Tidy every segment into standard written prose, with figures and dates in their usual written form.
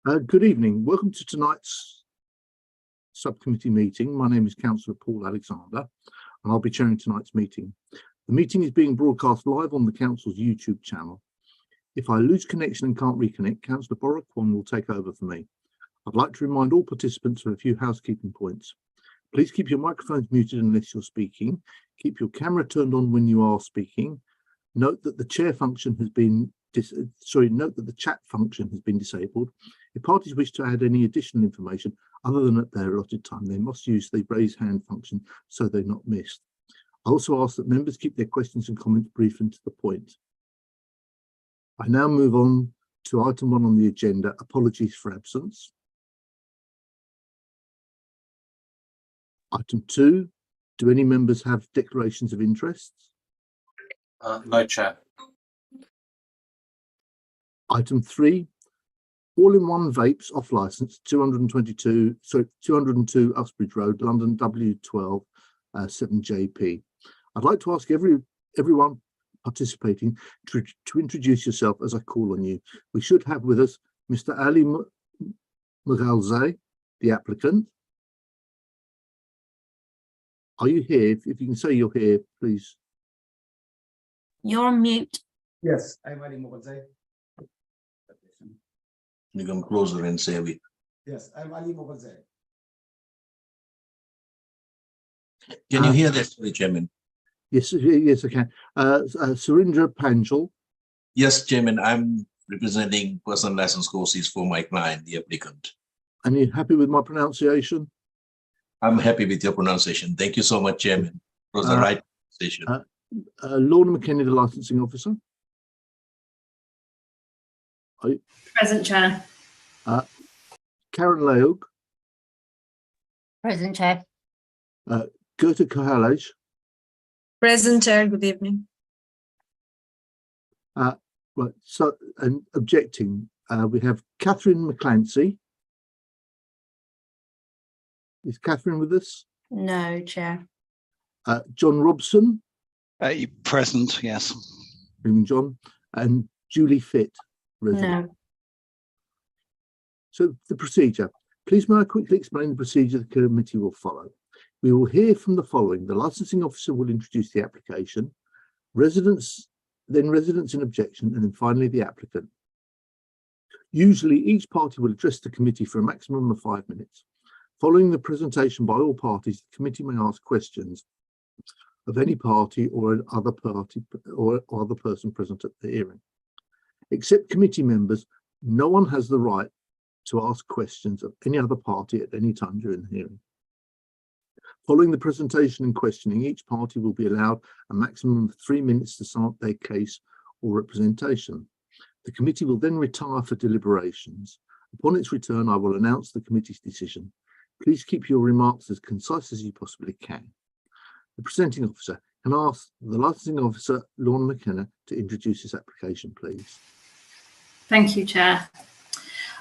Good evening. Welcome to tonight's subcommittee meeting. My name is Councillor Paul Alexander, and I'll be chairing tonight's meeting. The meeting is being broadcast live on the Council's YouTube channel. If I lose connection and can't reconnect, Councillor Borrock-Wong will take over for me. I'd like to remind all participants of a few housekeeping points. Please keep your microphones muted unless you're speaking. Keep your camera turned on when you are speaking. Note that the chat function has been disabled. If parties wish to add any additional information other than at their allotted time, they must use the raise hand function so they're not missed. I also ask that members keep their questions and comments brief and to the point. I now move on to item 1 on the agenda, apologies for absence. Item 2, do any members have declarations of interest? No, Chair. Item 3, all-in-one vapes off licence, 202 Uxbridge Road, London, W12 7JP. I'd like to ask everyone participating to introduce yourself as I call on you. We should have with us Mr. Ali Mughalzai, the applicant. Are you here? If you can say you're here, please. You're on mute. Yes, I'm Ali Mughalzai. You come closer and say we. Yes, I'm Ali Mughalzai. Can you hear this, Chairman? Yes, I can. Surindra Panjal. Yes, Chairman, I'm representing personal license courses for my client, the applicant. And you happy with my pronunciation? I'm happy with your pronunciation. Thank you so much, Chairman. It was the right pronunciation. Lorna McKinney, the licensing officer. Present, Chair. Karen Leog. Present, Chair. Gerta Kohalej. Present, Chair. Good evening. Right. So, and objecting, we have Catherine McClancy. Is Catherine with us? No, Chair. John Robson. Present, yes. John. And Julie Fitt. Resident. No. So the procedure. Please may I quickly explain the procedure the committee will follow. We will hear from the following. The licensing officer will introduce the application, residents in objection, and then finally the applicant. Usually each party will address the committee for a maximum of 5 minutes. Following the presentation by all parties, the committee may ask questions of any party or other person present at the hearing. Except committee members, no one has the right to ask questions of any other party at any time during the hearing. Following the presentation and questioning, each party will be allowed a maximum of 3 minutes to sum up their case or representation. The committee will then retire for deliberations. Upon its return, I will announce the committee's decision. Please keep your remarks as concise as you possibly can. The presenting officer, can I ask the licensing officer, Lorna McKenna, to introduce this application, please? Thank you, Chair.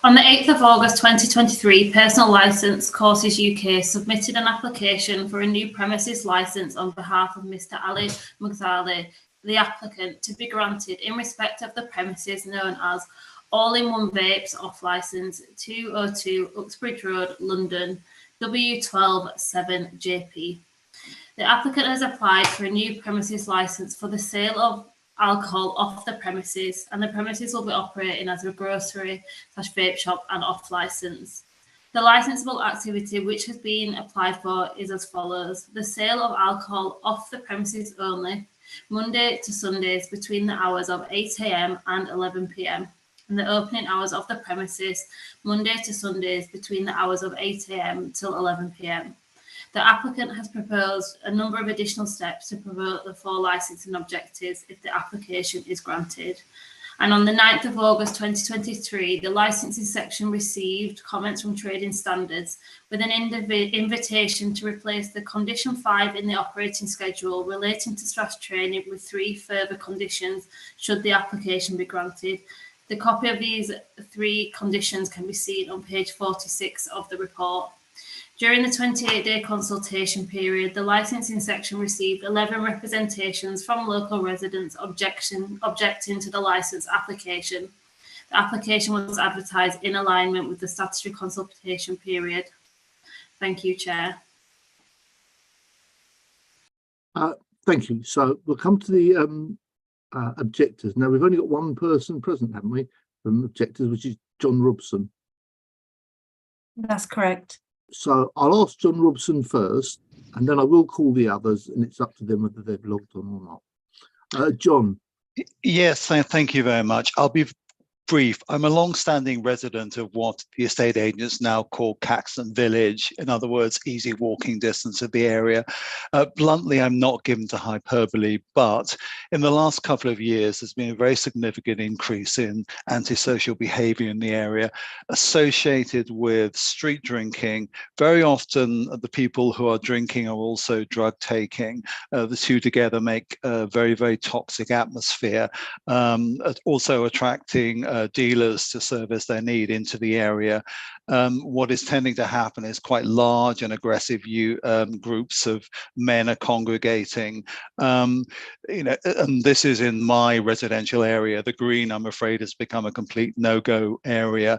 On the 8th of August 2023, Personal Licence Courses UK submitted an application for a new premises licence on behalf of Mr. Ali Mughalzai, the applicant, to be granted in respect of the premises known as All-in-One Vapes Off Licence 202 Uxbridge Road, London, W12 7JP. The applicant has applied for a new premises licence for the sale of alcohol off the premises, and the premises will be operating as a grocery/vape shop and off licence. The licensable activity which has been applied for is as follows: the sale of alcohol off the premises only, Monday to Sundays between the hours of 8 AM and 11 PM, and the opening hours of the premises Monday to Sundays between the hours of 8 AM till 11 PM. The applicant has proposed a number of additional steps to promote the 4 licensing objectives if the application is granted. And on the 9th of August 2023, the licensing section received comments from Trading Standards with an invitation to replace the condition 5 in the operating schedule relating to staff training with 3 further conditions should the application be granted. The copy of these 3 conditions can be seen on page 46 of the report. During the 28-day consultation period, the licensing section received 11 representations from local residents objecting to the licence application. The application was advertised in alignment with the statutory consultation period. Thank you, Chair. Thank you. So we'll come to the objectors. Now, we've only got one person present, haven't we, from objectors, which is John Robson. That's correct. So I'll ask John Robson first, and then I will call the others, and it's up to them whether they've logged on or not. John. Yes, thank you very much. I'll be brief. I'm a long-standing resident of what the estate agents now call Caxton Village. In other words, easy walking distance of the area. Bluntly, I'm not given to hyperbole, but in the last couple of years, there's been a very significant increase in antisocial behavior in the area associated with street drinking. Very often, the people who are drinking are also drug taking. The two together make a very, very toxic atmosphere, also attracting dealers to service their need into the area. What is tending to happen is quite large and aggressive groups of men are congregating. And this is in my residential area. The Green, I'm afraid, has become a complete no-go area.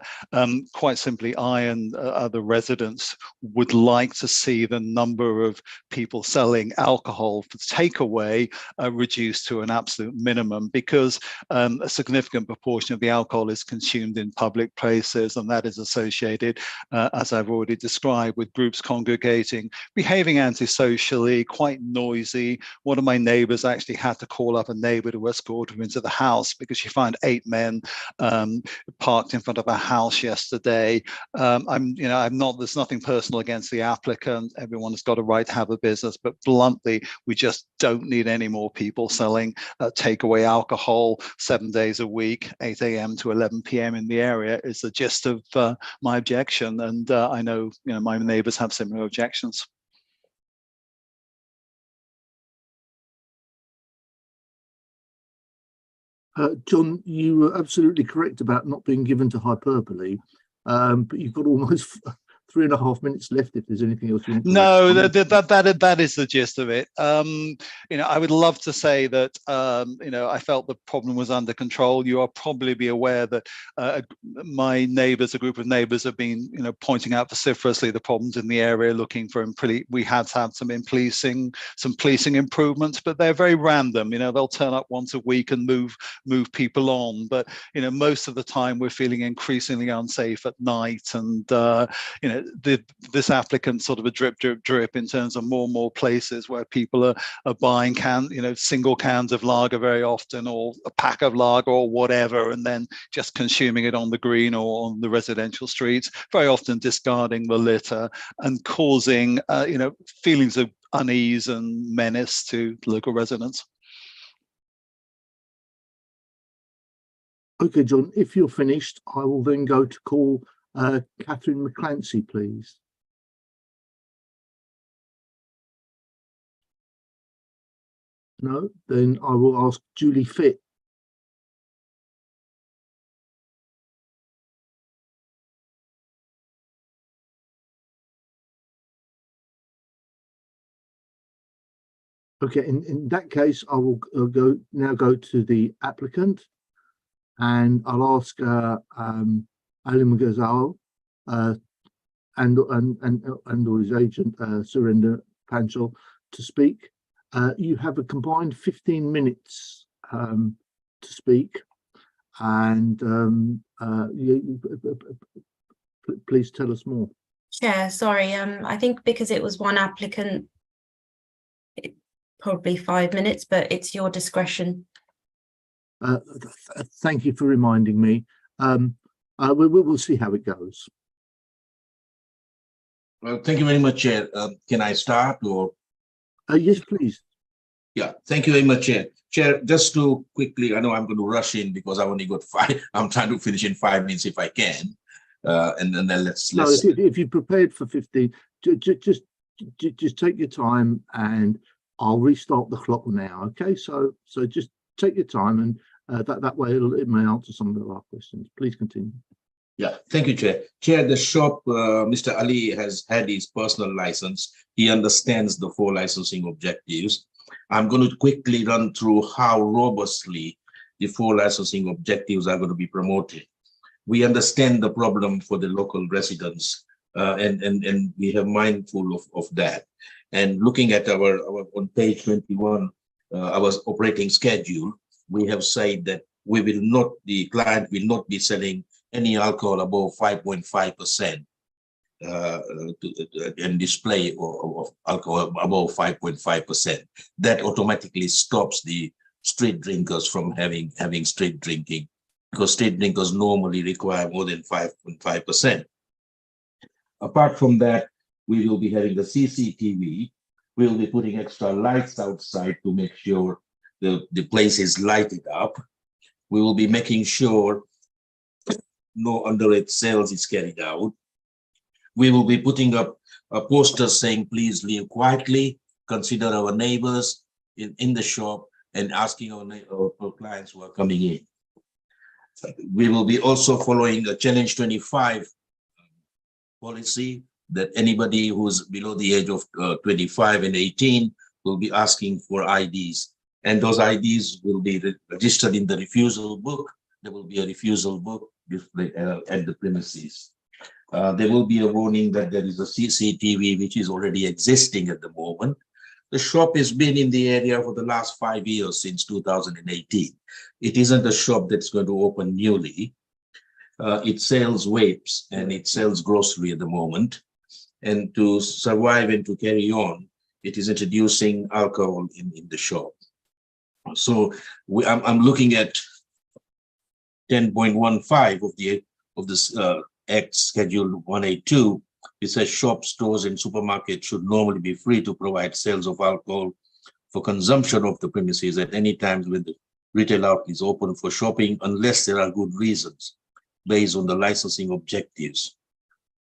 Quite simply, I and other residents would like to see the number of people selling alcohol for takeaway reduced to an absolute minimum, because a significant proportion of the alcohol is consumed in public places, and that is associated, as I've already described, with groups congregating, behaving antisocially, quite noisy. One of my neighbors actually had to call up a neighbor to escort him into the house because she found 8 men parked in front of a house yesterday. There's nothing personal against the applicant. Everyone has got a right to have a business, but bluntly, we just don't need any more people selling takeaway alcohol 7 days a week, 8 a.m. to 11 p.m. in the area is the gist of my objection. And I know, my neighbors have similar objections. John, you were absolutely correct about not being given to hyperbole, but you've got almost 3.5 minutes left if there's anything else you want to No, that is the gist of it. I would love to say that I felt the problem was under control. You are probably be aware that my neighbours, a group of neighbours, have been pointing out vociferously the problems in the area, looking for we had to have some policing improvements, but they're very random. They'll turn up once a week and move people on, but most of the time we're feeling increasingly unsafe at night, and this applicant sort of a drip in terms of more and more places where people are buying single cans of lager very often, or a pack of lager or whatever, and then just consuming it on the Green or on the residential streets, very often discarding the litter and causing feelings of unease and menace to local residents. Okay, John, if you're finished, I will then go to call Catherine McClancy, please. No, then I will ask Julie Fitt. Okay, in that case, I will go to the applicant, and I'll ask Ali Magazal and or his agent Surinder Panchal to speak. You have a combined 15 minutes to speak, and please tell us more. Chair, sorry, I think because it was one applicant, probably 5 minutes, but it's your discretion. Thank you for reminding me. We'll see how it goes. Well, thank you very much, Chair. Can I start, or? Yes, please. Yeah, thank you very much, Chair. Chair, just to quickly, I know I'm going to rush in because I've only got 5. I'm trying to finish in 5 minutes if I can, and then let's. No, if you prepared for 15, just take your time, and I'll restart the clock now. Okay, so just take your time, and that way it may answer some of our questions. Please continue. Yeah, thank you, Chair. Chair, the shop, Mr. Ali has had his personal license. He understands the 4 licensing objectives. I'm going to quickly run through how robustly the 4 licensing objectives are going to be promoted. we understand the problem for the local residents, and we have mindful of that. And looking at our on page 21, our operating schedule, we have said that we will not, the client will not be selling any alcohol above 5.5%. And display of alcohol above 5.5%. That automatically stops the street drinkers from having street drinking, because street drinkers normally require more than 5.5%. Apart from that, we will be having the CCTV. We will be putting extra lights outside to make sure the place is lighted up. We will be making sure no underage sales is carried out. We will be putting up a poster saying, please leave quietly, consider our neighbors in the shop, and asking our clients who are coming in. We will be also following a Challenge 25 policy that anybody who's below the age of 25 and 18 will be asking for IDs. And those IDs will be registered in the refusal book. There will be a refusal book at the premises. There will be a warning that there is a CCTV which is already existing at the moment. The shop has been in the area for the last 5 years, since 2018. It isn't a shop that's going to open newly. It sells vapes and it sells grocery at the moment. And to survive and to carry on, it is introducing alcohol in the shop. So I'm looking at 10.15 of this Act Schedule 182. It says shops, stores, and supermarkets should normally be free to provide sales of alcohol for consumption of the premises at any time when the retail outlet is open for shopping, unless there are good reasons based on the licensing objectives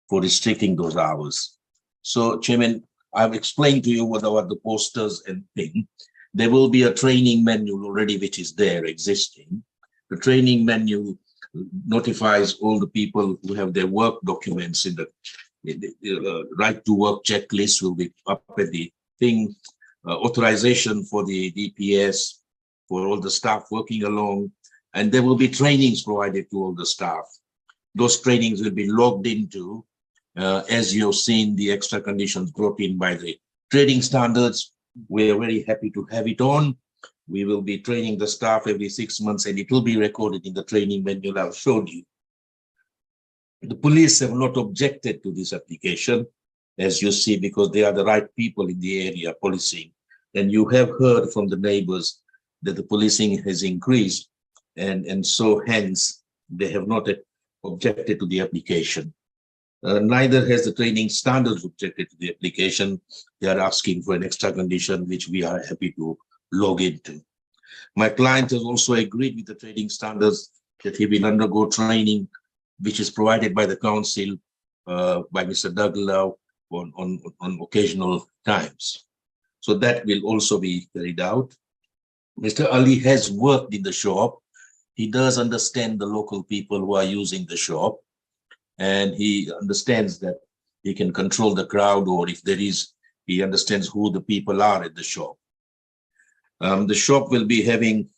for restricting those hours. So, Chairman, I've explained to you what the posters and thing. There will be a training manual already, which is there existing. The training manual notifies all the people who have their work documents in the right to work checklist will be up at the thing, authorization for the DPS for all the staff working along, and there will be trainings provided to all the staff. Those trainings will be logged into, as you've seen the extra conditions brought in by the trading standards. We are very happy to have it on. We will be training the staff every 6 months, and it will be recorded in the training manual I've showed you. The police have not objected to this application, as you see, because they are the right people in the area policing. And you have heard from the neighbors that the policing has increased, and so hence they have not objected to the application. Neither has the training standards objected to the application. They are asking for an extra condition, which we are happy to log into. My client has also agreed with the training standards that he will undergo training, which is provided by the council, by Mr. Douglas on occasional times. So that will also be carried out. Mr. Ali has worked in the shop. He does understand the local people who are using the shop, and he understands that he can control the crowd, or if there is, he understands who the people are at the shop. The shop will be having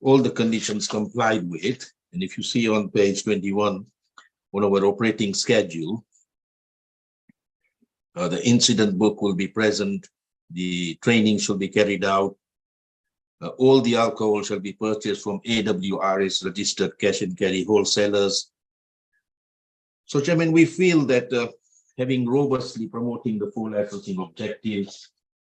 all the conditions complied with. And if you see on page 21, on our operating schedule, the incident book will be present. The training shall be carried out. All the alcohol shall be purchased from AWRS registered cash and carry wholesalers. So, Chairman, we feel that having robustly promoting the full licensing objectives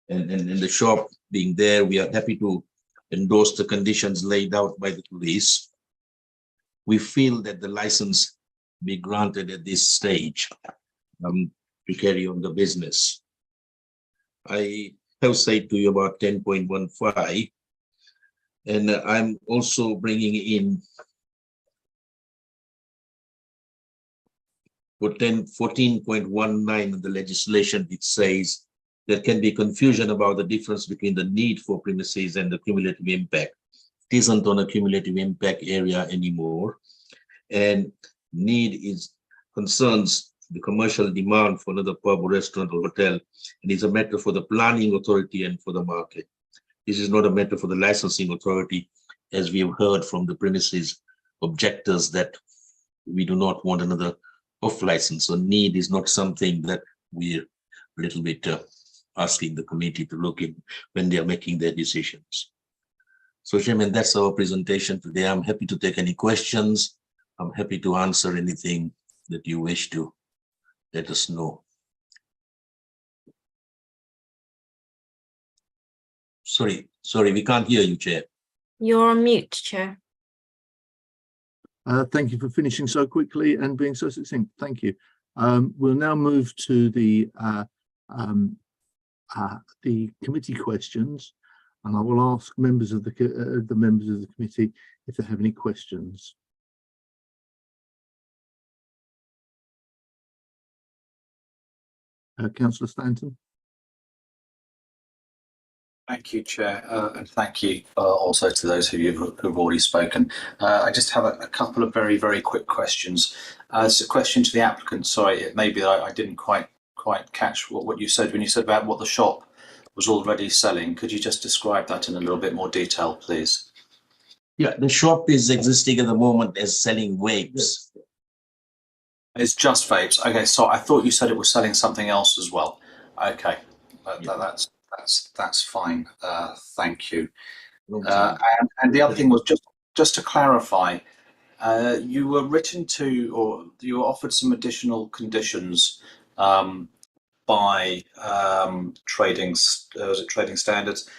and the shop being there, we are happy to endorse the conditions laid out by the police. We feel that the license be granted at this stage to carry on the business. I have said to you about 10.15, and I'm also bringing in for 14.19 of the legislation, which says there can be confusion about the difference between the need for premises and the cumulative impact. It isn't on a cumulative impact area anymore, and need concerns the commercial demand for another pub, restaurant, or hotel, and is a matter for the planning authority and for the market. This is not a matter for the licensing authority, as we have heard from the premises objectors that we do not want another off license. So need is not something that we're a little bit asking the committee to look in when they are making their decisions. So Chairman, that's our presentation today. I'm happy to take any questions. I'm happy to answer anything that you wish to let us know. Sorry, we can't hear you, Chair. You're on mute, Chair. Thank you for finishing so quickly and being so succinct. Thank you. We'll now move to the committee questions, and I will ask members of the committee if they have any questions. Councillor Stanton. Thank you, Chair, and thank you also to those of you who've already spoken. I just have a couple of very, very quick questions. It's a question to the applicant. Sorry, it may be that I didn't quite catch what you said when you said about what the shop was already selling. Could you just describe that in a little bit more detail, please? Yeah, the shop is existing at the moment as selling vapes. It's just vapes. Okay, so I thought you said it was selling something else as well. Okay, that's fine. Thank you. And the other thing was just to clarify, you were written to, or you were offered some additional conditions by trading standards.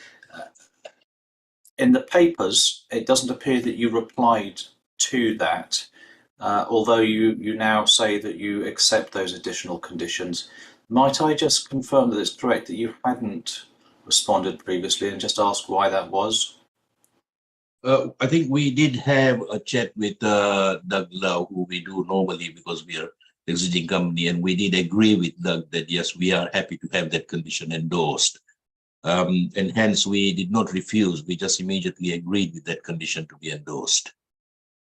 In the papers, it doesn't appear that you replied to that, although you now say that you accept those additional conditions. Might I just confirm that it's correct that you hadn't responded previously and just ask why that was? I think we did have a chat with Doug Lau, who we do normally because we are exiting company, and we did agree with Doug that yes, we are happy to have that condition endorsed. And hence we did not refuse, we just immediately agreed with that condition to be endorsed.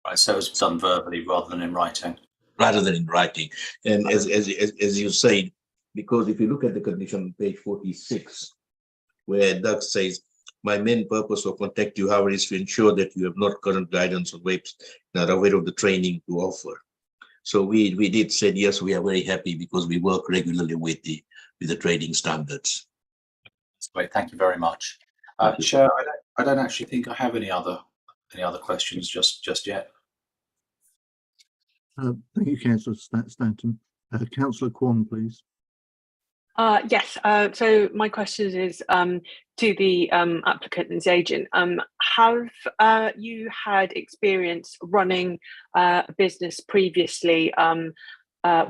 Right, so it was done verbally rather than in writing. Rather than in writing. And as you said, because if you look at the condition on page 46, where Doug says, my main purpose of contact you, however, is to ensure that you have not current guidance on vapes and are aware of the training to offer. So we did say, yes, we are very happy because we work regularly with the trading standards. That's great, thank you very much. Chair, I don't actually think I have any other questions just yet. Thank you, Councillor Stanton. Councillor Kwon, please. Yes, so my question is to the applicant and his agent. Have you had experience running a business previously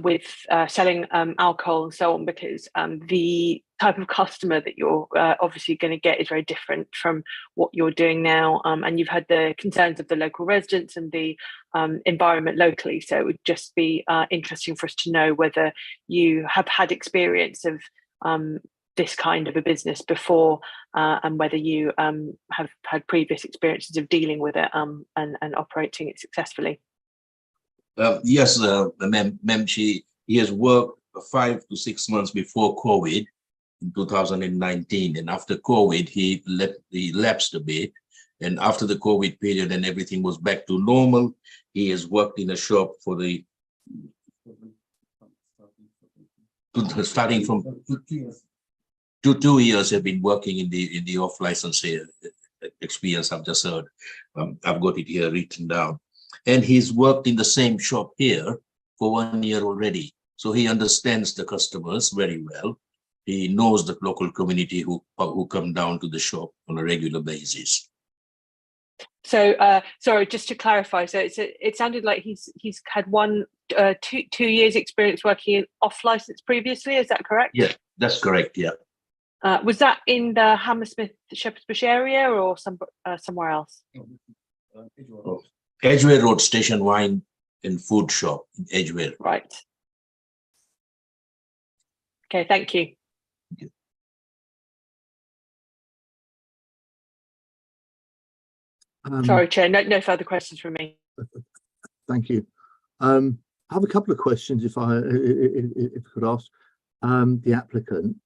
with selling alcohol and so on? Because the type of customer that you're obviously going to get is very different from what you're doing now, and you've had the concerns of the local residents and the environment locally. So it would just be interesting for us to know whether you have had experience of this kind of a business before, and whether you have had previous experiences of dealing with it and operating it successfully. Yes, ma'am, he has worked 5 to 6 months before COVID in 2019, and after COVID he lapsed a bit, and after the COVID period and everything was back to normal, he has worked in a shop for the starting from 2 years have been working in the off license experience. I've just heard. I've got it here written down. And he's worked in the same shop here for 1 year already. So he understands the customers very well. He knows the local community who come down to the shop on a regular basis. So, sorry, just to clarify, so it sounded like he's had 2 years experience working in off license previously. Is that correct? Yeah, that's correct. Yeah. Was that in the Hammersmith, Shepherd's Bush area, or somewhere else? Edgware Road Station Wine and Food Shop in Edgware. Right. Okay, thank you. Thank you. Sorry, Chair, no further questions from me. Thank you. I have a couple of questions, if I could ask the applicant.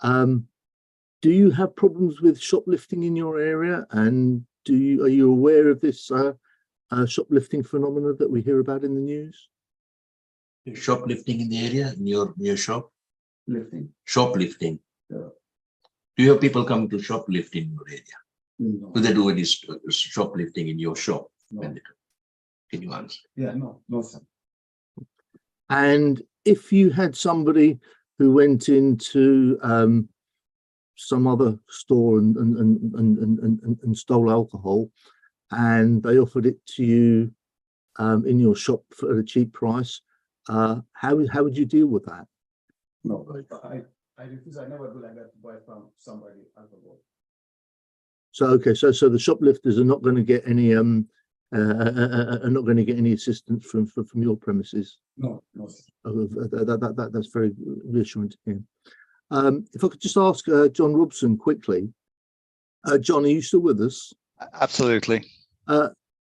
Do you have problems with shoplifting in your area, and are you aware of this shoplifting phenomena that we hear about in the news? Shoplifting in the area, in your shop? Lifting. Shoplifting. Yeah. Do you have people coming to shoplift in your area? No. Do they do any shoplifting in your shop? No. Can you answer? Yeah, no, sir. And if you had somebody who went into some other store and stole alcohol, and they offered it to you in your shop at a cheap price, how would you deal with that? No, I refuse. I never do like that to buy from somebody alcohol. So okay, so the shoplifters are not going to get any assistance from your premises. No, sir. That's very reassuring to hear. If I could just ask John Robson quickly. John, are you still with us? Absolutely.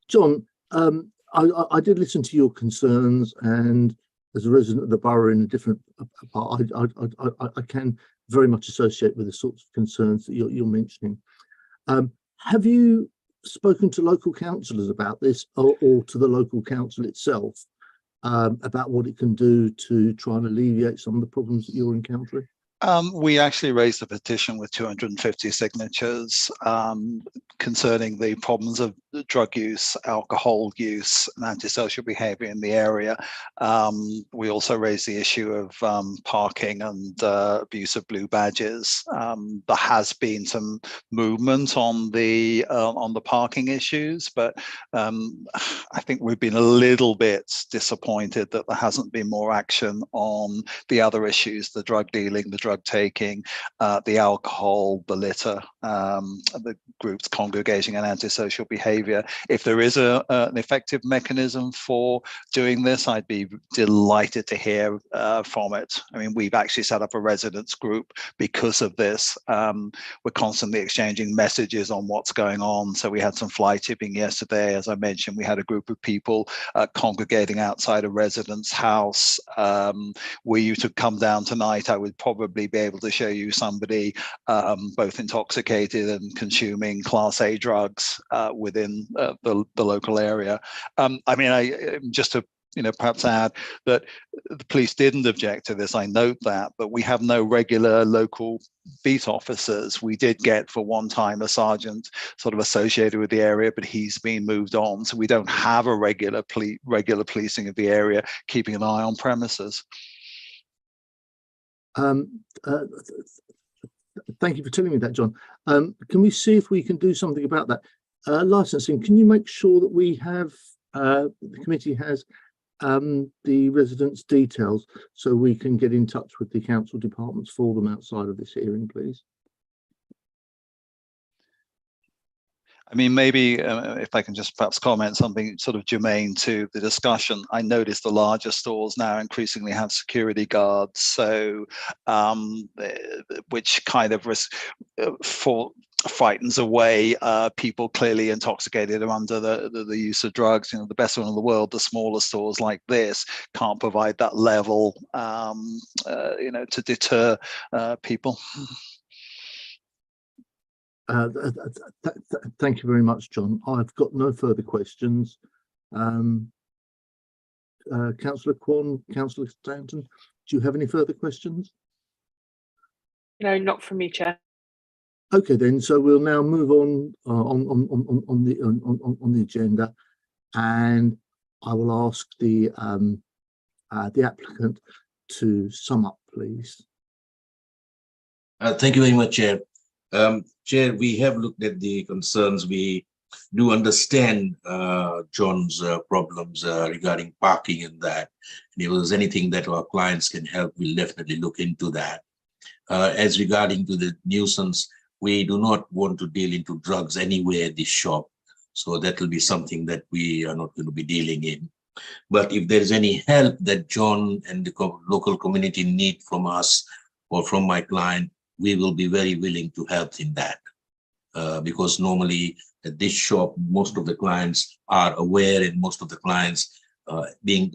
John, I did listen to your concerns, and as a resident of the borough in a different part, I can very much associate with the sorts of concerns that you're mentioning. Have you spoken to local councillors about this, or to the local council itself about what it can do to try and alleviate some of the problems that you're encountering? We actually raised a petition with 250 signatures concerning the problems of drug use, alcohol use, and antisocial behaviour in the area. We also raised the issue of parking and abuse of blue badges. There has been some movement on the parking issues, but I think we've been a little bit disappointed that there hasn't been more action on the other issues: the drug dealing, the drug taking, the alcohol, the litter, the groups congregating, and antisocial behaviour. If there is an effective mechanism for doing this, I'd be delighted to hear from it. I mean, we've actually set up a residents group because of this. We're constantly exchanging messages on what's going on. So we had some fly tipping yesterday. As I mentioned, we had a group of people congregating outside a resident's house. Were you to come down tonight, I would probably be able to show you somebody both intoxicated and consuming Class A drugs within the local area. I mean, just to perhaps add that the police didn't object to this. I note that, but we have no regular local beat officers. We did get for one time a sergeant sort of associated with the area, but he's been moved on. So we don't have a regular policing of the area, keeping an eye on premises. Thank you for telling me that, John. Can we see if we can do something about that? Licensing, can you make sure that we have, the committee has the residents' details so we can get in touch with the council departments for them outside of this hearing, please? I mean, maybe if I can just perhaps comment something sort of germane to the discussion. I noticed the larger stores now increasingly have security guards, so which kind of frightens away people clearly intoxicated or under the use of drugs. The best one in the world, the smaller stores like this, can't provide that level, to deter people. Thank you very much, John. I've got no further questions. Councillor Kwan, Councillor Stanton, do you have any further questions? No, not from me, Chair. Okay, then. So we'll now move on the agenda, and I will ask the applicant to sum up, please. Thank you very much, Chair. Chair, we have looked at the concerns. We do understand John's problems regarding parking and that. And if there's anything that our clients can help, we'll definitely look into that. As regarding to the nuisance, we do not want to deal into drugs anywhere at this shop. So that will be something that we are not going to be dealing in. But if there is any help that John and the local community need from us or from my client, we will be very willing to help in that. Because normally at this shop, most of the clients are aware, and most of the clients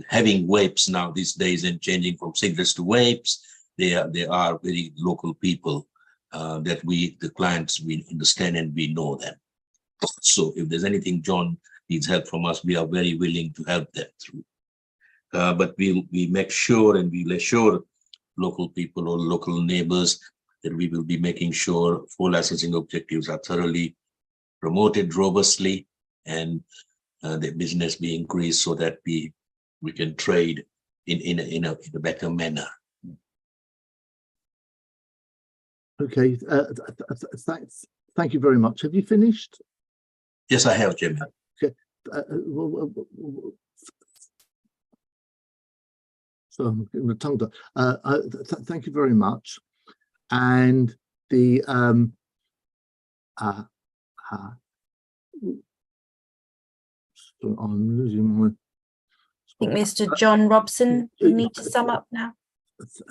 having vapes now these days and changing from cigarettes to vapes, they are very local people that the clients, we understand and we know them. So if there's anything John needs help from us, we are very willing to help them through. But we make sure and we'll assure local people or local neighbors that we will be making sure 4 licensing objectives are thoroughly promoted robustly, and the business be increased so that we can trade in a better manner. Okay, thank you very much. Have you finished? Yes, I have, Chairman. Okay. So I'm getting the tongue tied. Thank you very much. And the so I'm losing my. I think Mr. John Robson, you need to sum up now.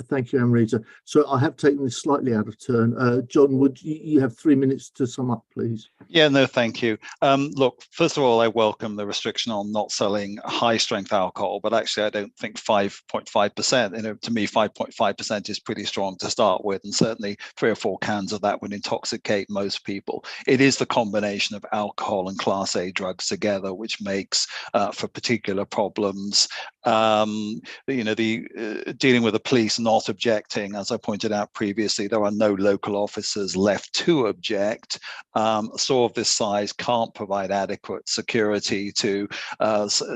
Thank you, Amrita. So I have taken this slightly out of turn. John, would you have 3 minutes to sum up, please? Yeah, no, thank you. Look, first of all, I welcome the restriction on not selling high strength alcohol, but actually I don't think 5.5%, to me 5.5% is pretty strong to start with, and certainly 3 or 4 cans of that would intoxicate most people. It is the combination of alcohol and Class A drugs together which makes for particular problems. Dealing with the police not objecting, as I pointed out previously, there are no local officers left to object. A store of this size can't provide adequate security to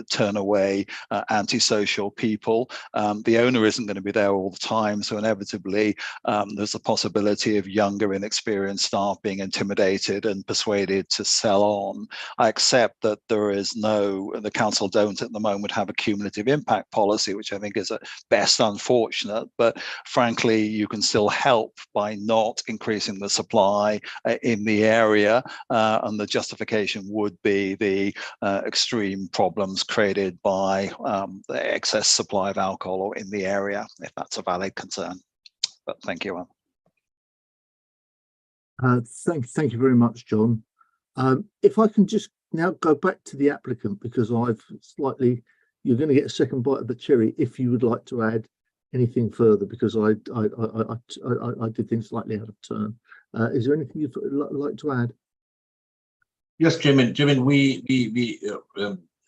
turn away antisocial people. The owner isn't going to be there all the time, so inevitably there's a possibility of younger, inexperienced staff being intimidated and persuaded to sell on. I accept that the council don't at the moment have a cumulative impact policy, which I think is at best unfortunate, but frankly, you can still help by not increasing the supply in the area, and the justification would be the extreme problems created by the excess supply of alcohol in the area, if that's a valid concern. But thank you. Thank you very much, John. If I can just now go back to the applicant, because you're going to get a second bite of the cherry if you would like to add anything further, because I did things slightly out of turn. Is there anything you'd like to add? Yes, Chairman.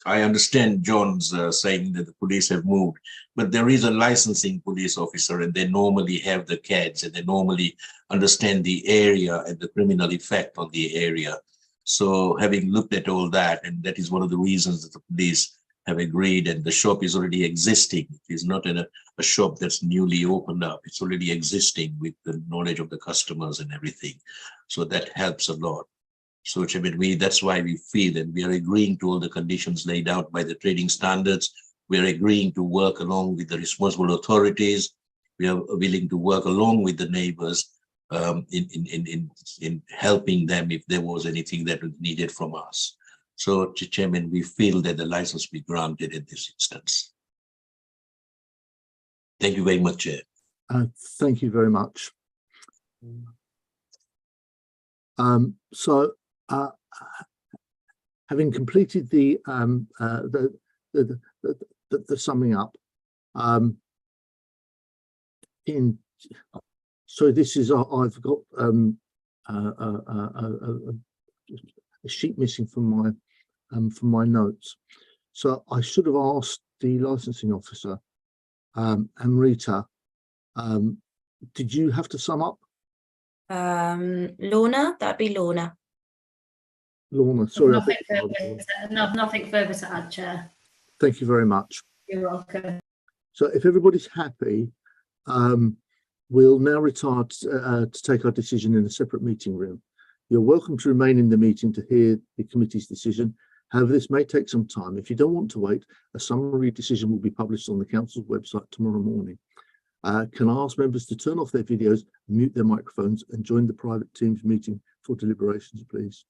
I understand John's saying that the police have moved, but there is a licensing police officer, and they normally have the CADs, and they normally understand the area and the criminal effect on the area. So having looked at all that, and that is one of the reasons that the police have agreed, and the shop is already existing. It is not a shop that's newly opened up. It's already existing with the knowledge of the customers and everything. So that helps a lot. So Chairman, that's why we feel that we are agreeing to all the conditions laid out by the trading standards. We are agreeing to work along with the responsible authorities. We are willing to work along with the neighbors in helping them if there was anything that was needed from us. So, Chairman, we feel that the license be granted in this instance. Thank you very much, Chair. Thank you very much. Having completed the summing up, so this is I've got a sheet missing from my notes. So I should have asked the licensing officer, Amrita, did you have to sum up? Lorna, that'd be Lorna. Lorna, sorry. Nothing further to add, Chair. Thank you very much. You're welcome. So if everybody's happy, we'll now retire to take our decision in a separate meeting room. You're welcome to remain in the meeting to hear the committee's decision. However, this may take some time. If you don't want to wait, a summary decision will be published on the council's website tomorrow morning. Can I ask members to turn off their videos, mute their microphones, and join the private Teams meeting for deliberations, please?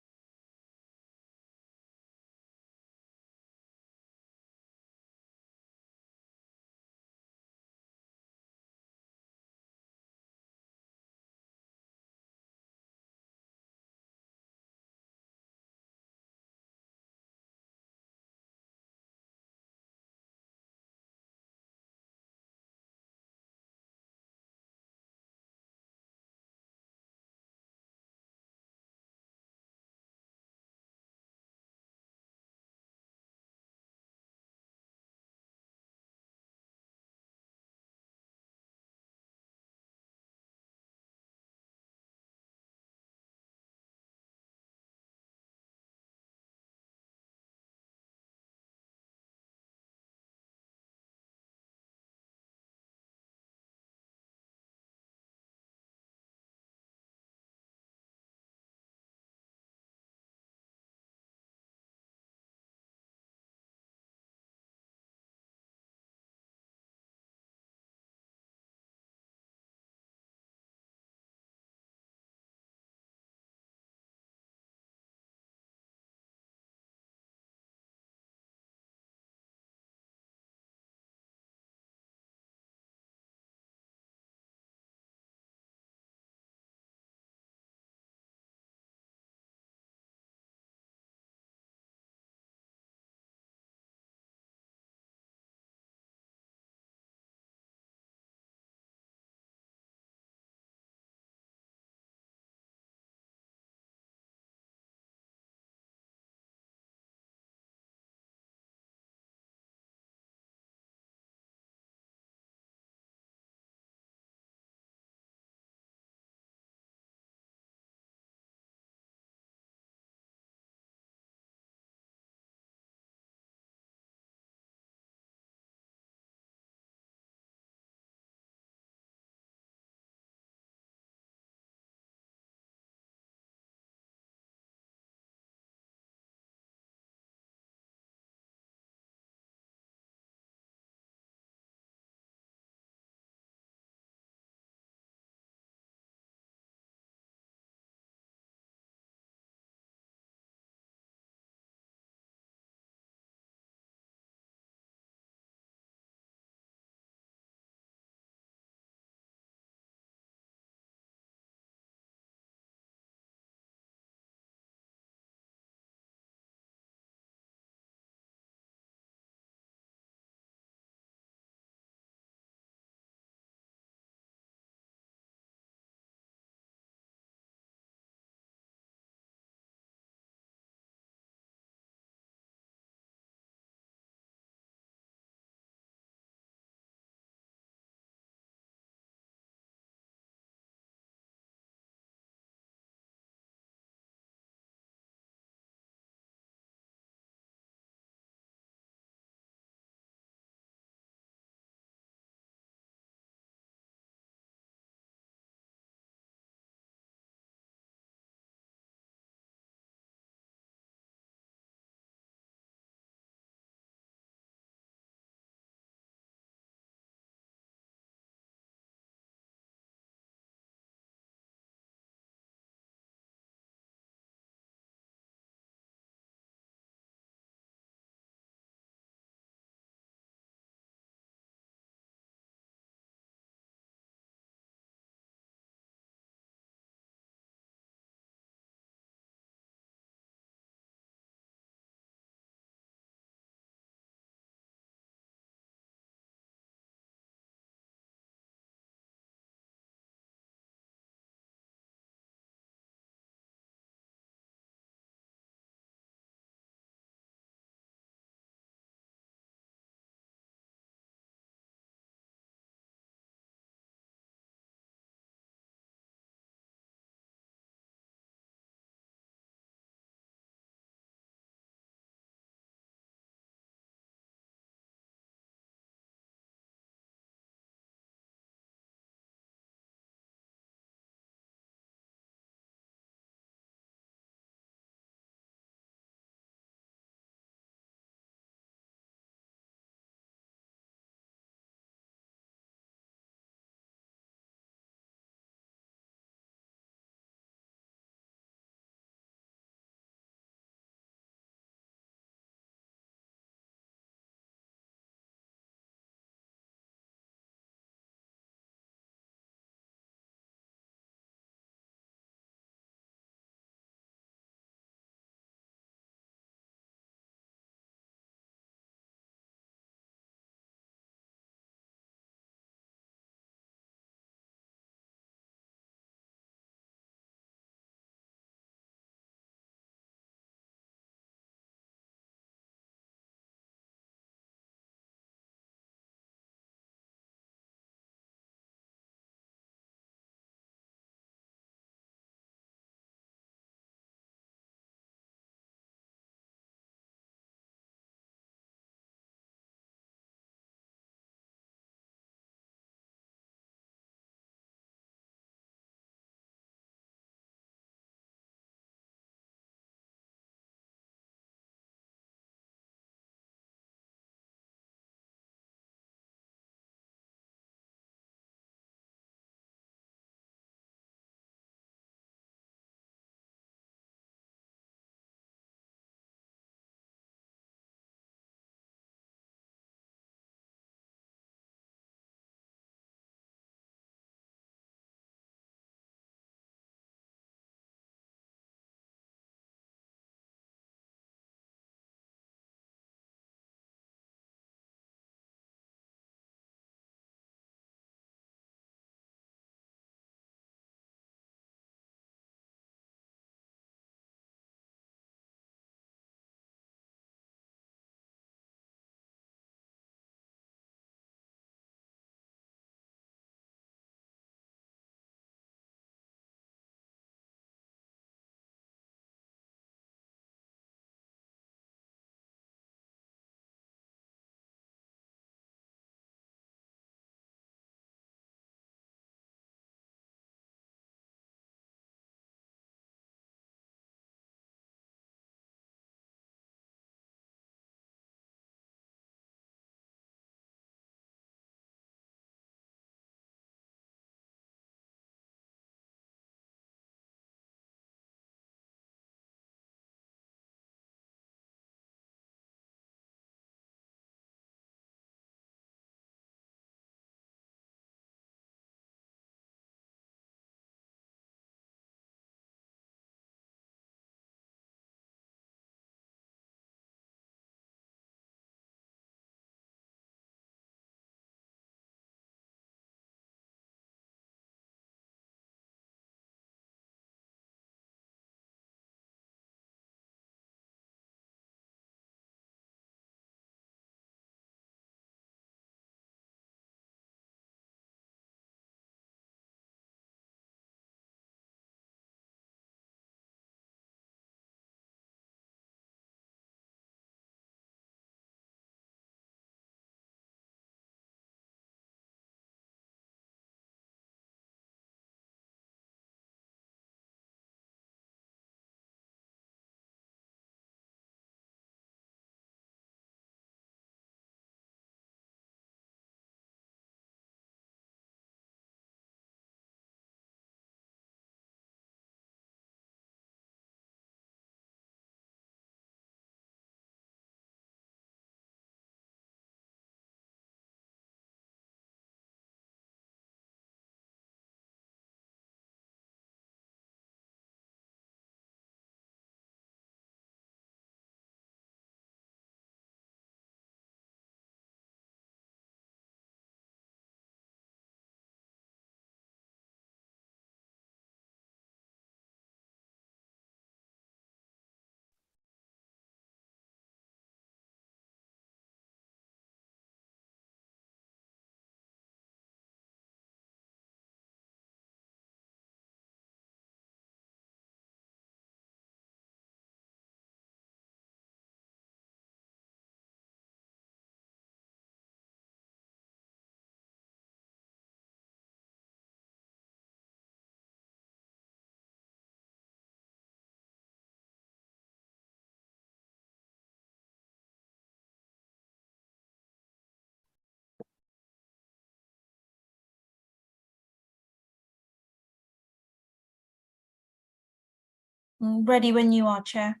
Ready when you are, Chair.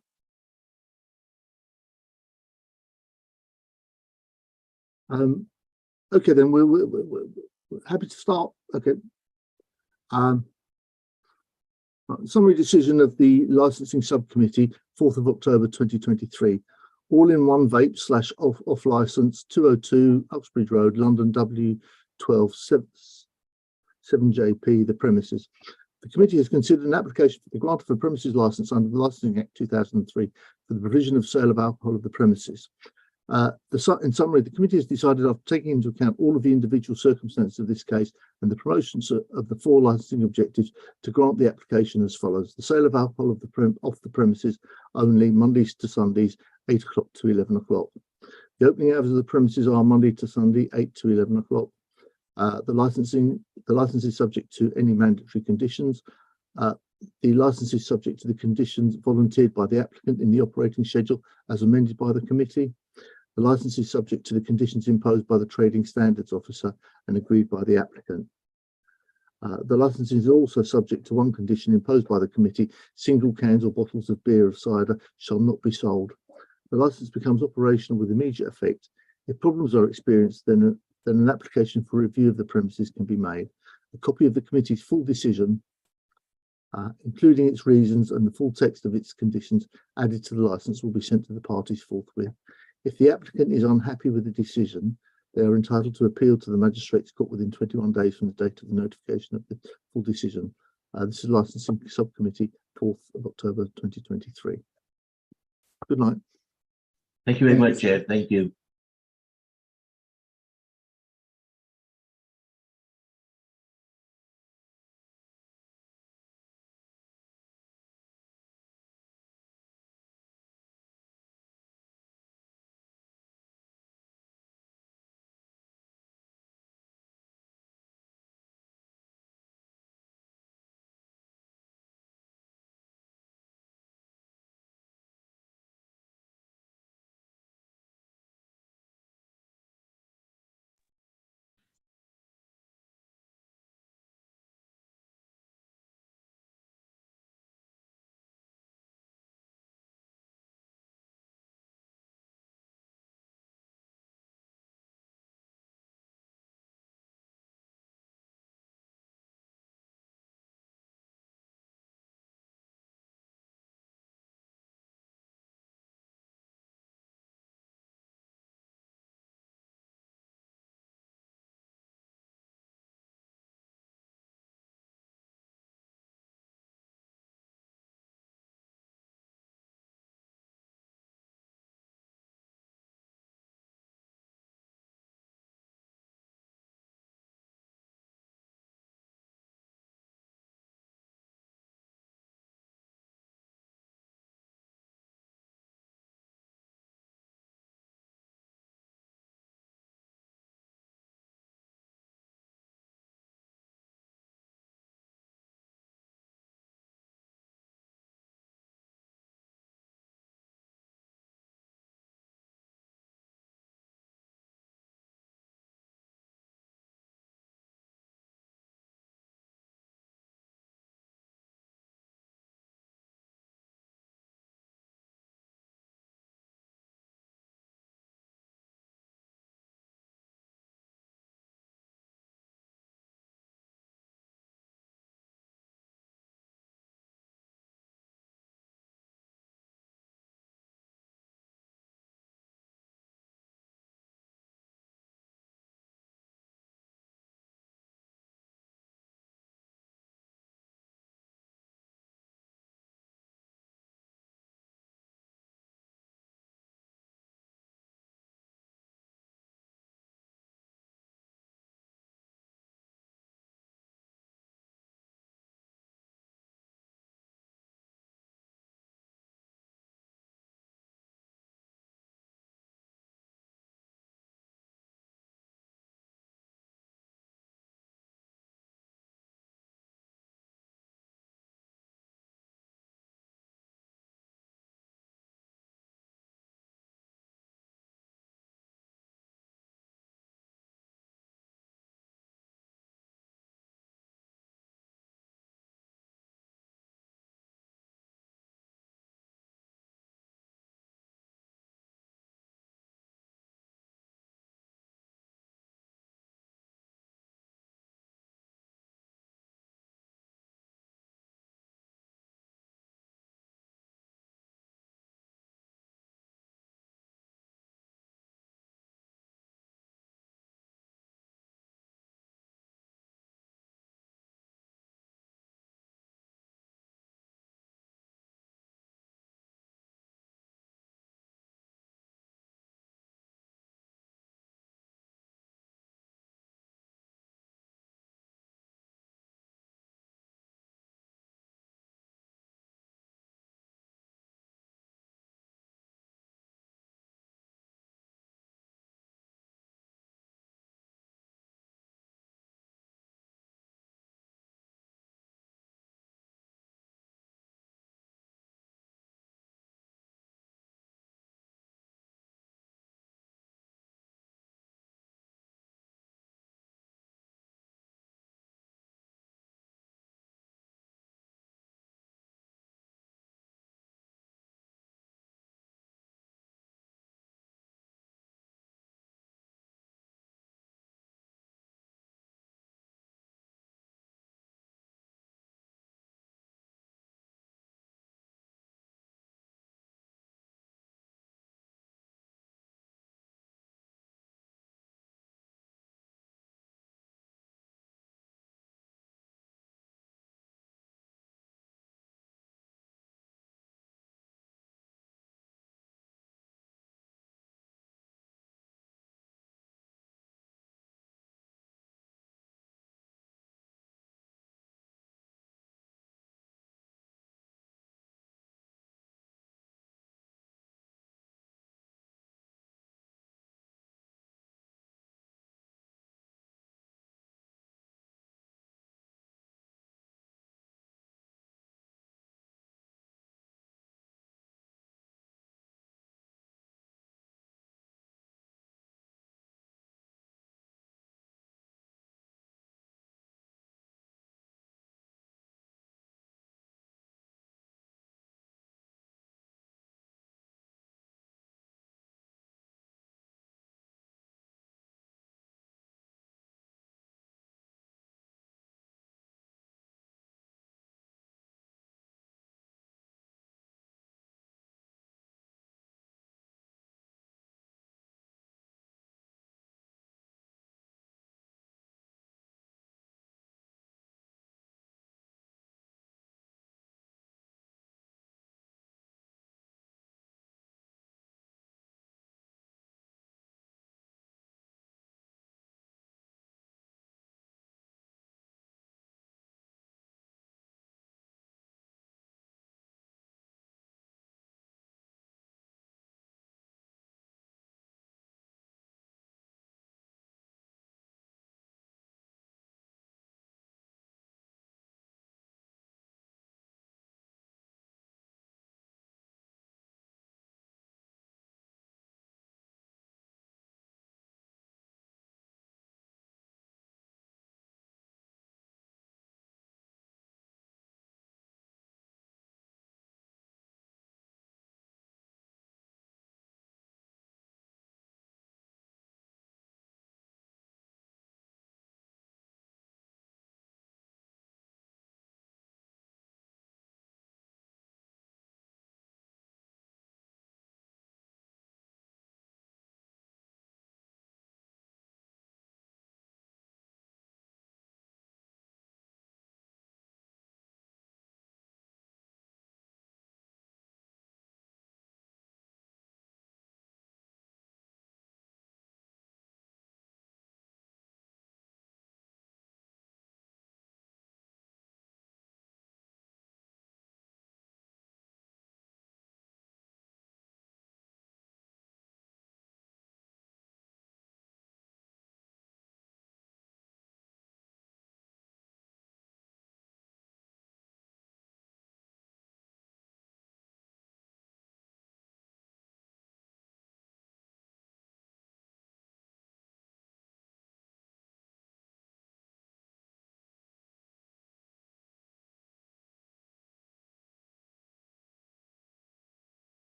Okay, then we're happy to start. Okay. Summary decision of the licensing subcommittee, 4th of October 2023. All in one vape / off license 202 Uxbridge Road, London W12 7JP, the premises. The committee has considered an application for the grant of a premises license under the Licensing Act 2003 for the provision of sale of alcohol of the premises. In summary, the committee has decided, after taking into account all of the individual circumstances of this case and the promotions of the 4 licensing objectives, to grant the application as follows: the sale of alcohol off the premises only, Mondays to Sundays, 8 o'clock to 11 o'clock. The opening hours of the premises are Monday to Sunday, 8 to 11 o'clock. The license is subject to any mandatory conditions. The license is subject to the conditions volunteered by the applicant in the operating schedule as amended by the committee. The license is subject to the conditions imposed by the Trading Standards Officer and agreed by the applicant. The license is also subject to one condition imposed by the committee: single cans or bottles of beer or cider shall not be sold. The license becomes operational with immediate effect. If problems are experienced, then an application for review of the premises can be made. A copy of the committee's full decision, including its reasons and the full text of its conditions added to the license, will be sent to the parties forthwith. If the applicant is unhappy with the decision, they are entitled to appeal to the Magistrates' Court within 21 days from the date of the notification of the full decision. This is Licensing Subcommittee, 4th of October 2023. Good night. Thank you very much, Chair. Thank you.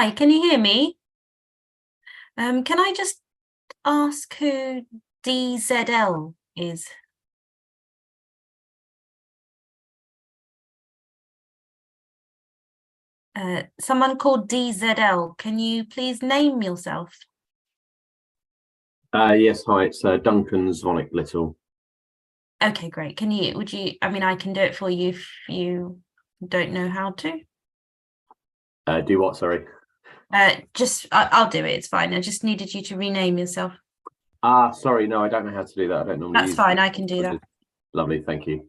Hi, can you hear me? Can I just ask who DZL is? Someone called DZL. Can you please name yourself? Yes, hi, it's Duncan Zvonick Little. Okay, great. I mean, I can do it for you if you don't know how to. Do what, sorry? I'll do it. It's fine. I just needed you to rename yourself. Sorry, no, I don't know how to do that. I don't normally That's use fine. it. I can do that. Lovely, thank you.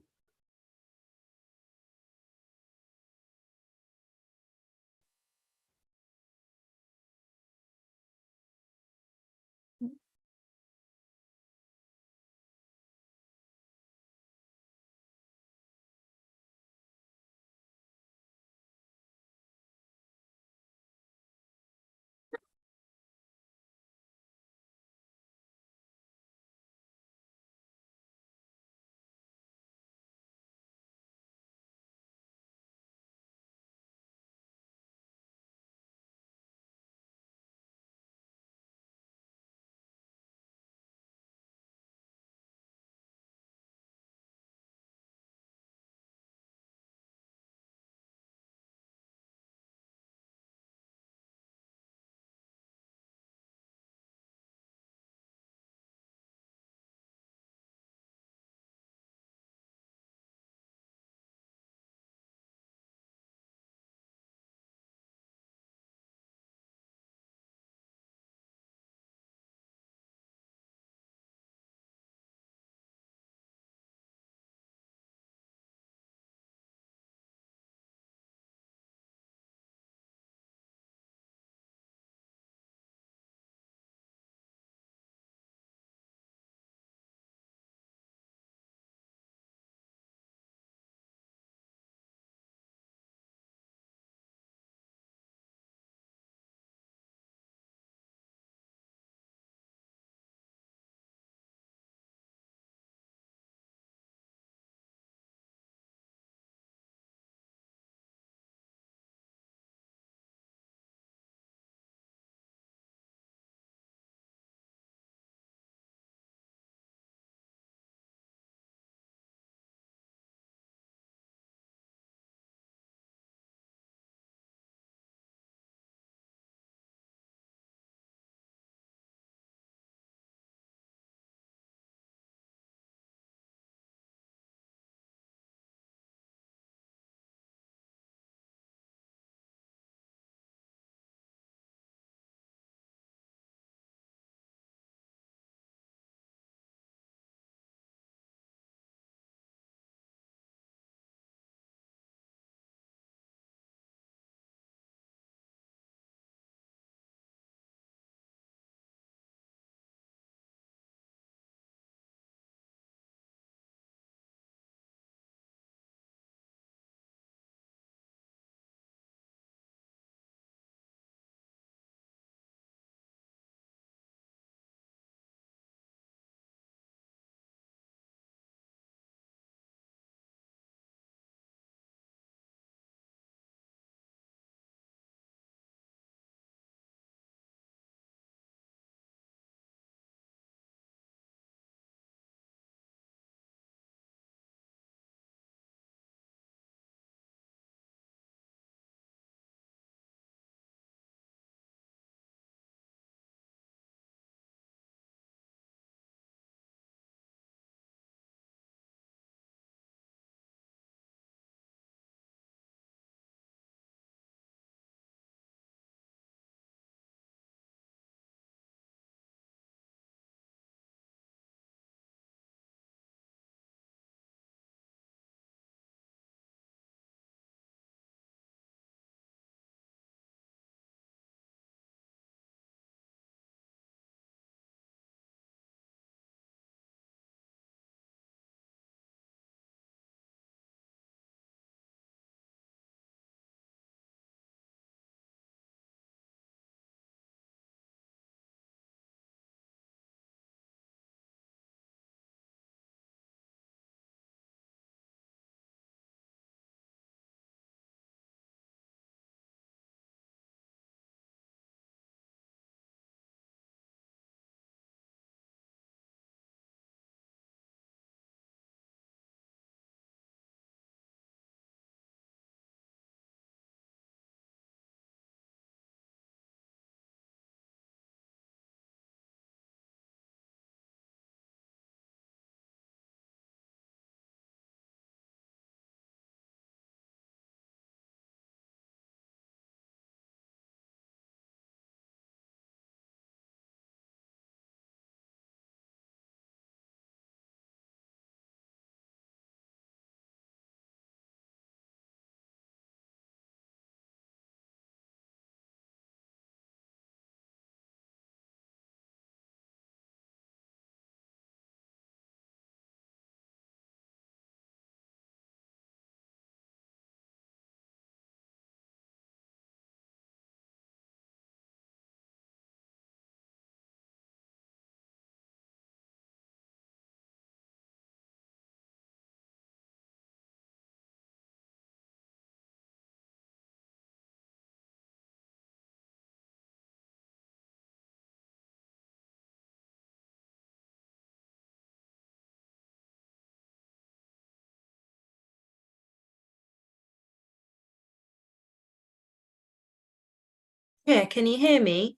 Yeah, can you hear me?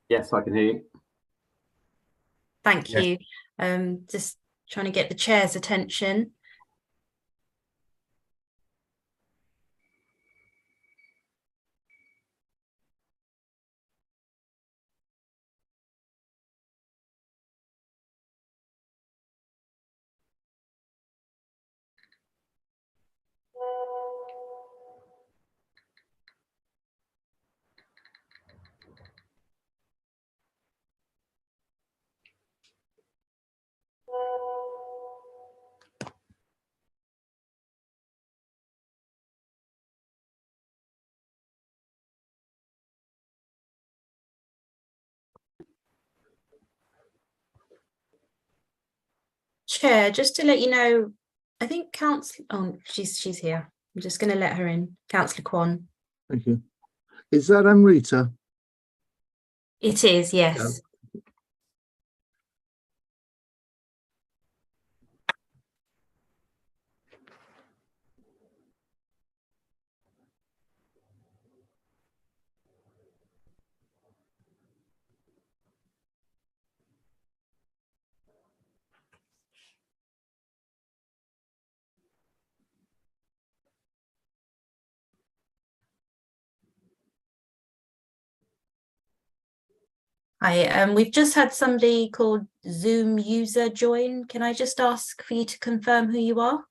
Yes, I can hear you. Thank Yes. you. Just trying to get the chair's attention. Chair, just to let you know, I think Council. Oh, she's here. I'm just going to let her in. Councillor Kwan. Thank you. Is that Amrita? It is, yes. Hi, we've just had somebody called Zoom user join. Can I just ask for you to confirm who you are?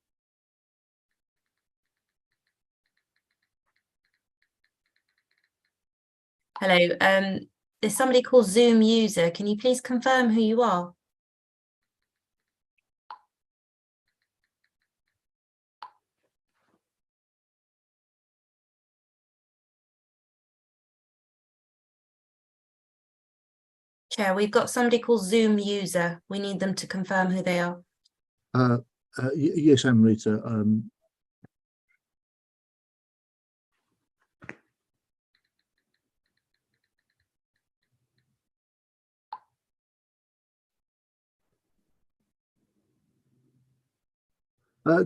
Hello, there's somebody called Zoom user. Can you please confirm who you are? Chair, we've got somebody called Zoom user. We need them to confirm who they are. Yes, Amrita.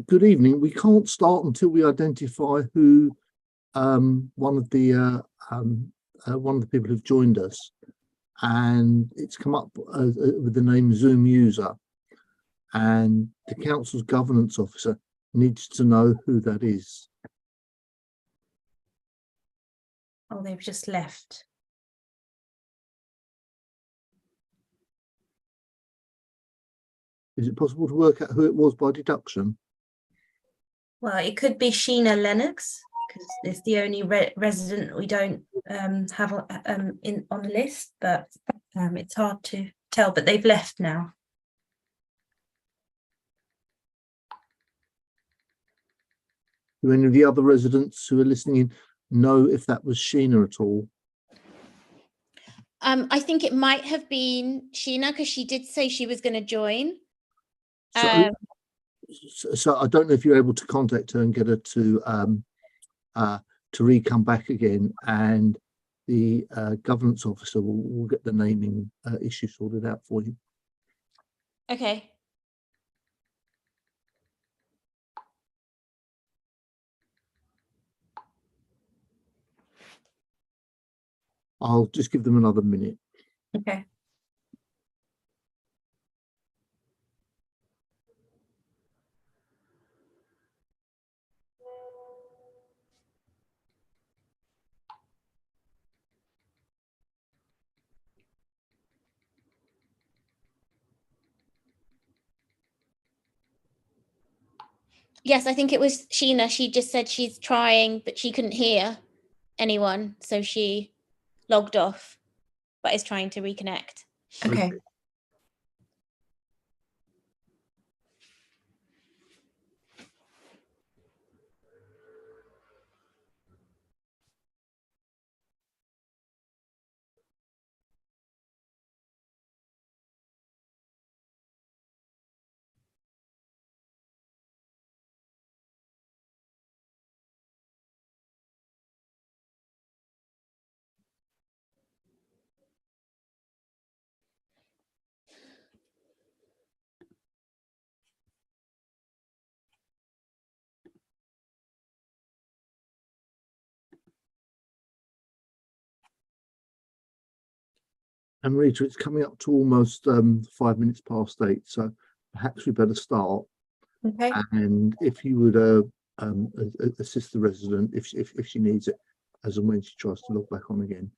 Good evening. We can't start until we identify who one of the people who've joined us, and it's come up with the name Zoom user, and the council's governance officer needs to know who that is. Oh, they've just left. Is it possible to work out who it was by deduction? Well, it could be Sheena Lennox, because it's the only resident we don't have on the list, but it's hard to tell, but they've left now. Do any of the other residents who are listening in know if that was Sheena at all? I think it might have been Sheena because she did say she was going to join. So I don't know if you're able to contact her and get her to come back again, and the governance officer will get the naming issue sorted out for you. Okay. I'll just give them another minute. Okay. Yes, I think it was Sheena. She just said she's trying, but she couldn't hear anyone. So she logged off, but is trying to reconnect. Okay. And Rita, it's coming up to almost 5 minutes past 8, so perhaps we better start. Okay. And if you would assist the resident if she needs it, as and when she tries to log back on again.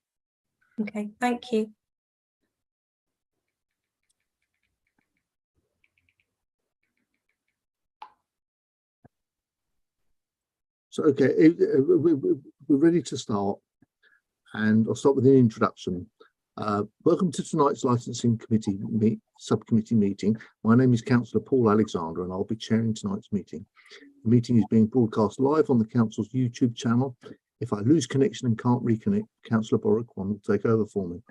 Okay, thank you. So, okay, we're ready to start, and I'll start with an introduction. Welcome to tonight's licensing committee subcommittee meeting. My name is Councillor Paul Alexander, and I'll be chairing tonight's meeting. The meeting is being broadcast live on the council's YouTube channel. If I lose connection and can't reconnect, Councillor Borwick will take over for me.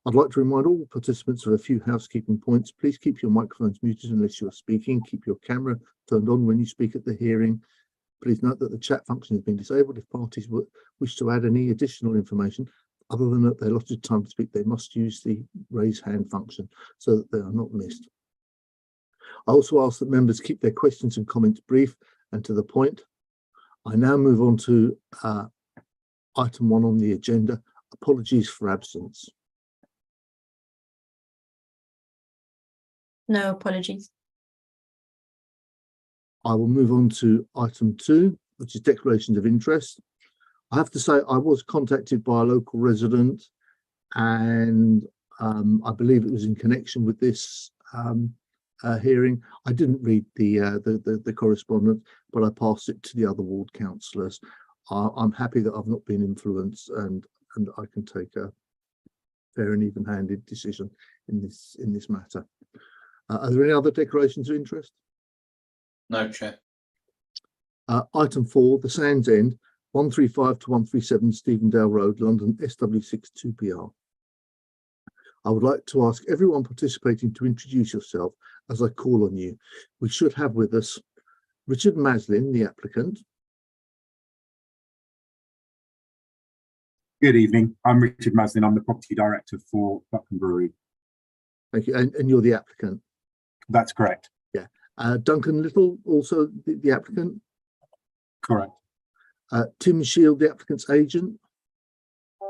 I'd like to remind all participants of a few housekeeping points. Please keep your microphones muted unless you are speaking. Keep your camera turned on when you speak at the hearing. Please note that the chat function has been disabled. If parties wish to add any additional information, other than at their allotted time to speak, they must use the raise hand function so that they are not missed. I also ask that members keep their questions and comments brief and to the point. I now move on to item 1 on the agenda, apologies for absence. No apologies. I will move on to item 2, which is declarations of interest. I have to say I was contacted by a local resident, and I believe it was in connection with this hearing. I didn't read the correspondence, but I passed it to the other ward councillors. I'm happy that I've not been influenced, and I can take a fair and even-handed decision in this matter. Are there any other declarations of interest? No, Chair. Item 4, the Sands End, 135 to 137 Stephendale Road, London, SW6 2PR. I would like to ask everyone participating to introduce yourself as I call on you. We should have with us Richard Maslin, the applicant. Good evening. I'm Richard Maslin. I'm the property director for Fulham Brewery. Thank you. And you're the applicant? That's correct. Yeah. Duncan Little, also the applicant? Correct. Tim Shield, the applicant's agent?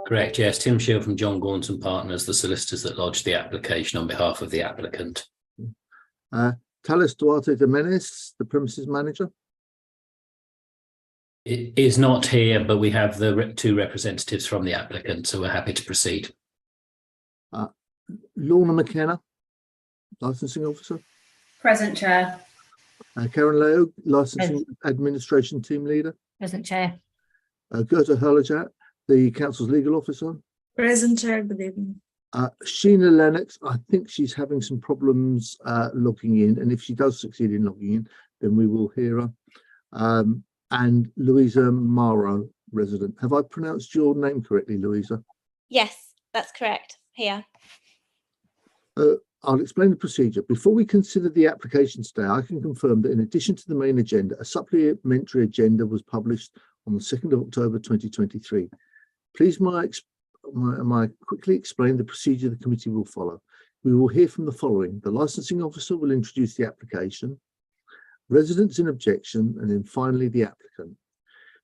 Correct, yes. Tim Shield from John Gaunt and Partners, the solicitors that lodged the application on behalf of the applicant. Talis Duarte de Menes, the premises manager? It is not here, but we have the 2 representatives from the applicant, so we're happy to proceed. Lorna McKenna, licensing officer? Present, Chair. Karen Leo, licensing administration team leader? Present, Chair. Gerta Hurlejat, the council's legal officer? Present, Chair. Good evening. Sheena Lennox, I think she's having some problems logging in, and if she does succeed in logging in, then we will hear her. And Louisa Morrow, resident. Have I pronounced your name correctly, Louisa? Yes, that's correct. Here. I'll explain the procedure. Before we consider the application today, I can confirm that in addition to the main agenda, a supplementary agenda was published on the 2nd of October 2023. Please may I quickly explain the procedure the committee will follow. We will hear from the following. The licensing officer will introduce the application, residents in objection, and then finally the applicant.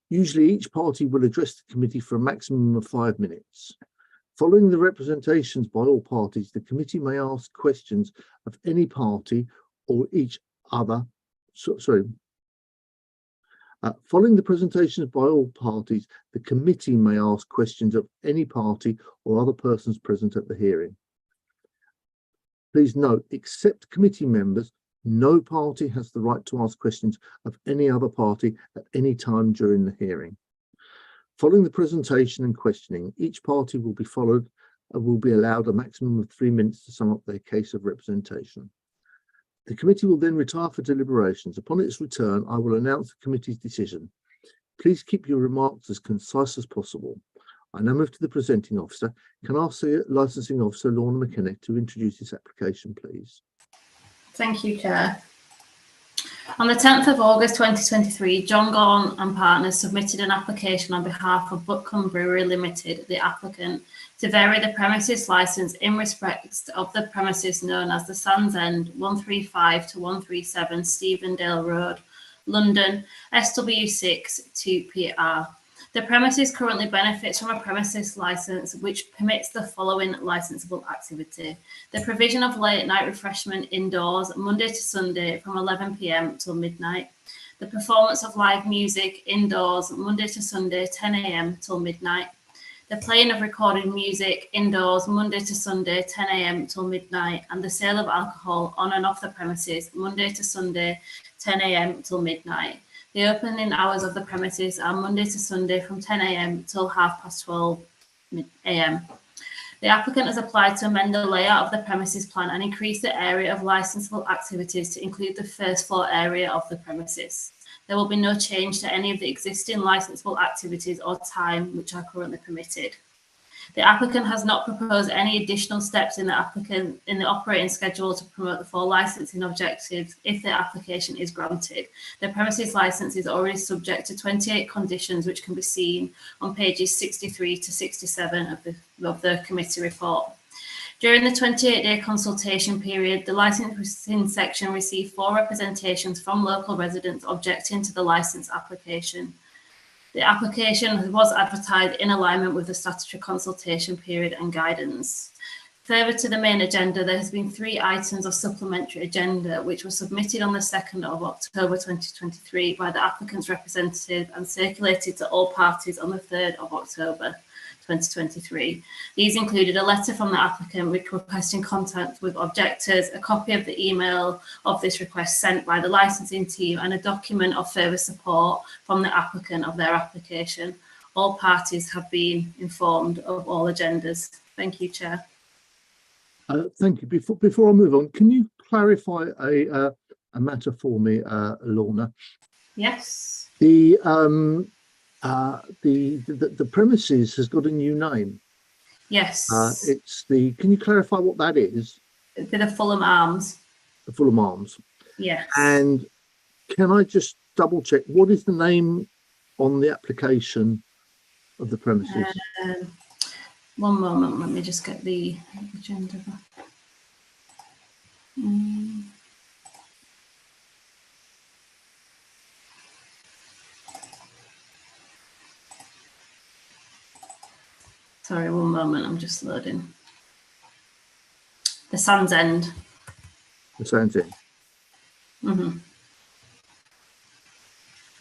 Usually each party will address the committee for a maximum of 5 minutes. Following the representations by all parties, the committee may ask questions of any party or each other. Following the presentations by all parties, the committee may ask questions of any party or other persons present at the hearing. Please note, except committee members, no party has the right to ask questions of any other party at any time during the hearing. Following the presentation and questioning, each party will be allowed a maximum of 3 minutes to sum up their case of representation. The committee will then retire for deliberations. Upon its return, I will announce the committee's decision. Please keep your remarks as concise as possible. I now move to the presenting officer. Can I ask the licensing officer, Lorna McKenna, to introduce this application, please? Thank you, Chair. On the 10th of August 2023, John Gaunt and Partners submitted an application on behalf of Fulham Brewery Limited, the applicant, to vary the premises licence in respect of the premises known as the Sands End, 135 to 137 Stephendale Road, London, SW6 2PR. The premises currently benefits from a premises licence which permits the following licensable activity: the provision of late night refreshment indoors Monday to Sunday from 11 p.m. till midnight, the performance of live music indoors Monday to Sunday 10 a.m. till midnight, the playing of recorded music indoors Monday to Sunday 10 a.m. till midnight, and the sale of alcohol on and off the premises Monday to Sunday 10 a.m. till midnight. The opening hours of the premises are Monday to Sunday from 10 a.m. till 12:30 a.m. The applicant has applied to amend the layout of the premises plan and increase the area of licensable activities to include the first floor area of the premises. There will be no change to any of the existing licensable activities or time which are currently permitted. The applicant has not proposed any additional steps in the operating schedule to promote the 4 licensing objectives if the application is granted. The premises licence is already subject to 28 conditions, which can be seen on pages 63 to 67 of the committee report. During the 28-day consultation period, the licensing section received 4 representations from local residents objecting to the licence application. The application was advertised in alignment with the statutory consultation period and guidance. Further to the main agenda, there has been 3 items of supplementary agenda which were submitted on the 2nd of October 2023 by the applicant's representative and circulated to all parties on the 3rd of October 2023. These included a letter from the applicant requesting contact with objectors, a copy of the email of this request sent by the licensing team, and a document of further support from the applicant of their application. All parties have been informed of all agendas. Thank you, Chair. Thank you. Before I move on, can you clarify a matter for me, Lorna? Yes. The premises has got a new name. Yes. Can you clarify what that is? It'd be the Fulham Arms. The Fulham Arms. Yes. And can I just double check, what is the name on the application of the premises? One moment, let me just get the agenda back. Sorry, one moment, I'm just loading. The Sands End. The Sands End. Mm-hmm.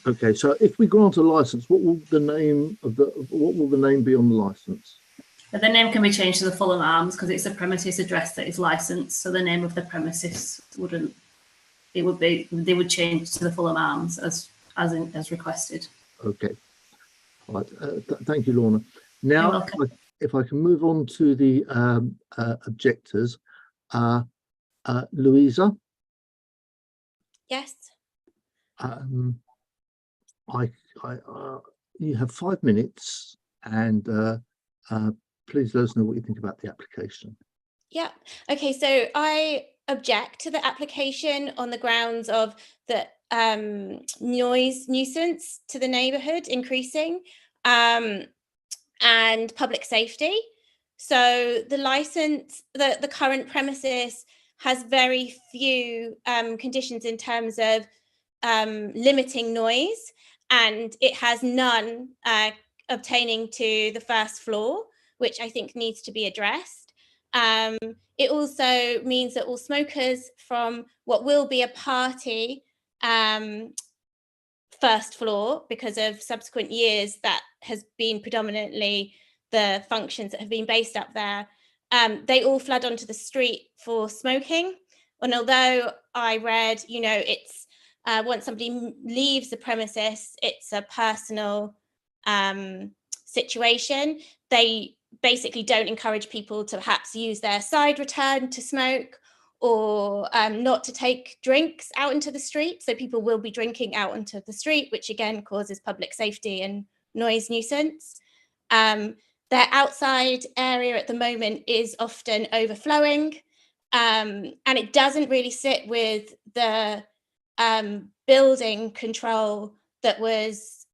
Okay, so if we grant a license, what will the name be on the license? But the name can be changed to the Fulham Arms because it's a premises address that is licensed. So the name of the premises they would change to the Fulham Arms as requested. Okay. All right. Thank you, Lorna. Now, if I can move on to the objectors, Louisa. Yes. You have 5 minutes, and please let us know what you think about the application. Yeah. Okay. So I object to the application on the grounds of the noise nuisance to the neighbourhood increasing and public safety. So the license, the current premises has very few conditions in terms of limiting noise, and it has none obtaining to the first floor, which I think needs to be addressed. It also means that all smokers from what will be a party first floor, because of subsequent years that has been predominantly the functions that have been based up there, they all flood onto the street for smoking. And although I read, it's once somebody leaves the premises, it's a personal situation. They basically don't encourage people to perhaps use their side return to smoke or not to take drinks out into the street. So people will be drinking out onto the street, which again causes public safety and noise nuisance. Their outside area at the moment is often overflowing, and it doesn't really sit with the building control that was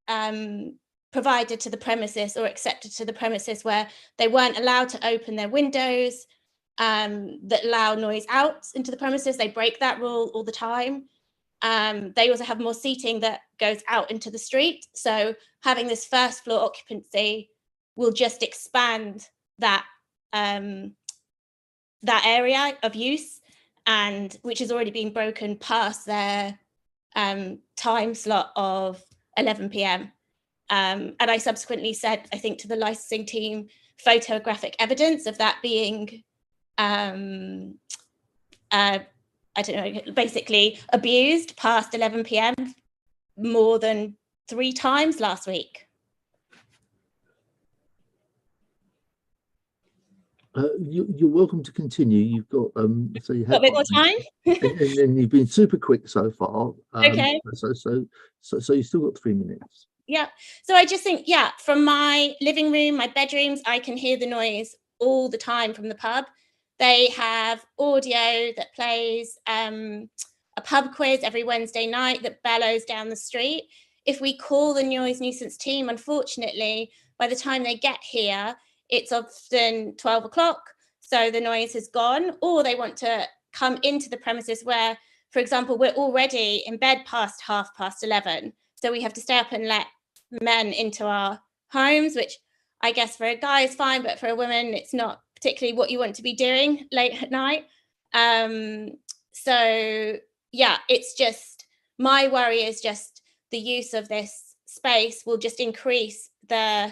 provided to the premises or accepted to the premises, where they weren't allowed to open their windows that allow noise out into the premises. They break that rule all the time. They also have more seating that goes out into the street. So having this first floor occupancy will just expand that that area of use, and which has already been broken past their time slot of 11 p.m. And I subsequently said, I think, to the licensing team, photographic evidence of that being, I don't know, basically abused past 11 p.m. more than 3 times last week. You're welcome to continue. You've got so you have Got a bit more time. and you've been super quick so far. Okay. So you still got 3 minutes. Yeah. So I just think, yeah, from my living room, my bedrooms, I can hear the noise all the time from the pub. They have audio that plays a pub quiz every Wednesday night that bellows down the street. If we call the noise nuisance team, unfortunately, by the time they get here, it's often 12 o'clock. So the noise has gone, or they want to come into the premises where, for example, we're already in bed past 11:30. So we have to stay up and let men into our homes, which I guess for a guy is fine, but for a woman, it's not particularly what you want to be doing late at night. So yeah, it's just, my worry is just the use of this space will just increase the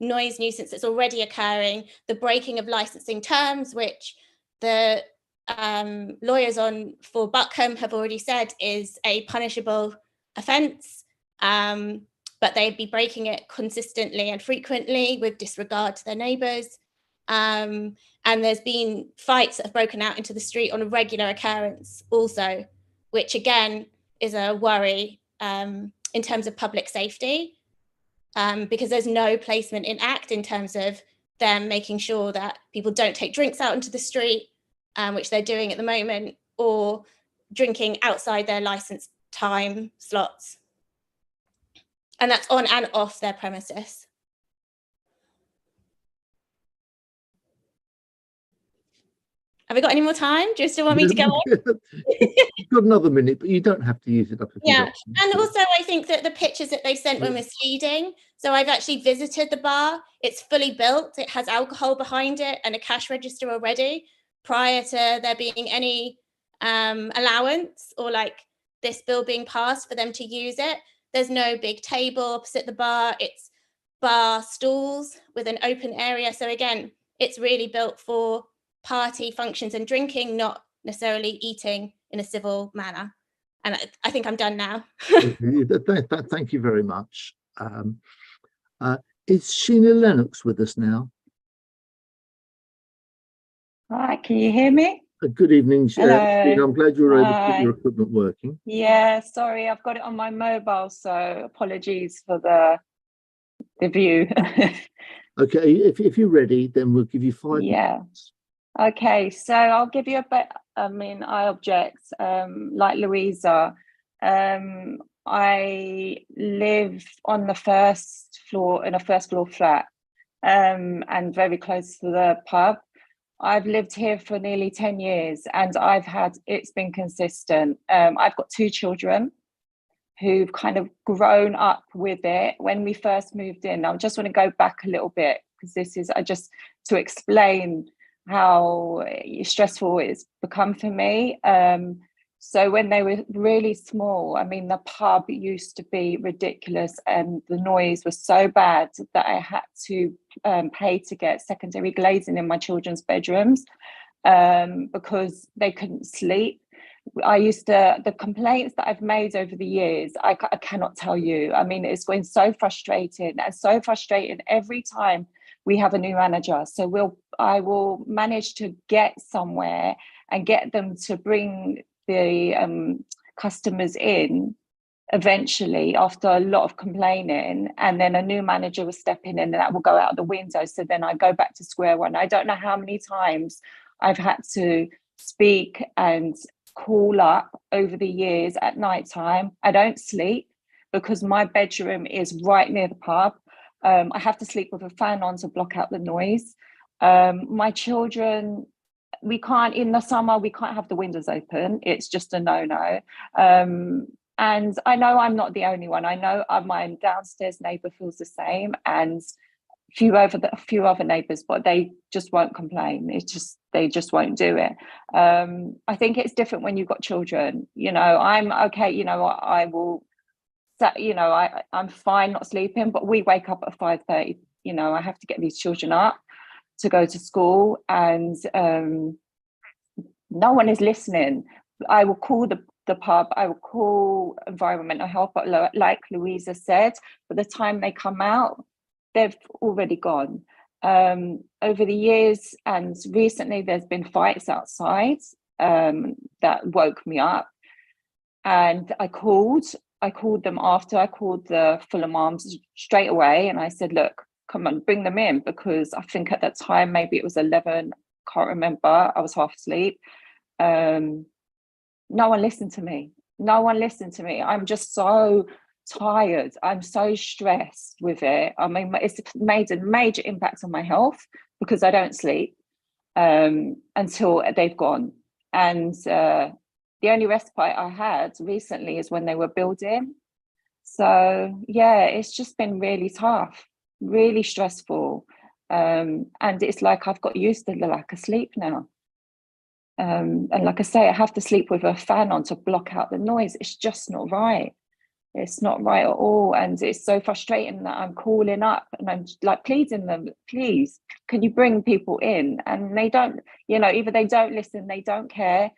noise nuisance that's already occurring, the breaking of licensing terms, which the lawyers for Buckham have already said is a punishable offence. But they'd be breaking it consistently and frequently with disregard to their neighbours. And there's been fights that have broken out into the street on a regular occurrence also, which again is a worry in terms of public safety, because there's no placement in Act in terms of them making sure that people don't take drinks out into the street, which they're doing at the moment, or drinking outside their licensed time slots. And that's on and off their premises. Have we got any more time? Do you still want me to go on? You've got another minute, but you don't have to use it up. Yeah, and also I think that the pictures that they sent were misleading. So I've actually visited the bar. It's fully built. It has alcohol behind it and a cash register already, prior to there being any allowance or like this bill being passed for them to use it. There's no big table opposite the bar. It's bar stools with an open area. So again, it's really built for party functions and drinking, not necessarily eating in a civil manner. And I think I'm done now. Thank you very much. Is Sheena Lennox with us now? Hi, can you hear me? Good evening, Hello. Sheena. I'm glad you were able to Hi. get your equipment working. Yeah, sorry, I've got it on my mobile, so apologies for the view. Okay, if you're ready, then we'll give you 5 Yeah. minutes. Okay, so I'll give you a bit. I mean, I object, like Louisa. I live on the first floor in a first floor flat, and very close to the pub. I've lived here for nearly 10 years and it's been consistent. I've got 2 children who've kind of grown up with it. When we first moved in, I just want to go back a little bit because this is just to explain how stressful it's become for me. So when they were really small, I mean, the pub used to be ridiculous and the noise was so bad that I had to pay to get secondary glazing in my children's bedrooms because they couldn't sleep. The complaints that I've made over the years, I cannot tell you. I mean, it's been so frustrating every time we have a new manager. So I will manage to get somewhere and get them to bring the customers in eventually after a lot of complaining, and then a new manager will step in and that will go out the window. So then I go back to square one. I don't know how many times I've had to speak and call up over the years at night time. I don't sleep because my bedroom is right near the pub. I have to sleep with a fan on to block out the noise. My children we can't, in the summer, we can't have the windows open. It's just a no-no. And I know I'm not the only one. I know my downstairs neighbour feels the same, and a few other neighbours, but they just won't complain. They just won't do it. I think it's different when you've got children. You know, I'm okay. You know, I will. You know, I'm fine not sleeping, but we wake up at 5:30. You know, I have to get these children up to go to school, and no one is listening. I will call the pub, I will call environmental health, but like Louisa said, by the time they come out, they've already gone. Over the years and recently, there's been fights outside that woke me up, and I called them after. I called the Fulham Arms straight away, and I said, look, come on, bring them in, because I think at that time, maybe it was 11, can't remember, I was half asleep. No one listened to me. No one listened to me. I'm just so tired. I'm so stressed with it. I mean, it's made a major impact on my health because I don't sleep until they've gone. And the only respite I had recently is when they were building. So yeah, it's just been really tough, really stressful. And it's like I've got used to the lack of sleep now. And like I say, I have to sleep with a fan on to block out the noise. It's just not right. It's not right at all. And it's so frustrating that I'm calling up and I'm like pleading them, please, can you bring people in? And they don't, you know, either they don't listen, they don't care.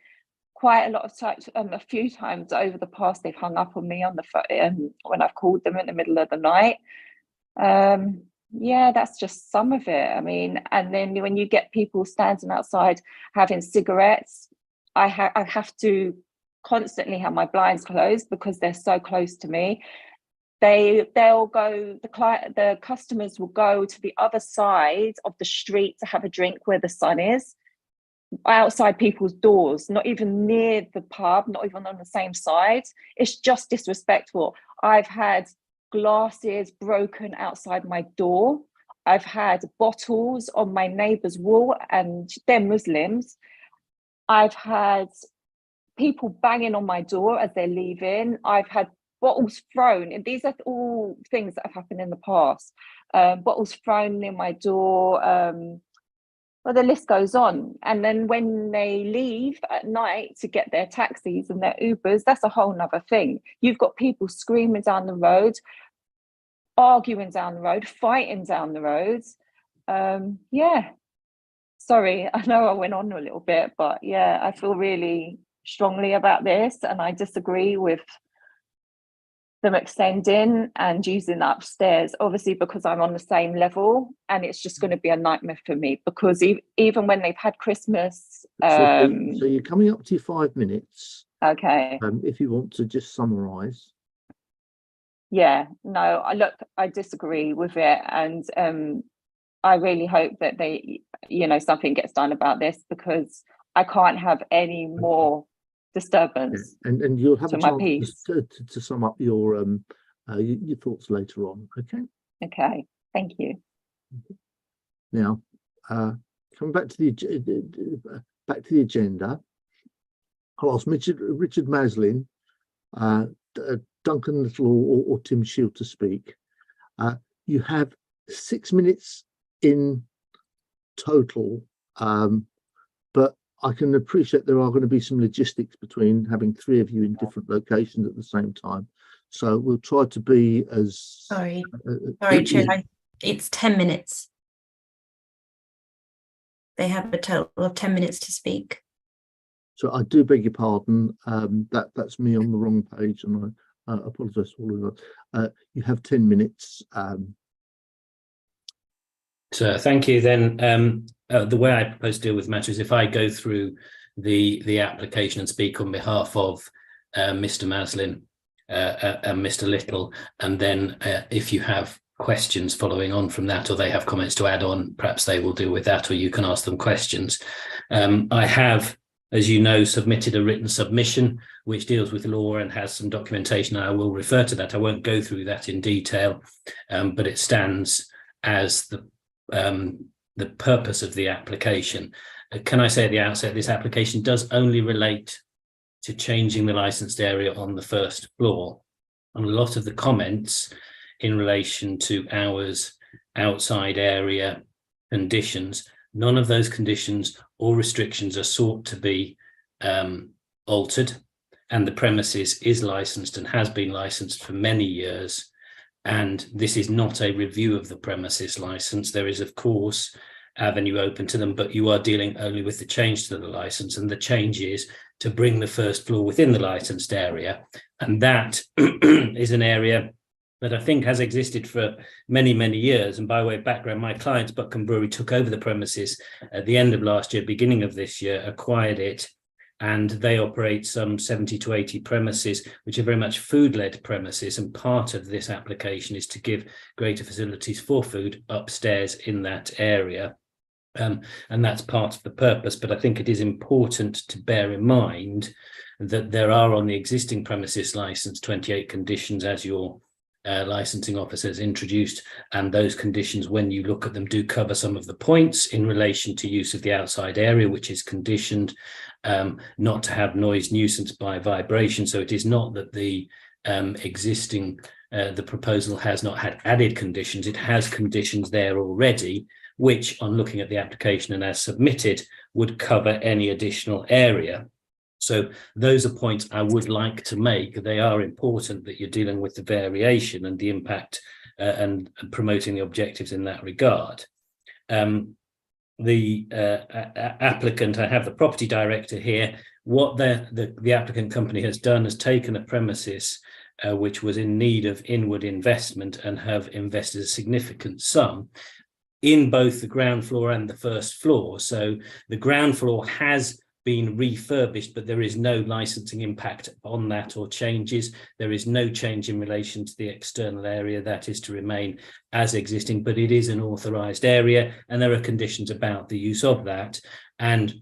Quite a lot of times, a few times over the past, they've hung up on me on the phone when I've called them in the middle of the night. Yeah, that's just some of it. I mean, and then when you get people standing outside having cigarettes, I have to constantly have my blinds closed because they're so close to me. They'll go, the customers will go to the other side of the street to have a drink where the sun is, outside people's doors, not even near the pub, not even on the same side. It's just disrespectful. I've had glasses broken outside my door. I've had bottles on my neighbour's wall, and they're Muslims. I've had people banging on my door as they're leaving. I've had bottles thrown, and these are all things that have happened in the past. Bottles thrown in my door. Well, the list goes on. And then when they leave at night to get their taxis and their Ubers, that's a whole nother thing. You've got people screaming down the road, arguing down the road, fighting down the road. Yeah, sorry, I know I went on a little bit, but yeah, I feel really strongly about this, and I disagree with them extending and using the upstairs, obviously because I'm on the same level, and it's just going to be a nightmare for me because even when they've had Christmas. So you're coming up to your 5 minutes. Okay. If you want to just summarise. Yeah, no, I disagree with it, and I really hope that something gets done about this, because I can't have any more disturbance. And you'll have a chance to sum up your thoughts later on. Okay, thank you. Now, coming back to the agenda, I'll ask Richard Maslin, Duncan Little or Tim Shield to speak. You have 6 minutes in total, but I can appreciate there are going to be some logistics between having 3 of you in different locations at the same time. So we'll try to be as... Sorry, Chair, it's 10 minutes. They have a total of 10 minutes to speak. So I do beg your pardon, that's me on the wrong page, and I apologise for all of that. You have 10 minutes. So thank you. Then the way I propose to deal with the matter is if I go through the application and speak on behalf of Mr. Maslin and Mr. Little, and then if you have questions following on from that, or they have comments to add on, perhaps they will deal with that, or you can ask them questions. I have, as you know, submitted a written submission which deals with law and has some documentation, and I will refer to that. I won't go through that in detail, but it stands as the purpose of the application. can I say at the outset, this application does only relate to changing the licensed area on the first floor. And a lot of the comments in relation to hours, outside area, conditions, none of those conditions or restrictions are sought to be altered, and the premises is licensed and has been licensed for many years. And this is not a review of the premises license. There is, of course, avenue open to them, but you are dealing only with the change to the license, and the change is to bring the first floor within the licensed area. And that is an area that I think has existed for many, many years. And by way of background, my clients, Buckham Brewery, took over the premises at the end of last year, beginning of this year, acquired it, and they operate some 70 to 80 premises, which are very much food-led premises. And part of this application is to give greater facilities for food upstairs in that area. And that's part of the purpose. But I think it is important to bear in mind that there are on the existing premises license 28 conditions, as your licensing officer has introduced, and those conditions, when you look at them, do cover some of the points in relation to use of the outside area, which is conditioned not to have noise nuisance by vibration. So it is not that the existing the proposal has not had added conditions. It has conditions there already, which, on looking at the application and as submitted, would cover any additional area. So those are points I would like to make. They are important, that you're dealing with the variation and the impact and promoting the objectives in that regard. The applicant, I have the property director here. What the applicant company has done is taken a premises which was in need of inward investment and have invested a significant sum in both the ground floor and the first floor. So the ground floor has been refurbished, but there is no licensing impact on that or changes. There is no change in relation to the external area. That is to remain as existing, but it is an authorised area, and there are conditions about the use of that. And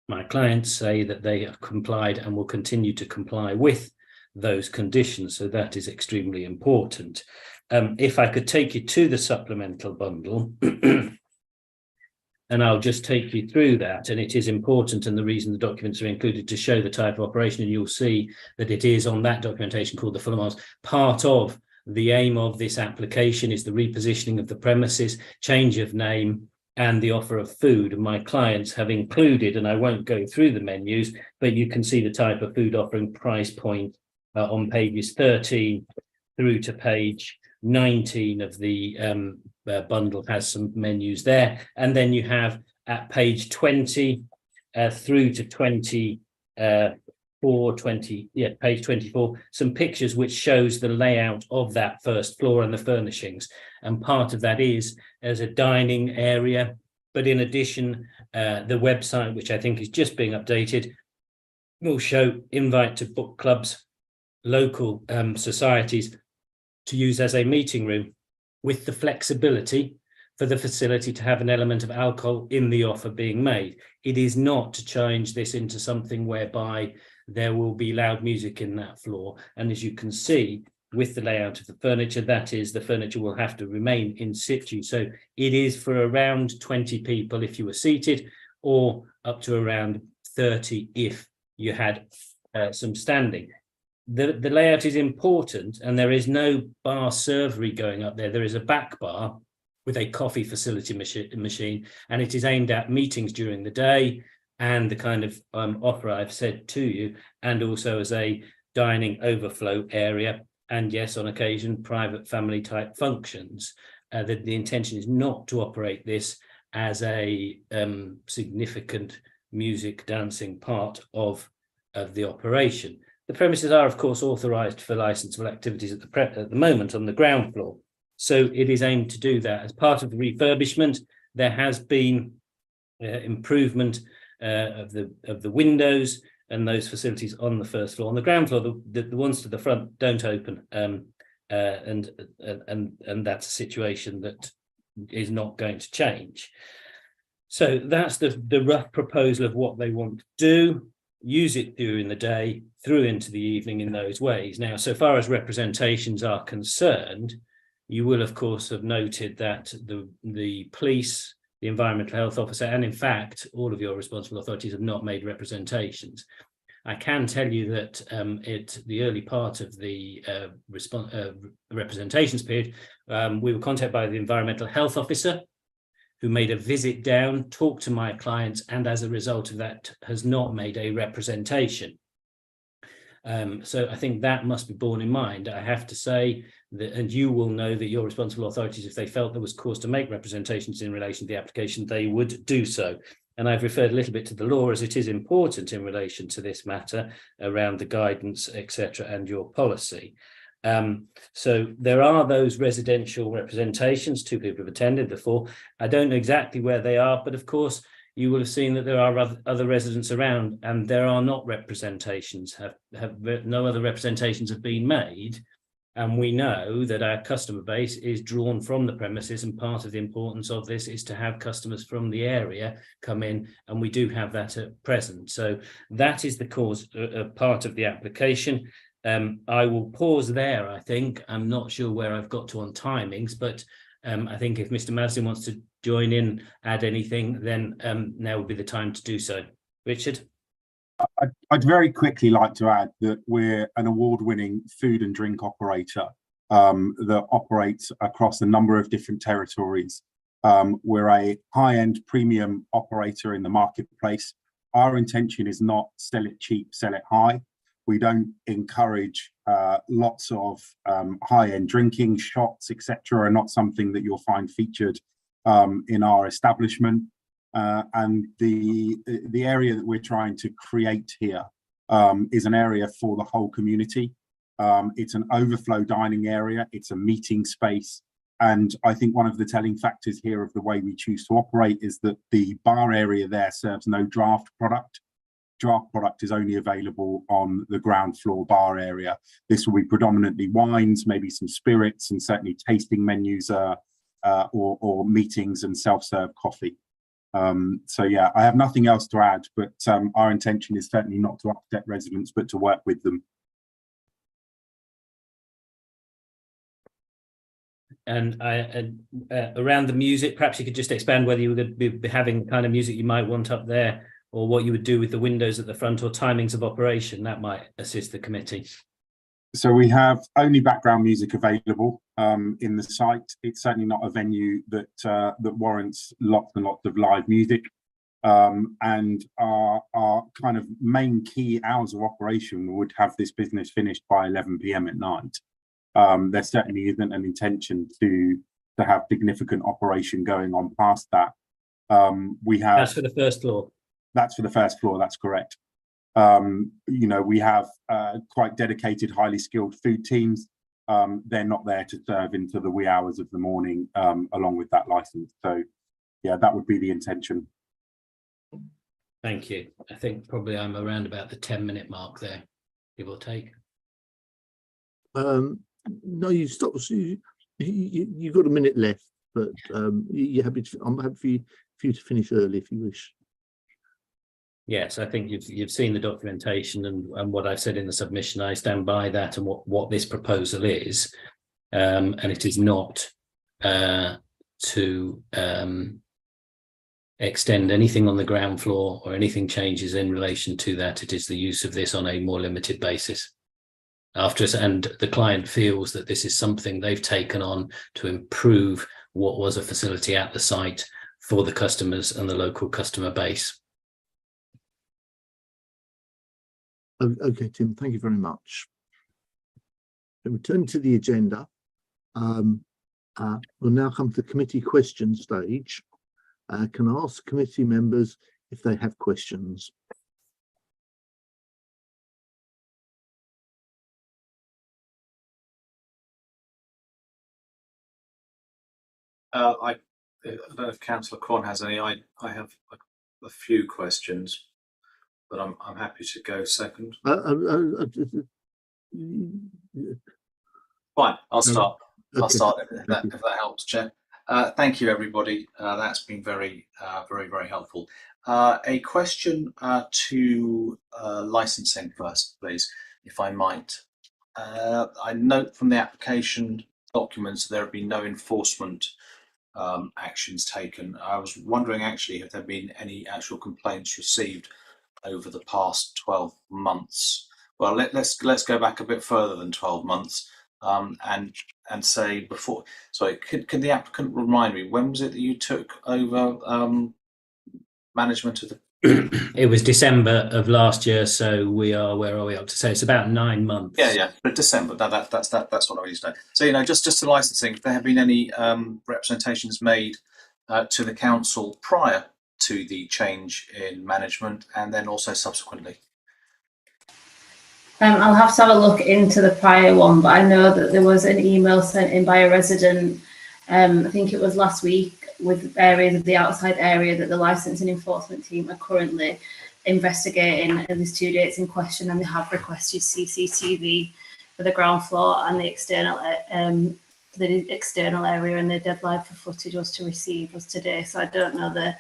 my clients say that they have complied and will continue to comply with those conditions. So that is extremely important. If I could take you to the supplemental bundle, and I'll just take you through that. And it is important, and the reason the documents are included to show the type of operation, and you'll see that it is on that documentation called the Fulham Arms. Part of the aim of this application is the repositioning of the premises, change of name, and the offer of food. And my clients have included, and I won't go through the menus, but you can see the type of food offering, price point on pages 13 through to page 19 of the bundle has some menus there. And then you have at page 20 through to 24, page 24, some pictures which shows the layout of that first floor and the furnishings. And part of that is as a dining area. But in addition, the website, which I think is just being updated, will show invite to book clubs, local societies, to use as a meeting room, with the flexibility for the facility to have an element of alcohol in the offer being made. It is not to change this into something whereby there will be loud music in that floor. And as you can see with the layout of the furniture, that is, the furniture will have to remain in situ. So it is for around 20 people if you were seated, or up to around 30 if you had some standing. The layout is important, and there is no bar servery going up there. There is a back bar with a coffee facility machine, and it is aimed at meetings during the day and the kind of offer I've said to you, and also as a dining overflow area, and yes, on occasion, private family type functions. The intention is not to operate this as a significant music dancing part of the operation. The premises are, of course, authorised for licensable activities at the moment on the ground floor. So it is aimed to do that. As part of the refurbishment, there has been improvement of the windows and those facilities on the first floor. On the ground floor, the ones to the front don't open, and that's a situation that is not going to change. So that's the rough proposal of what they want to do. Use it during the day, through into the evening in those ways. Now, so far as representations are concerned, you will, of course, have noted that the police the environmental health officer, and in fact, all of your responsible authorities have not made representations. I can tell you that at the early part of the representations period, we were contacted by the environmental health officer, who made a visit down, talked to my clients, and as a result of that has not made a representation. So I think that must be borne in mind. I have to say that, and you will know that your responsible authorities, if they felt there was cause to make representations in relation to the application, they would do so. And I've referred a little bit to the law, as it is important in relation to this matter around the guidance, etc., and your policy. So there are those residential representations. 2 people have attended before. I don't know exactly where they are, but of course, you will have seen that there are other residents around, and there are not representations, no other representations have been made. And we know that our customer base is drawn from the premises, and part of the importance of this is to have customers from the area come in, and we do have that at present. So that is the cause, part of the application. I will pause there, I think. I'm not sure where I've got to on timings, but I think if Mr. Maslin wants to join in, add anything, then now would be the time to do so. Richard? I'd very quickly like to add that we're an award-winning food and drink operator that operates across a number of different territories. We're a high-end premium operator in the marketplace. Our intention is not sell it cheap, sell it high. We don't encourage lots of high-end drinking. Shots, etc., are not something that you'll find featured in our establishment. And the area that we're trying to create here is an area for the whole community. It's an overflow dining area. It's a meeting space. And I think one of the telling factors here of the way we choose to operate is that the bar area there serves no draft product. Draft product is only available on the ground floor bar area. This will be predominantly wines, maybe some spirits, and certainly tasting menus or meetings and self-serve coffee. So yeah, I have nothing else to add, but our intention is certainly not to upset residents, but to work with them. And around the music, perhaps you could just expand whether you would be having the kind of music you might want up there, or what you would do with the windows at the front, or timings of operation. That might assist the committee. So we have only background music available in the site. It's certainly not a venue that that warrants lots and lots of live music. And our kind of main key hours of operation would have this business finished by 11 p.m. at night. There certainly isn't an intention to have significant operation going on past that. We have. That's for the first floor. That's for the first floor. That's correct. You know, we have quite dedicated, highly skilled food teams. They're not there to serve into the wee hours of the morning along with that license. So yeah, that would be the intention. Thank you. I think probably I'm around about the 10-minute mark there, give or take. No, you stop. You've got a minute left, but you're happy to, I'm happy for you to finish early if you wish. Yes, I think you've seen the documentation and what I've said in the submission. I stand by that and what this proposal is, and it is not to extend anything on the ground floor or anything changes in relation to that. It is the use of this on a more limited basis. And the client feels that this is something they've taken on to improve what was a facility at the site for the customers and the local customer base. Okay, Tim, thank you very much. Returning to the agenda, we'll now come to the committee question stage. Can I ask committee members if they have questions? I don't know if Councillor Corn has any. I have a few questions, but I'm happy to go second. Fine, I'll start. Okay. I'll start if that helps, Chair. Thank you, everybody. That's been very helpful. A question to licensing first, please, if I might. I note from the application documents there have been no enforcement actions taken. I was wondering, actually, have there been any actual complaints received over the past 12 months? Well, let's go back a bit further than 12 months, and say before. Sorry, can the applicant remind me, when was it that you took over management of the? It was December of last year, so where are we up to? So it's about 9 months. Yeah, but December. No, that's what I really know. So just to licensing, if there have been any representations made to the council prior to the change in management, and then also subsequently. I'll have to have a look into the prior one, but I know that there was an email sent in by a resident, I think it was last week, with areas of the outside area that the licensing enforcement team are currently investigating, and there's 2 dates in question, and they have requested CCTV for the ground floor and the external area, and the deadline for footage was today. So I don't know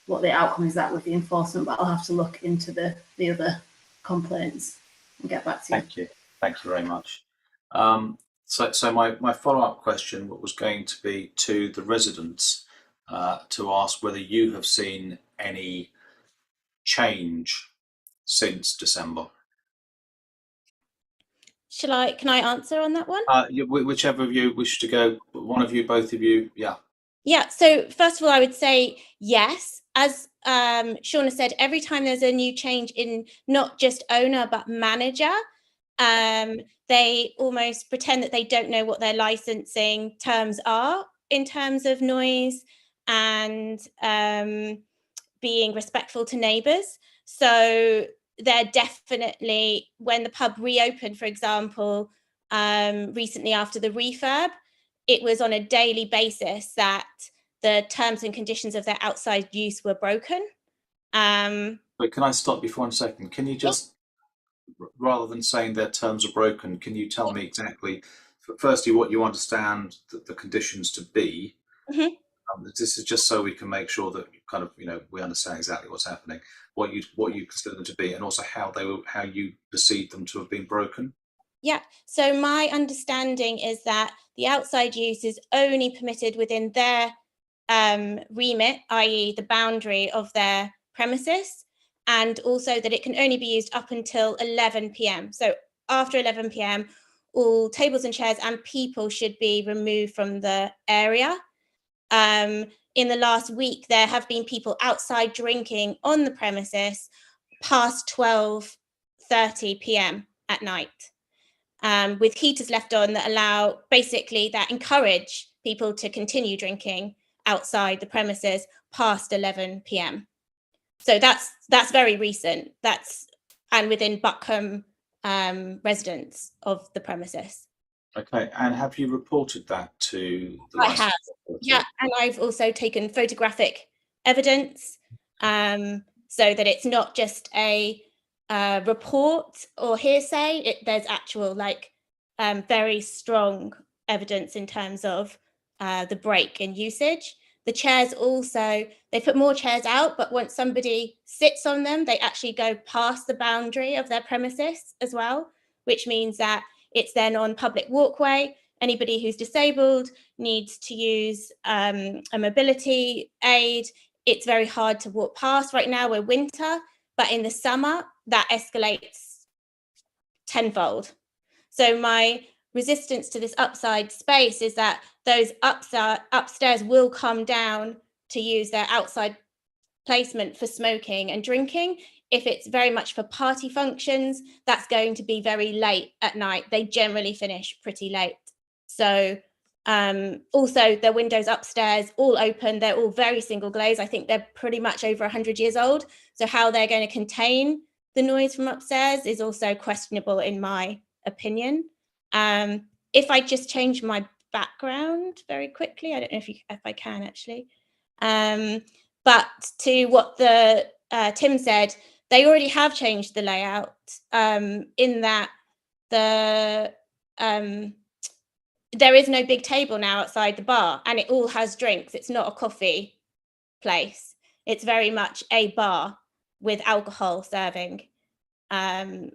what the outcome is that with the enforcement, but I'll have to look into the other complaints and get back to you. Thank you very much. So my follow-up question was going to be to the residents, to ask whether you have seen any change since December. Can I answer on that one? Whichever of you wish to go, one of you, both of you, yeah. Yeah, so first of all, I would say yes. As Shauna said, every time there's a new change in not just owner, but manager, they almost pretend that they don't know what their licensing terms are in terms of noise and being respectful to neighbours. So they're definitely, when the pub reopened, for example, recently after the refurb, it was on a daily basis that the terms and conditions of their outside use were broken. But can I stop you for 1 second? Can you just, rather than saying their terms are broken, can you tell me exactly, firstly, what you understand the conditions to be? Mm-hmm. This is just so we can make sure that we understand exactly what's happening, what you consider them to be, and also how you perceive them to have been broken. Yeah, so my understanding is that the outside use is only permitted within their remit, i.e. the boundary of their premises, and also that it can only be used up until 11 p.m. So after 11 p.m, all tables and chairs and people should be removed from the area. In the last week, there have been people outside drinking on the premises past 12:30 p.m. at night, with heaters left on that encourage people to continue drinking outside the premises past 11 p.m. So that's very recent. And within Buckham residents of the premises. Okay, and have you reported that to the I have, yeah, and I've also taken photographic evidence, so that it's not just a report or hearsay. There's actual very strong evidence in terms of the break in usage. The chairs also, they put more chairs out, but once somebody sits on them, they actually go past the boundary of their premises as well, which means that it's then on public walkway. Anybody who's disabled needs to use a mobility aid. It's very hard to walk past. Right now we're winter, but in the summer that escalates tenfold. So my resistance to this upside space is that those upstairs will come down to use their outside placement for smoking and drinking. If it's very much for party functions, that's going to be very late at night. They generally finish pretty late. So also the windows upstairs all open, they're all very single glazed. I think they're pretty much over 100 years old. So how they're going to contain the noise from upstairs is also questionable in my opinion. If I just change my background very quickly, I don't know if I can actually, but to what the Tim said, they already have changed the layout in that there is no big table now outside the bar, and it all has drinks. It's not a coffee place. It's very much a bar with alcohol serving, and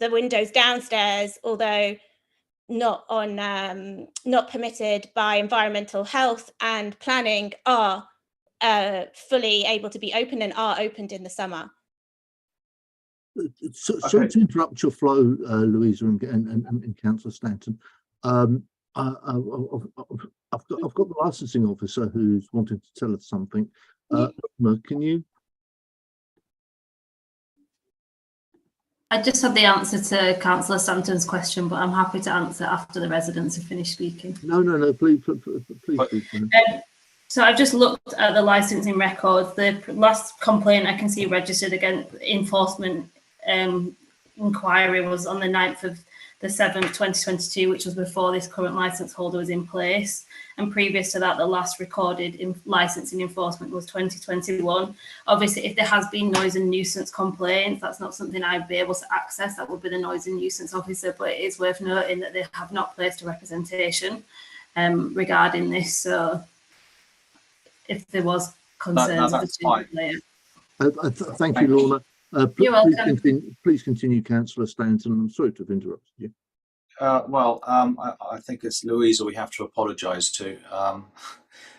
the windows downstairs, although not permitted by environmental health and planning are fully able to be open and are opened in the summer. Sorry to interrupt your flow, Louisa and Councillor Stanton. I've got the licensing officer who's wanting to tell us something. Can you? I just had the answer to Councillor Stanton's question, but I'm happy to answer after the residents have finished speaking. No, please. So I've just looked at the licensing records. The last complaint I can see registered against enforcement inquiry was on the 9th of the 7th, 2022, which was before this current licence holder was in place. And previous to that, the last recorded licensing enforcement was 2021. Obviously, if there has been noise and nuisance complaints, that's not something I'd be able to access. That would be the noise and nuisance officer, but it is worth noting that they have not placed a representation regarding this. So if there was concerns, that's fine. Thank you, Lorna. You're welcome. Please continue, Councillor Stanton. I'm sorry to have interrupted you. I think it's Louisa we have to apologise to.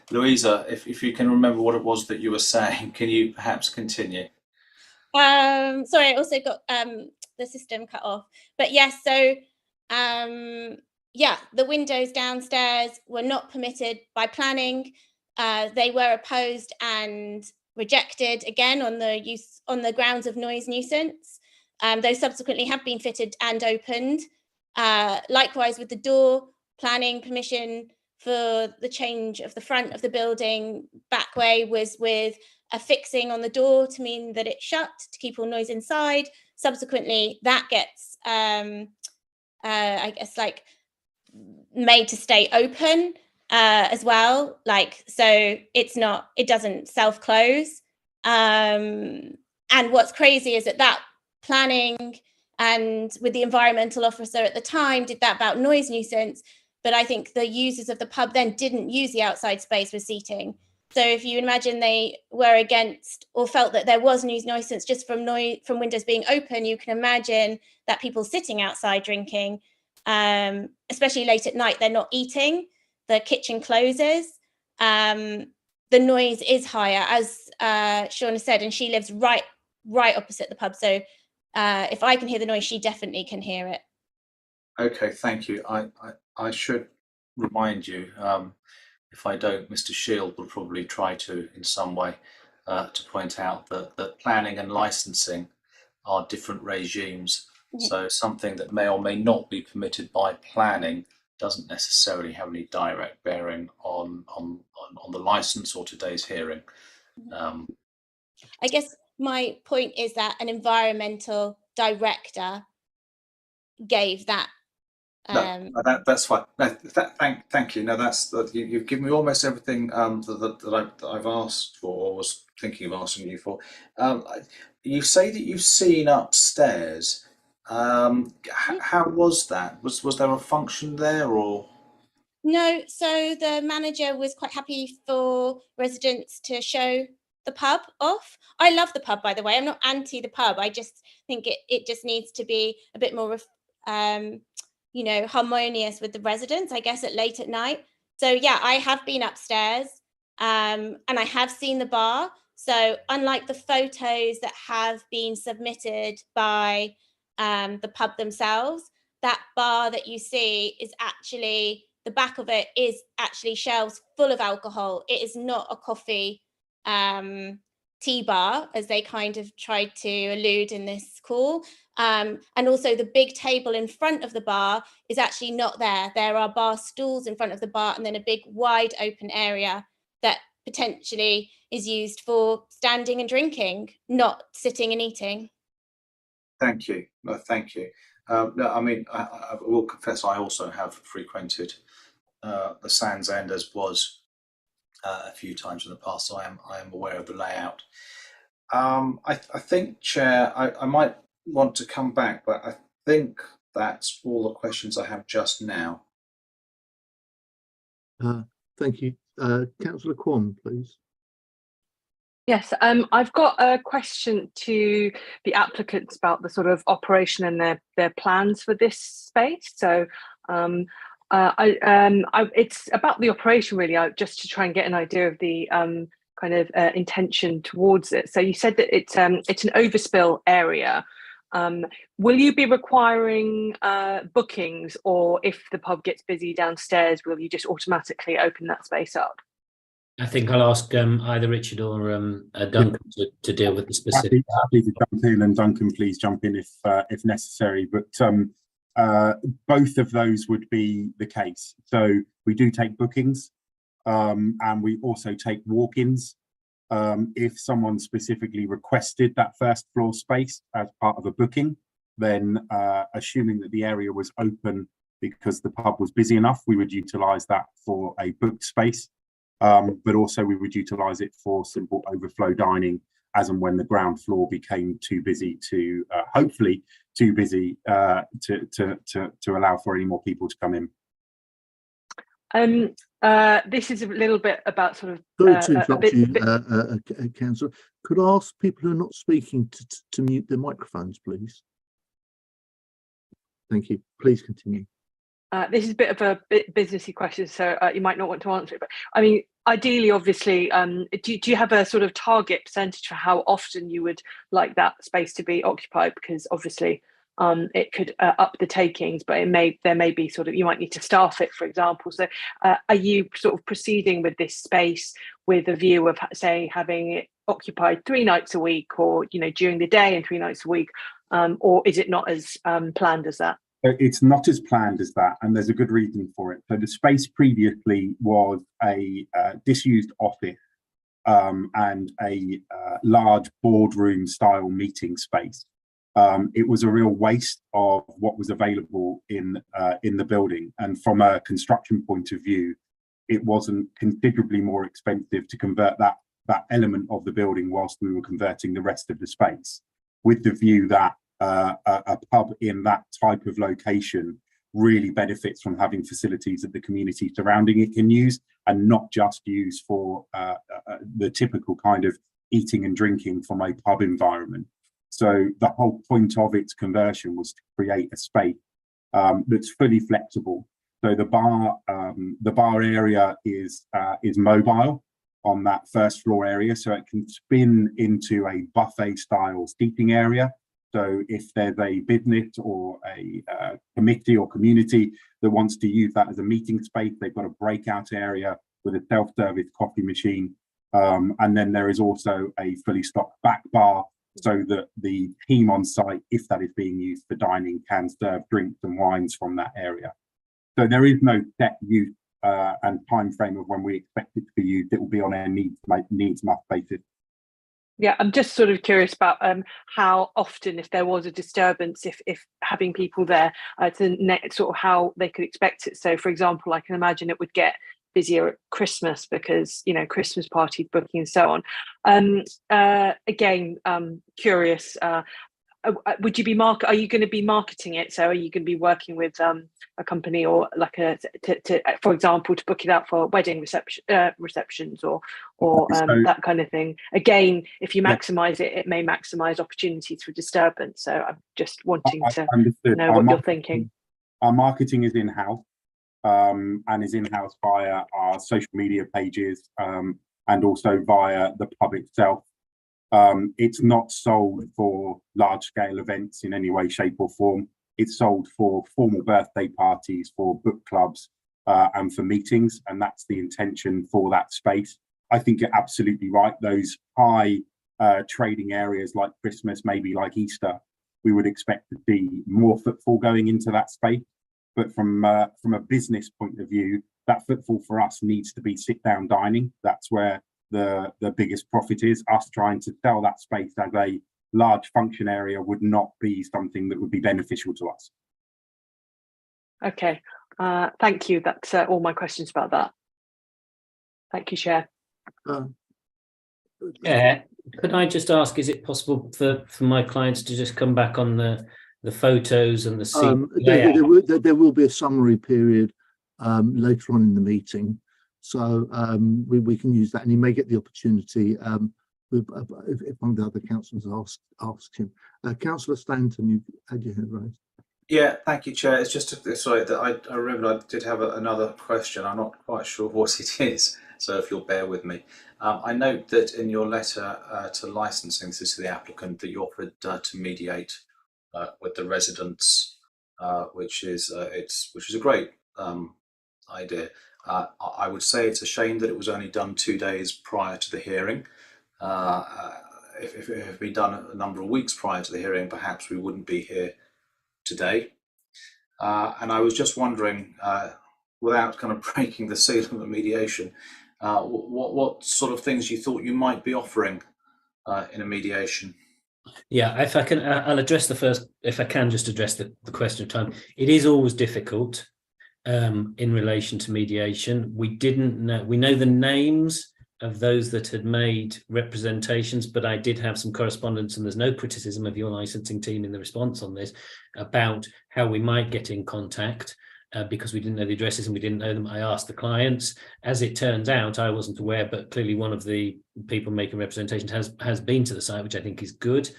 Louisa, if you can remember what it was that you were saying, can you perhaps continue? Sorry, I also got the system cut off. But yes, so yeah, the windows downstairs were not permitted by planning. They were opposed and rejected again on the grounds of noise nuisance. Those subsequently have been fitted and opened. Likewise with the door, planning permission for the change of the front of the building back way was with a fixing on the door to mean that it's shut to keep all noise inside. Subsequently, that gets I guess like made to stay open as well, like, so it doesn't self-close. And what's crazy is that planning and with the environmental officer at the time did that about noise nuisance, but I think the users of the pub then didn't use the outside space for seating. So if you imagine they were against or felt that there was noise nuisance just from windows being open, you can imagine that people sitting outside drinking, especially late at night, they're not eating. The kitchen closes, the noise is higher, as Shauna said, and she lives right opposite the pub. So if I can hear the noise, she definitely can hear it. Okay, thank you. I should remind you, if I don't, Mr. Shield will probably try to, in some way, to point out that planning and licensing are different regimes. Mm-hmm. So something that may or may not be permitted by planning doesn't necessarily have any direct bearing on the license or today's hearing. I guess my point is that an environmental director gave that. That's fine. No, thank you. No, you've given me almost everything that I've asked for or was thinking of asking you for. You say that you've seen upstairs. How was that? Was there a function there or? No, so the manager was quite happy for residents to show the pub off. I love the pub, by the way. I'm not anti the pub. I just think it just needs to be a bit more harmonious with the residents, I guess, late at night. So yeah, I have been upstairs and I have seen the bar. So unlike the photos that have been submitted by the pub themselves, that bar that you see is actually, the back of it is actually shelves full of alcohol. It is not a coffee tea bar, as they kind of tried to allude in this call. And also the big table in front of the bar is actually not there. There are bar stools in front of the bar and then a big wide open area that potentially is used for standing and drinking, not sitting and eating. Thank you. No, thank you. No, I mean, I will confess I also have frequented the Sands End as was a few times in the past, so I am aware of the layout. I think, Chair, I might want to come back, but I think that's all the questions I have just now. Thank you. Councillor Kwon, please. Yes, I've got a question to the applicants about the sort of operation and their plans for this space. So It's about the operation really, just to try and get an idea of the kind of intention towards it. So you said that it's an overspill area. Will you be requiring bookings, or if the pub gets busy downstairs, will you just automatically open that space up? I think I'll ask either Richard or Duncan to deal with the specific. Happy to jump in, and Duncan, please jump in if necessary. But both of those would be the case. So we do take bookings, and we also take walk-ins. If someone specifically requested that first floor space as part of a booking, then assuming that the area was open because the pub was busy enough, we would utilise that for a booked space. But also we would utilise it for simple overflow dining as and when the ground floor became too busy to, hopefully too busy to allow for any more people to come in. This is a little bit about sort of. Sorry to interrupt you, Councillor. Could I ask people who are not speaking to mute their microphones, please? Thank you. Please continue. This is a bit of a businessy question, so you might not want to answer it. But I mean, ideally, obviously, do you have a sort of target percentage for how often you would like that space to be occupied? Because obviously, it could up the takings, but there may be sort of, you might need to staff it, for example. So are you sort of proceeding with this space with a view of, say, having it occupied 3 nights a week, or during the day and 3 nights a week, or is it not as planned as that? It's not as planned as that, and there's a good reason for it. So the space previously was a disused office and a large boardroom style meeting space. It was a real waste of what was available in the building, and from a construction point of view, it wasn't considerably more expensive to convert that element of the building whilst we were converting the rest of the space, with the view that a pub in that type of location really benefits from having facilities that the community surrounding it can use, and not just use for the typical kind of eating and drinking from a pub environment. So the whole point of its conversion was to create a space that's fully flexible. So the bar area is mobile on that first floor area, so it can spin into a buffet style seating area. So if there's a business or a committee or community that wants to use that as a meeting space, they've got a breakout area with a self-service coffee machine. And then there is also a fully stocked back bar, so that the team on site, if that is being used for dining, can serve drinks and wines from that area. So there is no set use and time frame of when we expect it to be used. It will be on a needs must basis. Yeah, I'm just sort of curious about how often, if there was a disturbance, if having people there, sort of how they could expect it. So, for example, I can imagine it would get busier at Christmas because, Christmas parties booking and so on. Again, curious. Would you be are you going to be marketing it? So are you going to be working with a company or like for example, to book it out for wedding receptions or that kind of thing? Again, if you maximize it, it may maximize opportunities for disturbance. So I'm just wanting to know what you're thinking. Our marketing is in-house and is in-house via our social media pages and also via the pub itself. It's not sold for large-scale events in any way, shape or form. It's sold for formal birthday parties, for book clubs and for meetings, and that's the intention for that space. I think you're absolutely right. Those high trading areas like Christmas, maybe like Easter, we would expect to see more footfall going into that space. But from a business point of view, that footfall for us needs to be sit-down dining. That's where the biggest profit is. Us trying to sell that space as a large function area would not be something that would be beneficial to us. Okay, thank you. That's all my questions about that. Thank you, Chair. Yeah, could I just ask, is it possible for my clients to just come back on the photos and the scene? There will be a summary period later on in the meeting. So we can use that, and you may get the opportunity if one of the other councillors asks him. Councillor Stanton, you had your hand raised. Yeah, thank you, Chair. It's just sorry that I remember I did have another question. I'm not quite sure what it is, so if you'll bear with me. I note that in your letter to licensing, this is to the applicant, that you offered to mediate with the residents, which is a great idea. I would say it's a shame that it was only done 2 days prior to the hearing. If it had been done a number of weeks prior to the hearing, perhaps we wouldn't be here today. And I was just wondering, without kind of breaking the seal of the mediation, what sort of things you thought you might be offering in a mediation? Yeah, if I can, I'll address the first, if I can just address the question of time. It is always difficult in relation to mediation. We know the names of those that had made representations, but I did have some correspondence, and there's no criticism of your licensing team in the response on this, about how we might get in contact because we didn't know the addresses and we didn't know them. I asked the clients. As it turns out, I wasn't aware, but clearly one of the people making representations has been to the site, which I think is good.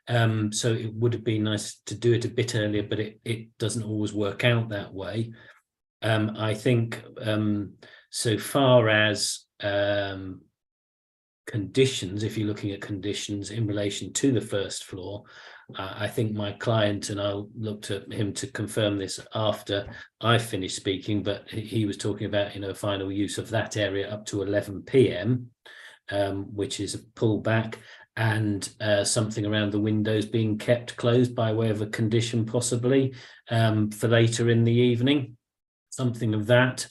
So it would have been nice to do it a bit earlier, but it doesn't always work out that way. I think so far as conditions, if you're looking at conditions in relation to the first floor, I think my client, and I'll look to him to confirm this after I finish speaking, but he was talking about, final use of that area up to 11 p.m, which is a pullback, and something around the windows being kept closed by way of a condition, possibly for later in the evening, something of that.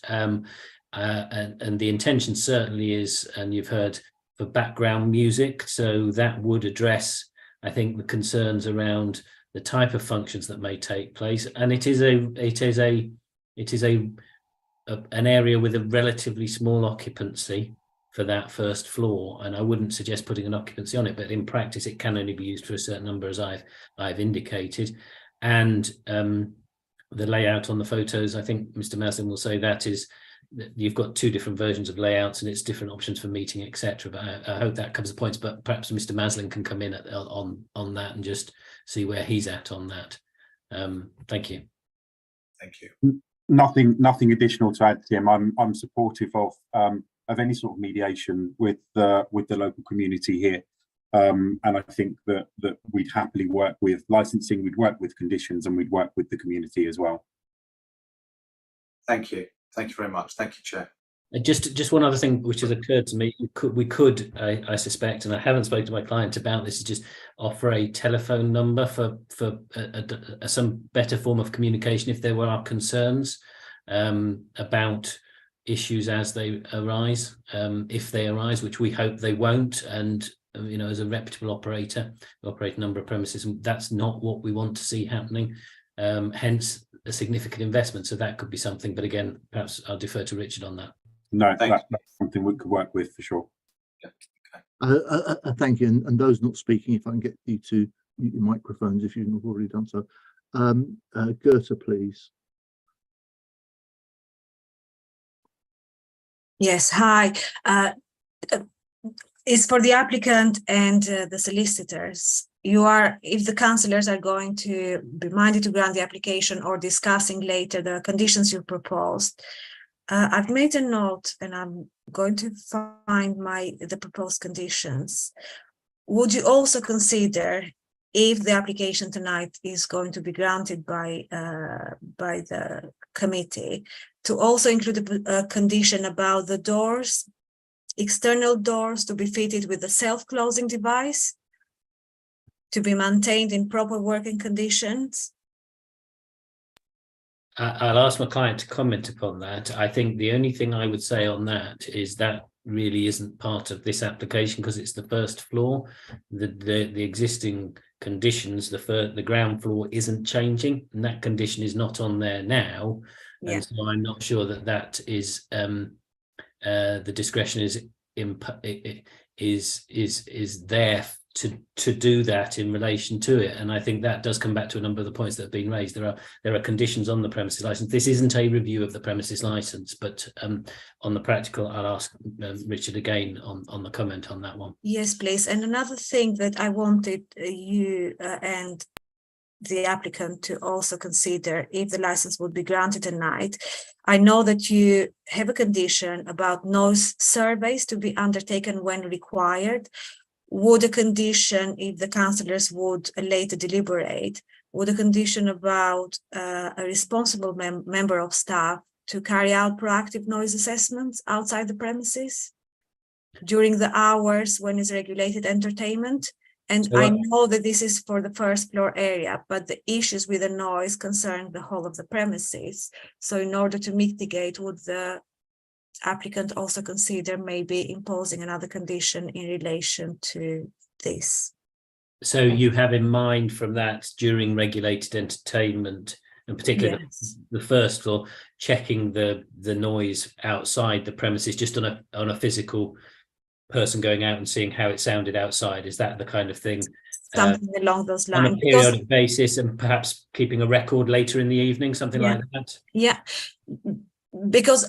And the intention certainly is, and you've heard, for background music, so that would address, I think, the concerns around the type of functions that may take place. And it is an area with a relatively small occupancy for that first floor, and I wouldn't suggest putting an occupancy on it, but in practice it can only be used for a certain number, as I've indicated. And the layout on the photos, I think Mr. Maslin will say that is, you've got two different versions of layouts and it's different options for meeting, etc. But I hope that covers the points, but perhaps Mr. Maslin can come in on that and just see where he's at on that. Thank you. Thank you. Nothing additional to add, Tim. I'm supportive of any sort of mediation with the local community here. And I think that we'd happily work with licensing, we'd work with conditions, and we'd work with the community as well. Thank you. Thank you very much. Thank you, Chair. Just one other thing which has occurred to me, we could, I suspect, and I haven't spoken to my client about this, is just offer a telephone number for some better form of communication if there were concerns about issues as they arise, if they arise, which we hope they won't. And as a reputable operator, we operate a number of premises, and that's not what we want to see happening. Hence a significant investment. So that could be something, but again, perhaps I'll defer to Richard on that. No, that's something we could work with for sure. Yeah. Okay. Thank you. And those not speaking, if I can get you to mute your microphones if you've already done so. Gerta, please. Yes, hi. It's for the applicant and the solicitors. If the councillors are going to be minded to grant the application or discussing later the conditions you proposed, I've made a note and I'm going to find the proposed conditions. Would you also consider, if the application tonight is going to be granted by the committee, to also include a condition about the doors, external doors, to be fitted with a self-closing device, to be maintained in proper working conditions? I'll ask my client to comment upon that. I think the only thing I would say on that is that really isn't part of this application because it's the first floor. The existing conditions, the ground floor isn't changing, and that condition is not on there now. Yeah. And so I'm not sure that is the discretion is there to do that in relation to it. And I think that does come back to a number of the points that have been raised. There are conditions on the premises license. This isn't a review of the premises license, but on the practical, I'll ask Richard again on the comment on that one. Yes, please. And another thing that I wanted you and the applicant to also consider if the license would be granted at night. I know that you have a condition about noise surveys to be undertaken when required. Would a condition, if the councillors would later deliberate, would a condition about a responsible member of staff to carry out proactive noise assessments outside the premises during the hours when is regulated entertainment? And I know that this is for the first floor area, but the issues with the noise concern the whole of the premises. So in order to mitigate, would the applicant also consider maybe imposing another condition in relation to this? So you have in mind from that during regulated entertainment, and particularly the first floor, checking the noise outside the premises, just on a physical person going out and seeing how it sounded outside. Is that the kind of thing? Something along those lines. On a periodic basis, and perhaps keeping a record later in the evening, something like that? Yeah, because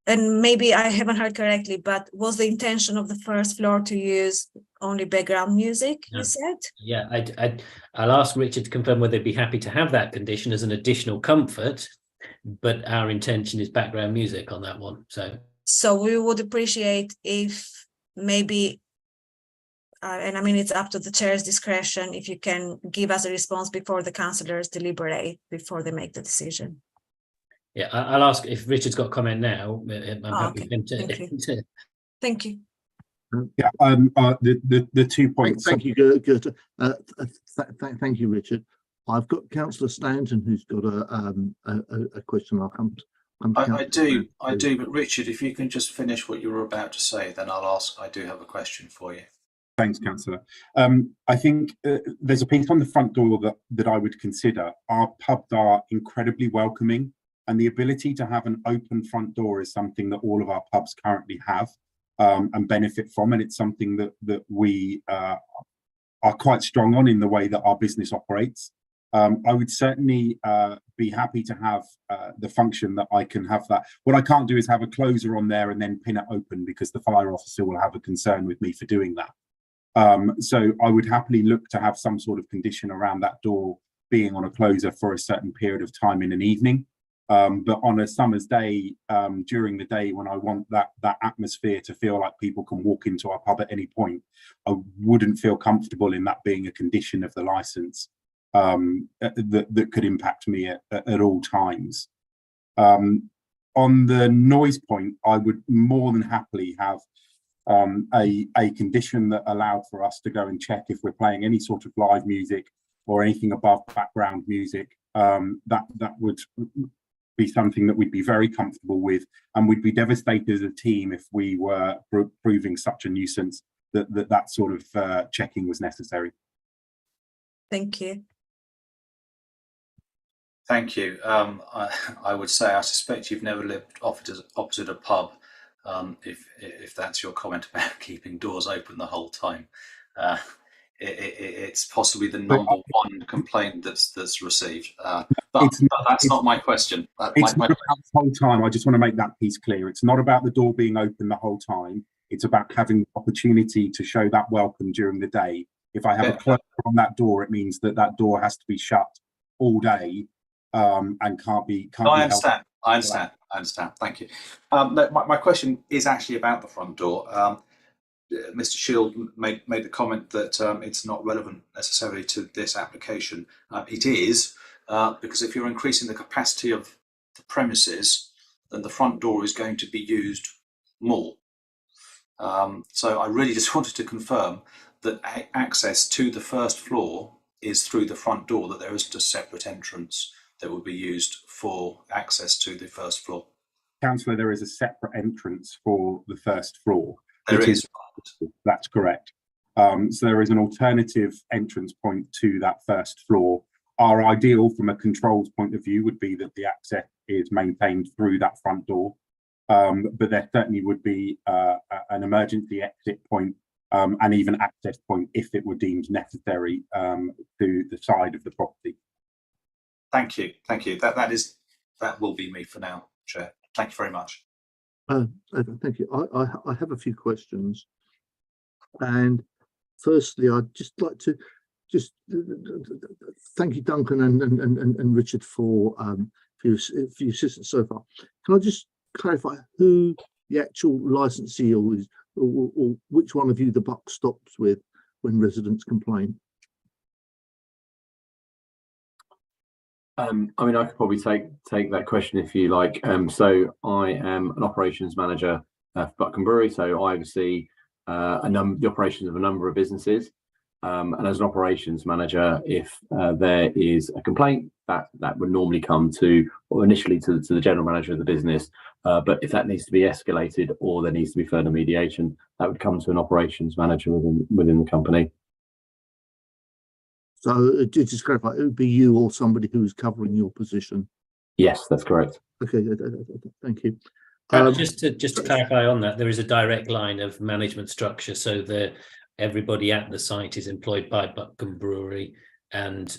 and maybe I haven't heard correctly, but was the intention of the first floor to use only background music, you said? Yeah, I'll ask Richard to confirm whether they'd be happy to have that condition as an additional comfort, but our intention is background music on that one. So we would appreciate if maybe, and I mean, it's up to the chair's discretion, if you can give us a response before the councillors deliberate, before they make the decision. Yeah, I'll ask if Richard's got a comment now. I'm happy for him to. Thank you. Yeah, the 2 points. Thank you, Goethe. Thank you, Richard. I've got Councillor Stanton who's got a question. I'll come to I do, but Richard, if you can just finish what you were about to say, then I'll ask. I do have a question for you. Thanks, Councillor. I think there's a piece on the front door that I would consider. Our pubs are incredibly welcoming, and the ability to have an open front door is something that all of our pubs currently have and benefit from, and it's something that we are quite strong on in the way that our business operates. I would certainly be happy to have the function that I can have that. What I can't do is have a closer on there and then pin it open, because the fire officer will have a concern with me for doing that. So I would happily look to have some sort of condition around that door being on a closer for a certain period of time in an evening. But on a summer's day, during the day, when I want that atmosphere to feel like people can walk into our pub at any point, I wouldn't feel comfortable in that being a condition of the licence that could impact me at all times. On the noise point, I would more than happily have a condition that allowed for us to go and check if we're playing any sort of live music or anything above background music. That would be something that we'd be very comfortable with, and we'd be devastated as a team if we were proving such a nuisance that sort of checking was necessary. Thank you. Thank you. I would say I suspect you've never lived opposite a pub, if that's your comment about keeping doors open the whole time. It's possibly the number one complaint that's received. But that's not my question. It's not about the whole time. I just want to make that piece clear. It's not about the door being open the whole time. It's about having the opportunity to show that welcome during the day. If I have a closer on that door, it means that door has to be shut all day and can't be. I understand. Thank you. My question is actually about the front door. Mr. Shield made the comment that it's not relevant necessarily to this application. It is, because if you're increasing the capacity of the premises, then the front door is going to be used more. So I really just wanted to confirm that access to the first floor is through the front door, that there isn't a separate entrance that will be used for access to the first floor. Councillor, there is a separate entrance for the first floor. There is. That's correct. So there is an alternative entrance point to that first floor. Our ideal from a controls point of view would be that the access is maintained through that front door. But there certainly would be an emergency exit point and even access point if it were deemed necessary to the side of the property. Thank you. That will be me for now, Chair. Thank you very much. Thank you. I have a few questions, and firstly, I'd just like to just thank you, Duncan and Richard, for your assistance so far. Can I just clarify who the actual licensee is, or which one of you the buck stops with when residents complain? I mean, I could probably take that question if you like. So I am an operations manager for Buckham Brewery, so I oversee the operations of a number of businesses. And as an operations manager, if there is a complaint, that would normally come to, or initially to the general manager of the business. But if that needs to be escalated or there needs to be further mediation, that would come to an operations manager within the company. So just clarify, it would be you or somebody who's covering your position. Yes, that's correct. Okay, thank you. Just to clarify on that, there is a direct line of management structure, so everybody at the site is employed by Buckham Brewery and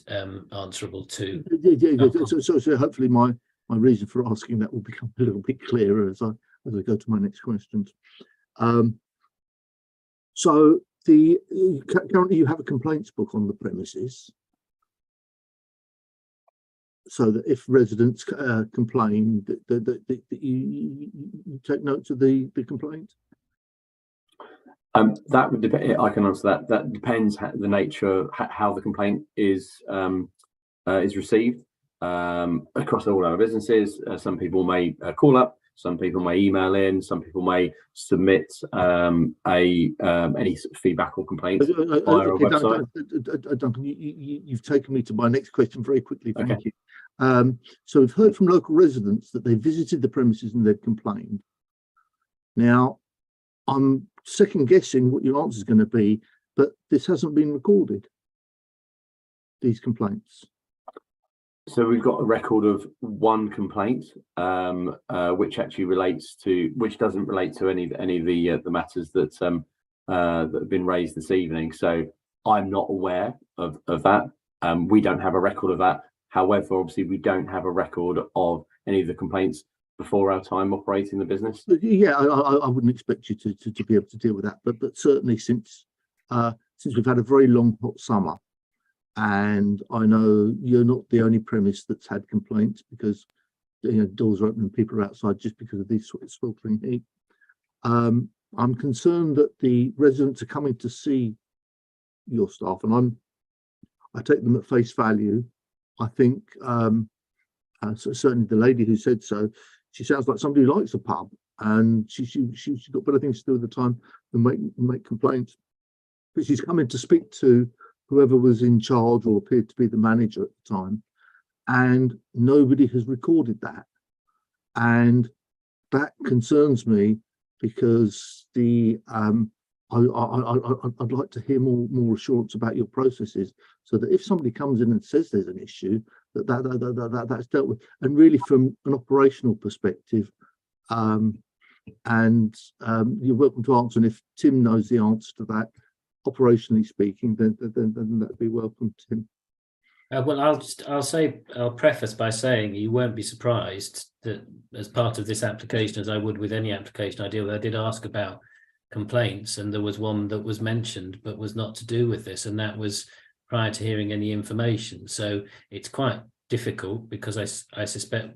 answerable to. So hopefully my reason for asking that will become a little bit clearer as I go to my next questions. So currently you have a complaints book on the premises, so that if residents complain, that you take notes of the complaint. That would depend. I can answer that. That depends the nature of how the complaint is received across all our businesses. Some people may call up, some people may email in, some people may submit any sort of feedback or complaints via our website. Duncan, you've taken me to my next question very quickly. Thank you. So we've heard from local residents that they visited the premises and they've complained. Now, I'm second guessing what your answer is going to be, but this hasn't been recorded, these complaints. So we've got a record of one complaint, which actually which doesn't relate to any of the matters that have been raised this evening. So I'm not aware of that. We don't have a record of that. However, obviously we don't have a record of any of the complaints before our time operating the business. Yeah, I wouldn't expect you to be able to deal with that, but certainly since we've had a very long hot summer, and I know you're not the only premise that's had complaints, because doors are open and people are outside just because of these sweltering heat. I'm concerned that the residents are coming to see your staff, and I take them at face value. I think so certainly the lady who said so, she sounds like somebody who likes a pub, and she's got better things to do at the time than make complaints. But she's coming to speak to whoever was in charge or appeared to be the manager at the time, and nobody has recorded that. And that concerns me, because I'd like to hear more assurance about your processes, so that if somebody comes in and says there's an issue, that's dealt with. And really from an operational perspective, and you're welcome to answer, and if Tim knows the answer to that, operationally speaking, then that'd be welcome, Tim. Well, I'll preface by saying you won't be surprised that as part of this application, as I would with any application I deal with, I did ask about complaints, and there was one that was mentioned but was not to do with this, and that was prior to hearing any information. So it's quite difficult, because I suspect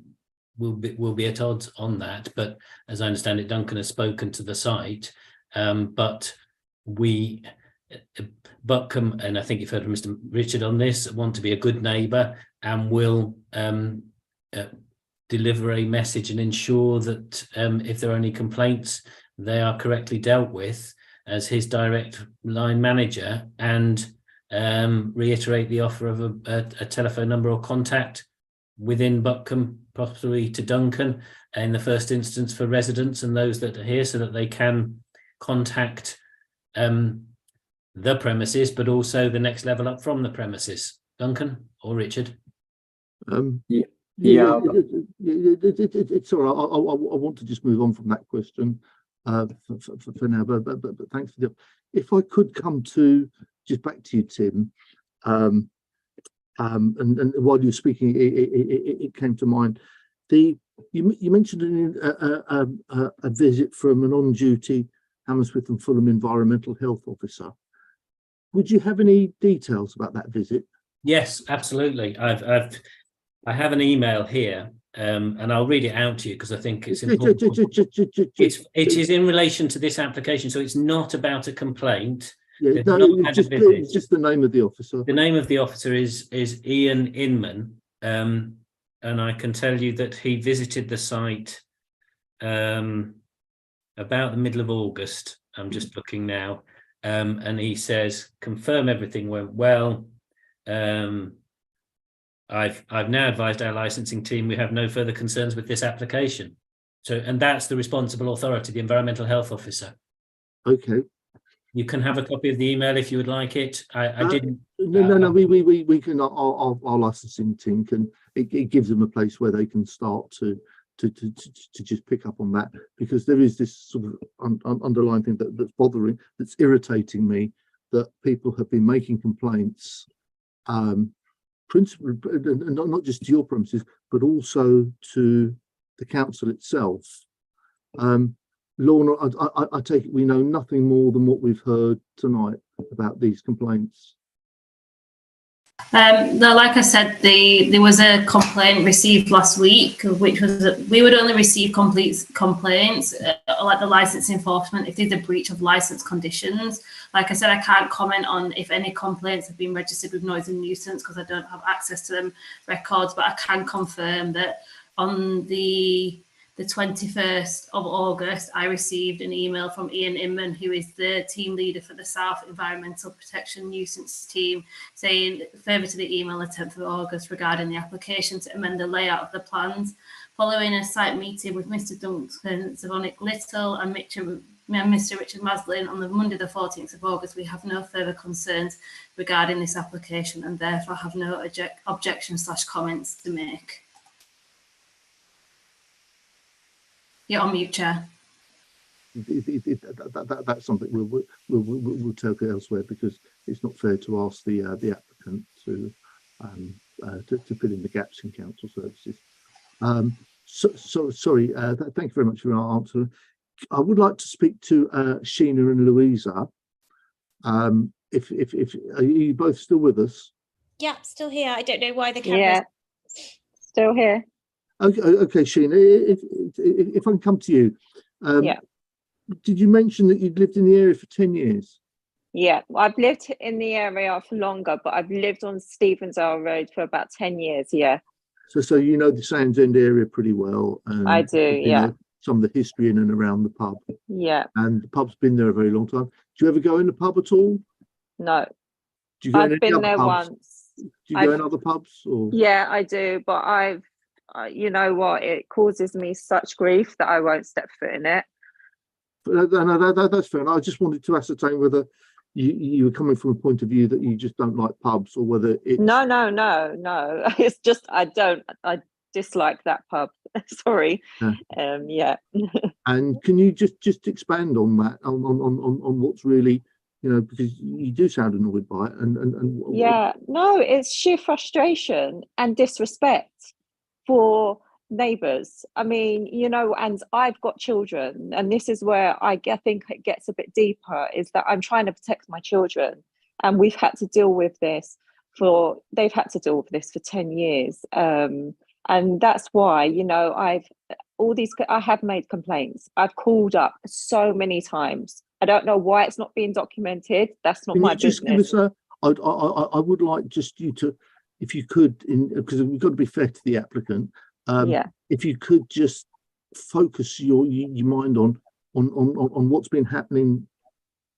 we'll be at odds on that. But as I understand it, Duncan has spoken to the site, but we, Buckham, and I think you've heard from Mr. Richard on this, want to be a good neighbour, and will deliver a message and ensure that if there are any complaints, they are correctly dealt with as his direct line manager, and reiterate the offer of a telephone number or contact within Buckham, possibly to Duncan in the first instance for residents and those that are here, so that they can contact the premises, but also the next level up from the premises. Duncan or Richard? It's all right. I want to just move on from that question for now, but thanks for the. If I could come to just back to you, Tim, and while you were speaking, it came to mind. You mentioned a visit from an on-duty Hammersmith and Fulham environmental health officer. would you have any details about that visit? Yes, absolutely. I have an email here, and I'll read it out to you because I think it's important. It is in relation to this application, so it's not about a complaint. Yeah, They've no, not had a visit. just the name of the officer. The name of the officer is Ian Inman, and I can tell you that he visited the site about the middle of August. I'm just looking now, and he says, confirm everything went well. I've now advised our licensing team we have no further concerns with this application. So, and that's the responsible authority, the environmental health officer. Okay. You can have a copy of the email if you would like it. I didn't. No. We can. Our licensing team can. It gives them a place where they can start to just pick up on that, because there is this sort of underlying thing that's bothering, that's irritating me, that people have been making complaints, principally not just to your premises, but also to the council itself. Lorna, I take it we know nothing more than what we've heard tonight about these complaints. No, like I said, there was a complaint received last week, which was that we would only receive complaints like the licence enforcement if there's a breach of licence conditions. Like I said, I can't comment on if any complaints have been registered with noise and nuisance because I don't have access to them records, but I can confirm that on the 21st of August, I received an email from Ian Inman, who is the team leader for the South Environmental Protection Nuisance Team, saying further to the email the 10th of August regarding the application to amend the layout of the plans. Following a site meeting with Mr. Duncan, Savonic Little and Mr. Richard Maslin on the Monday the 14th of August, we have no further concerns regarding this application and therefore have no objections/comments to make. You're on mute, Chair. That's something we'll take elsewhere, because it's not fair to ask the applicant to fill in the gaps in council services. Sorry. Thank you very much for your answer. I would like to speak to Sheena and Louisa. If are you both still with us? Yeah, still here. I don't know why the camera's still here. Okay, Sheena, if I can come to you. Yeah. Did you mention that you'd lived in the area for 10 years? Yeah, I've lived in the area for longer, but I've lived on Stevensdale Road for about 10 years, yeah. So you know the Sands End area pretty well. And I do, yeah. Some of the history in and around the pub. Yeah. And the pub's been there a very long time. Do you ever go in the pub at all? No. Do you go I've been there once. Do you go in other pubs? Or? Yeah, I do, but you know what, it causes me such grief that I won't step foot in it. No, that's fair. And I just wanted to ascertain whether you were coming from a point of view that you just don't like pubs, or whether it's... No. It's just I dislike that pub. Sorry. Yeah. And can you just expand on that, on what's really, because you do sound annoyed by it, and yeah, no, it's sheer frustration and disrespect for neighbours. I mean, and I've got children, and this is where I think it gets a bit deeper, is that I'm trying to protect my children, and we've had to deal with this they've had to deal with this for 10 years. And that's why, I have made complaints. I've called up so many times. I don't know why it's not being documented. That's not my business. Give us I would like just you to, if you could, because we've got to be fair to the applicant. If you could just focus your mind on what's been happening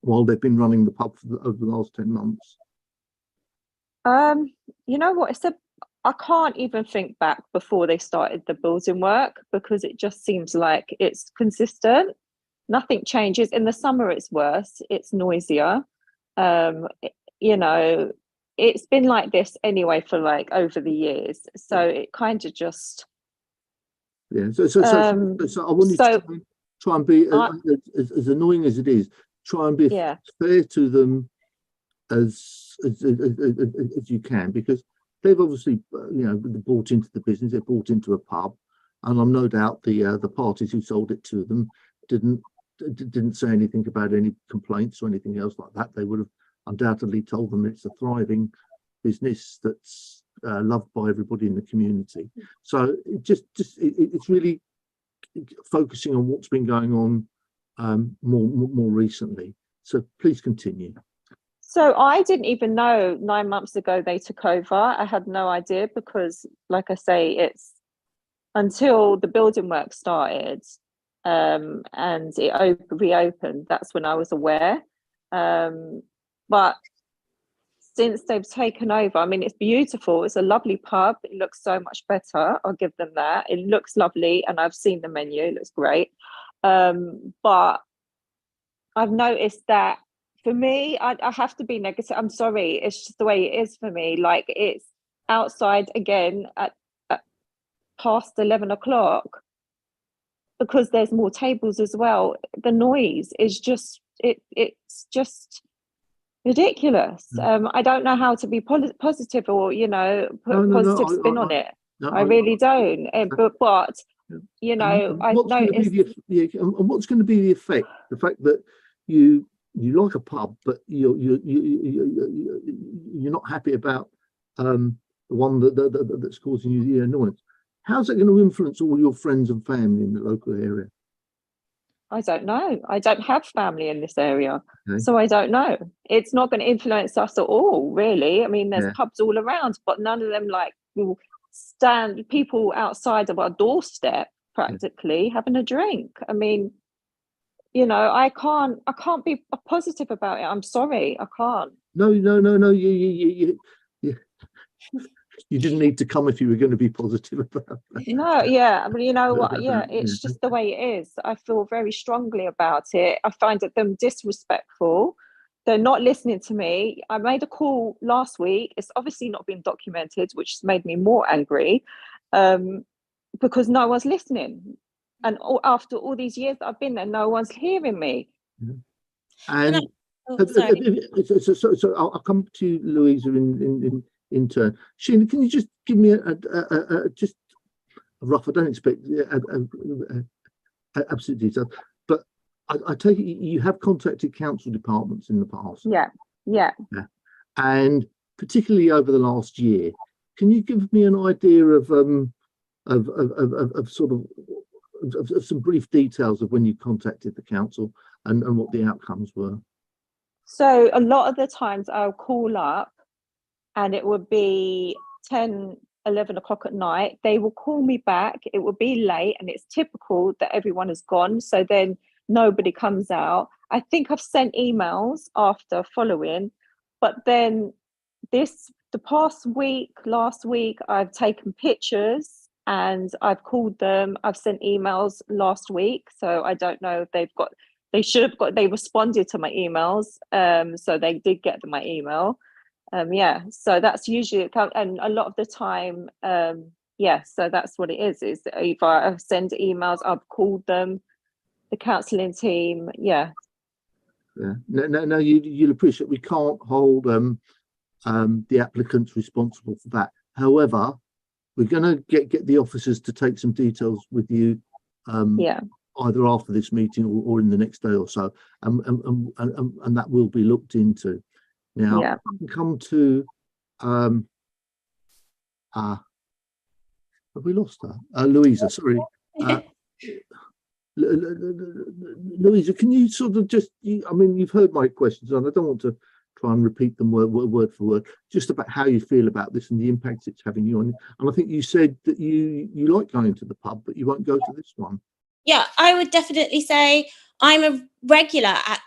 while they've been running the pub over the last 10 months. You know what? I can't even think back before they started the building work, because it just seems like it's consistent. Nothing changes. In the summer, it's worse. It's noisier. It's been like this anyway for like over the years. So it kind of just... Yeah. So I want you to try and be as annoying as it is. Try and be fair to them as you can, because they've obviously bought into the business. They've bought into a pub, and I'm no doubt the parties who sold it to them didn't say anything about any complaints or anything else like that. They would have undoubtedly told them it's a thriving business that's loved by everybody in the community. So it's really focusing on what's been going on more recently. So please continue. So I didn't even know 9 months ago they took over. I had no idea because, like I say, it's until the building work started and it reopened, that's when I was aware. But since they've taken over, I mean, it's beautiful. It's a lovely pub. It looks so much better. I'll give them that. It looks lovely, and I've seen the menu. It looks great. But I've noticed that for me, I have to be negative. I'm sorry. It's just the way it is for me. Like, it's outside again at past 11 o'clock because there's more tables as well. The noise is just, it's just ridiculous. I don't know how to be positive or, you know, put a positive spin on it. I really don't. But you know, I've noticed. And what's going to be the effect? The fact that you like a pub, but you're not happy about the one that's causing you the annoyance. How's that going to influence all your friends and family in the local area? I don't know. I don't have family in this area, so I don't know. It's not going to influence us at all, really. I mean, there's pubs all around, but none of them like will stand people outside of our doorstep practically having a drink. I mean, you know, I can't be positive about it. I'm sorry, I can't. No. You didn't need to come if you were going to be positive about that. No, yeah, I mean, you know what? Yeah, it's just the way it is. I feel very strongly about it. I find them disrespectful. They're not listening to me. I made a call last week. It's obviously not been documented, which has made me more angry because no one's listening. And after all these years that I've been there, no one's hearing me. And so I'll come to you, Louisa, in turn. Sheena, can you just give me just a rough? I don't expect absolute detail, but I take it you have contacted council departments in the past. Yeah. And particularly over the last year, can you give me an idea of sort of some brief details of when you contacted the council and what the outcomes were? So a lot of the times I'll call up and it would be 10, 11 o'clock at night. They will call me back. It will be late, and it's typical that everyone has gone. So then nobody comes out. I think I've sent emails after following, but then the past week, last week, I've taken pictures and I've called them. I've sent emails last week. So I don't know if they responded to my emails. So they did get my email. So that's usually, and a lot of the time, so that's what it is if I send emails, I've called them, the counselling team. No, you'll appreciate we can't hold the applicants responsible for that. However, we're going to get the officers to take some details with you either after this meeting or in the next day or so, and that will be looked into. Now, I can come to have we lost her? Louisa, sorry. Louisa, can you sort of just, I mean, you've heard my questions, and I don't want to try and repeat them word for word, just about how you feel about this and the impact it's having you on. And I think you said that you like going to the pub, but you won't go to this one. Yeah, I would definitely say I'm a regular at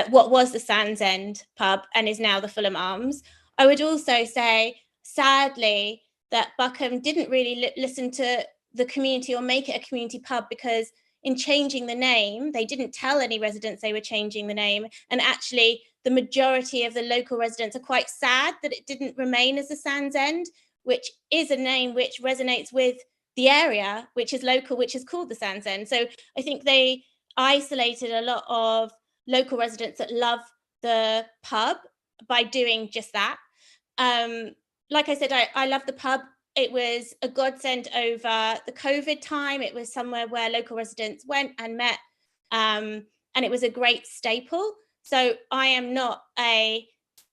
what was the Sands End pub and is now the Fulham Arms. I would also say, sadly, that Buckham didn't really listen to the community or make it a community pub, because in changing the name, they didn't tell any residents they were changing the name. And actually, the majority of the local residents are quite sad that it didn't remain as the Sands End, which is a name which resonates with the area, which is local, which is called the Sands End. So I think they isolated a lot of local residents that love the pub by doing just that. Like I said, I love the pub. It was a godsend over the COVID time. It was somewhere where local residents went and met, and it was a great staple. So I am not a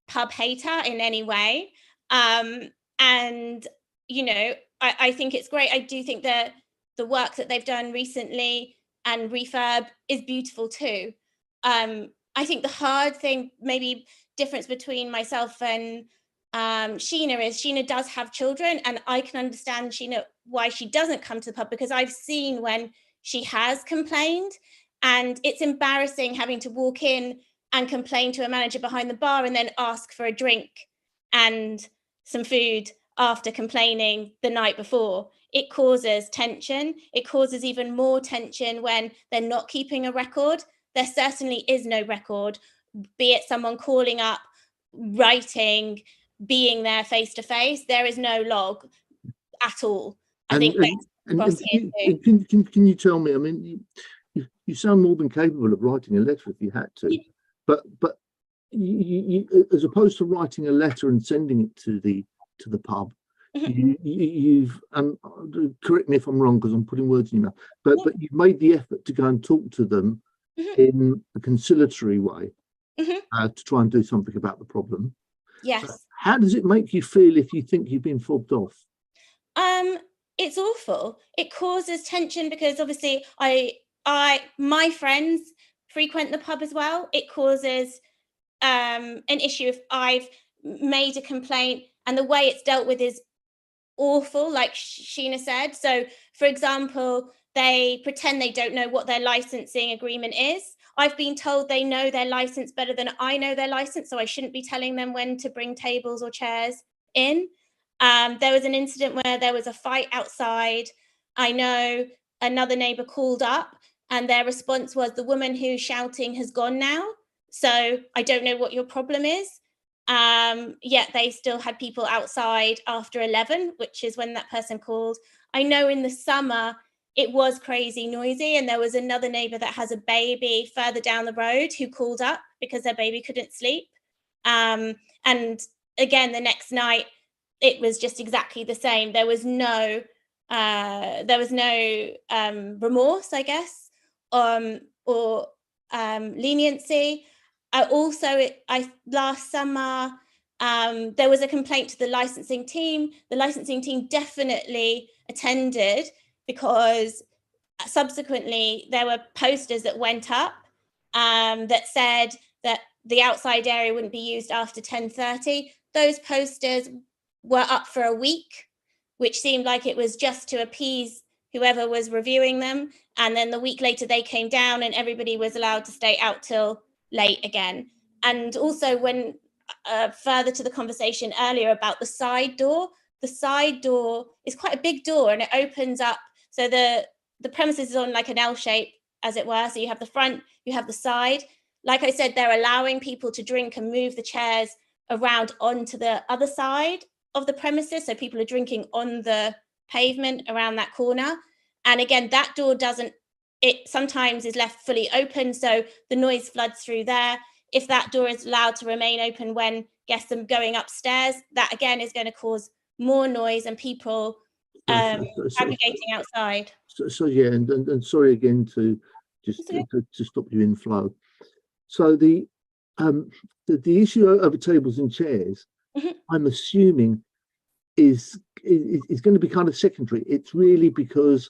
pub hater in any way. And, you know, I think it's great. I do think that the work that they've done recently and refurb is beautiful too. I think the hard thing, maybe difference between myself and Sheena, is Sheena does have children, and I can understand Sheena why she doesn't come to the pub, because I've seen when she has complained, and it's embarrassing having to walk in and complain to a manager behind the bar and then ask for a drink and some food after complaining the night before. It causes tension. It causes even more tension when they're not keeping a record. There certainly is no record, be it someone calling up, writing, being there face to face. There is no log at all. I think that's can you tell me, I mean, you sound more than capable of writing a letter if you had to, but you, as opposed to writing a letter and sending it to the pub, you've, and correct me if I'm wrong because I'm putting words in your mouth, but you've made the effort to go and talk to them in a conciliatory way to try and do something about the problem. Yes. So how does it make you feel if you think you've been fobbed off? It's awful. It causes tension because obviously my friends frequent the pub as well. It causes an issue if I've made a complaint and the way it's dealt with is awful, like Sheena said. So, for example, they pretend they don't know what their licensing agreement is. I've been told they know their license better than I know their license, so I shouldn't be telling them when to bring tables or chairs in. There was an incident where there was a fight outside. I know another neighbour called up and their response was, the woman who's shouting has gone now, so I don't know what your problem is. Yet they still had people outside after 11, which is when that person called. I know in the summer it was crazy noisy, and there was another neighbour that has a baby further down the road who called up because their baby couldn't sleep. And again, the next night, it was just exactly the same. There was no remorse, I guess, or leniency. Last summer, there was a complaint to the licensing team. The licensing team definitely attended because subsequently there were posters that went up that said that the outside area wouldn't be used after 10:30. Those posters were up for a week, which seemed like it was just to appease whoever was reviewing them. And then the week later they came down and everybody was allowed to stay out till late again. And also, when further to the conversation earlier about the side door is quite a big door and it opens up. So the premises is on like an L shape, as it were. So you have the front, you have the side. Like I said, they're allowing people to drink and move the chairs around onto the other side of the premises. So people are drinking on the pavement around that corner. And again, that door it sometimes is left fully open, so the noise floods through there. If that door is allowed to remain open when guests are going upstairs, that again is going to cause more noise and people aggregating outside. So yeah, and sorry again to just to stop you in flow. So the issue over tables and chairs, I'm assuming is going to be kind of secondary. It's really because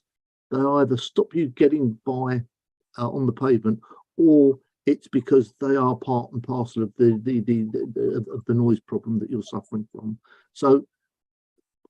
they either stop you getting by on the pavement, or it's because they are part and parcel of the noise problem that you're suffering from. So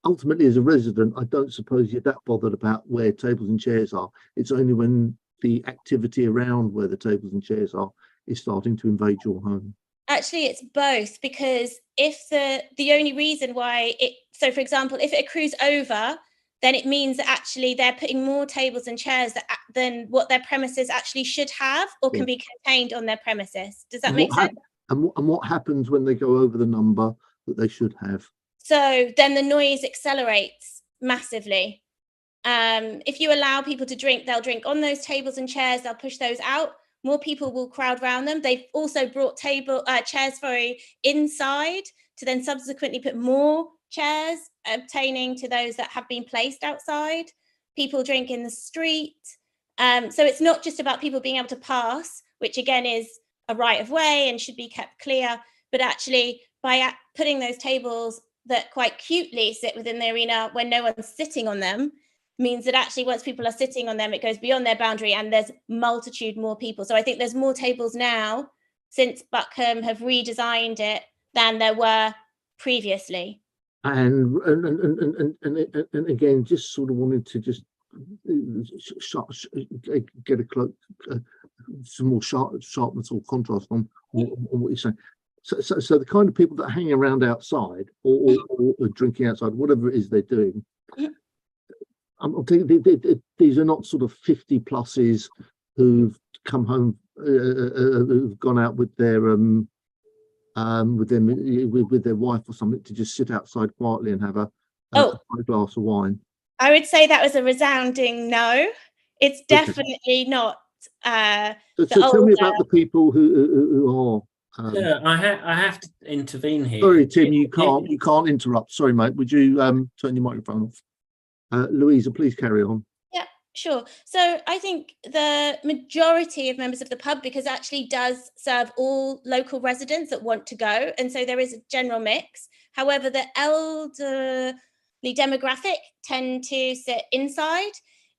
ultimately, as a resident, I don't suppose you're that bothered about where tables and chairs are. It's only when the activity around where the tables and chairs are is starting to invade your home. Actually, it's both, because if the only reason why so for example, if it accrues over, then it means that actually they're putting more tables and chairs than what their premises actually should have or can be contained on their premises. Does that make sense? And what happens when they go over the number that they should have? So then the noise accelerates massively. If you allow people to drink, they'll drink on those tables and chairs, they'll push those out. More people will crowd around them. They've also brought chairs inside to then subsequently put more chairs obtaining to those that have been placed outside. People drink in the street. So it's not just about people being able to pass, which again is a right of way and should be kept clear, but actually by putting those tables that quite cutely sit within the arena when no one's sitting on them, means that actually once people are sitting on them, it goes beyond their boundary and there's multitude more people. So I think there's more tables now since Buckham have redesigned it than there were previously. And again, just sort of wanted to just get some more sharpness or contrast on what you're saying. So the kind of people that hang around outside or drinking outside, whatever it is they're doing, these are not sort of 50 pluses who've come home, who've gone out with their wife or something to just sit outside quietly and have a glass of wine. I would say that was a resounding no. It's definitely not. So tell me about the people who are. Yeah, I have to intervene here. Sorry, Tim, you can't interrupt. Sorry, mate. Would you turn your microphone off? Louisa, please carry on. Yeah, sure. So I think the majority of members of the pub, because it actually does serve all local residents that want to go, and so there is a general mix. However, the elderly demographic tend to sit inside.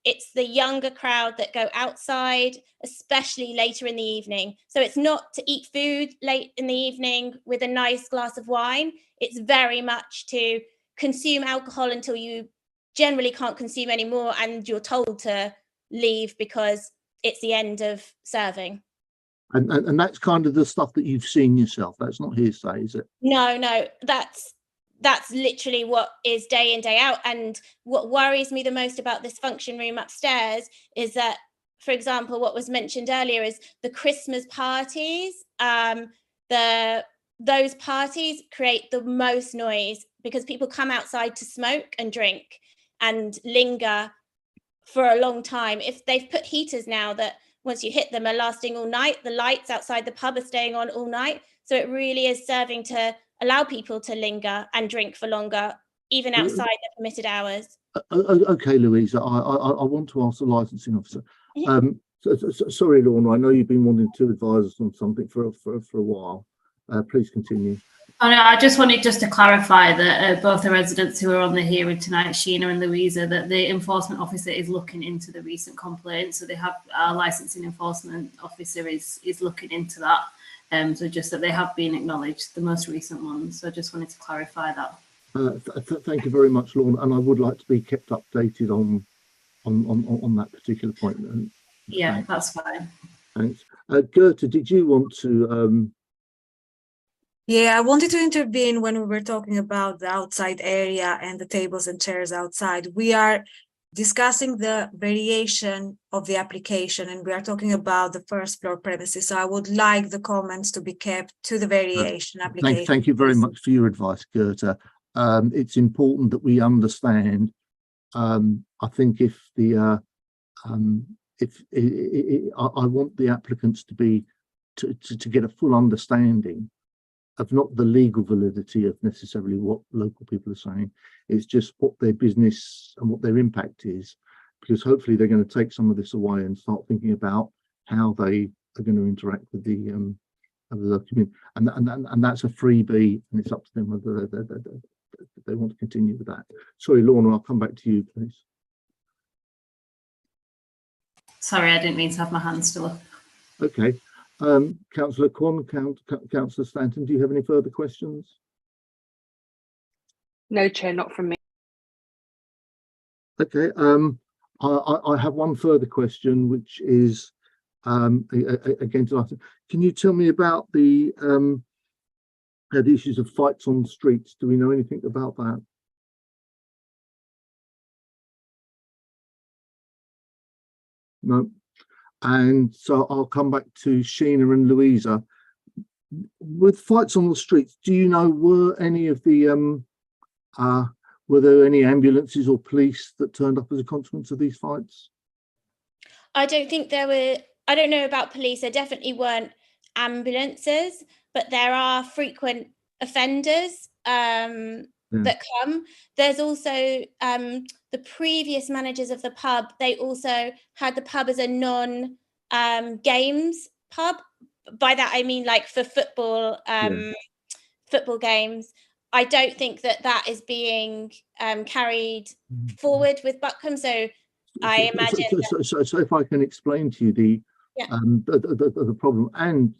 It's the younger crowd that go outside, especially later in the evening. So it's not to eat food late in the evening with a nice glass of wine. It's very much to consume alcohol until you generally can't consume anymore and you're told to leave because it's the end of serving. And that's kind of the stuff that you've seen yourself. That's not hearsay, is it? No, that's literally what is day in, day out. And what worries me the most about this function room upstairs is that, for example, what was mentioned earlier is the Christmas parties. Those parties create the most noise because people come outside to smoke and drink and linger for a long time. If they've put heaters now that once you hit them are lasting all night, the lights outside the pub are staying on all night. So it really is serving to allow people to linger and drink for longer, even outside the permitted hours. Okay, Louisa, I want to ask the licensing officer. Sorry, Lorna, I know you've been wanting to advise us on something for a while. Please continue. Oh, no, I just wanted to clarify that both the residents who are on the hearing tonight, Sheena and Louisa, that the enforcement officer is looking into the recent complaints. So they have our licensing enforcement officer is looking into that. So just that they have been acknowledged, the most recent ones. So I just wanted to clarify that. Thank you very much, Lorna, and I would like to be kept updated on that particular point. Yeah, thanks. That's fine. Thanks. Goethe, did you want to? Yeah, I wanted to intervene when we were talking about the outside area and the tables and chairs outside. We are discussing the variation of the application and we are talking about the first floor premises. So I would like the comments to be kept to the variation application. Thank you very much for your advice, Goethe. It's important that we understand. I think if the I want the applicants to be to get a full understanding of not the legal validity of necessarily what local people are saying. It's just what their business and what their impact is, because hopefully they're going to take some of this away and start thinking about how they are going to interact with the community. And that's a freebie, and it's up to them whether they want to continue with that. Sorry, Lorna, I'll come back to you, please. Sorry, I didn't mean to have my hand still up. Okay. Councillor Kwon, Councillor Stanton, do you have any further questions? No, Chair, not from me. Okay. I have one further question, which is again to Martin. Can you tell me about the issues of fights on the streets? Do we know anything about that? No. And so I'll come back to Sheena and Louisa. With fights on the streets, do you know were there any ambulances or police that turned up as a consequence of these fights? I don't think there were. I don't know about police. There definitely weren't ambulances, but there are frequent offenders that come. There's also the previous managers of the pub. They also had the pub as a non-games pub. By that I mean like for football football games. I don't think that that is being carried forward with Buckham. So I imagine. So if I can explain to you the problem, and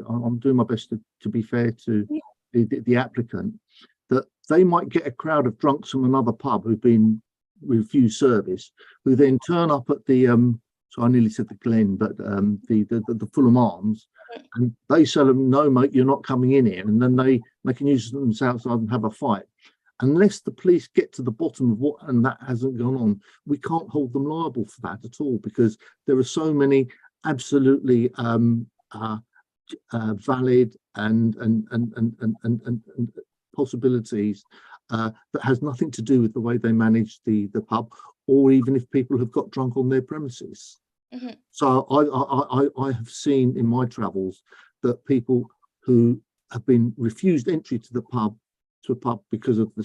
I'm doing my best to be fair to the applicant, that they might get a crowd of drunks from another pub who've been refused service, who then turn up at the so I nearly said the Glen, but the Fulham Arms, and they tell them, no, mate, you're not coming in here, and then they can use themselves outside and have a fight. Unless the police get to the bottom of what, and that hasn't gone on, we can't hold them liable for that at all, because there are so many absolutely valid and possibilities that has nothing to do with the way they manage the pub, or even if people have got drunk on their premises. Mm-hmm. So I have seen in my travels that people who have been refused entry to a pub because of the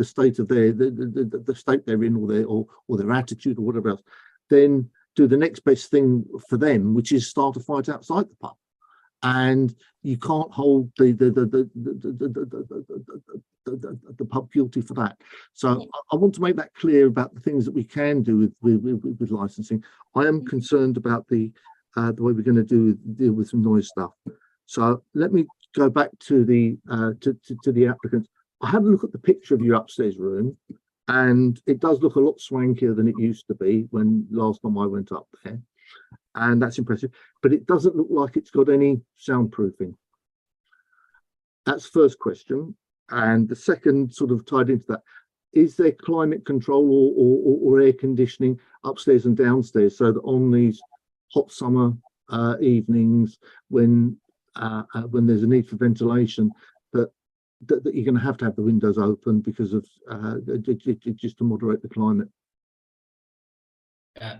state of the state they're in, or their attitude or whatever else, then do the next best thing for them, which is start a fight outside the pub. And you can't hold the pub guilty for that. So I want to make that clear about the things that we can do with licensing. I am concerned about the way we're going to deal with some noise stuff. So let me go back to the applicants. I had a look at the picture of your upstairs room, and it does look a lot swankier than it used to be when last time I went up there. And that's impressive, but it doesn't look like it's got any soundproofing. That's the first question. And the second, sort of tied into that, is there climate control or air conditioning upstairs and downstairs, so that on these hot summer evenings when there's a need for ventilation, that you're going to have the windows open because of just to moderate the climate?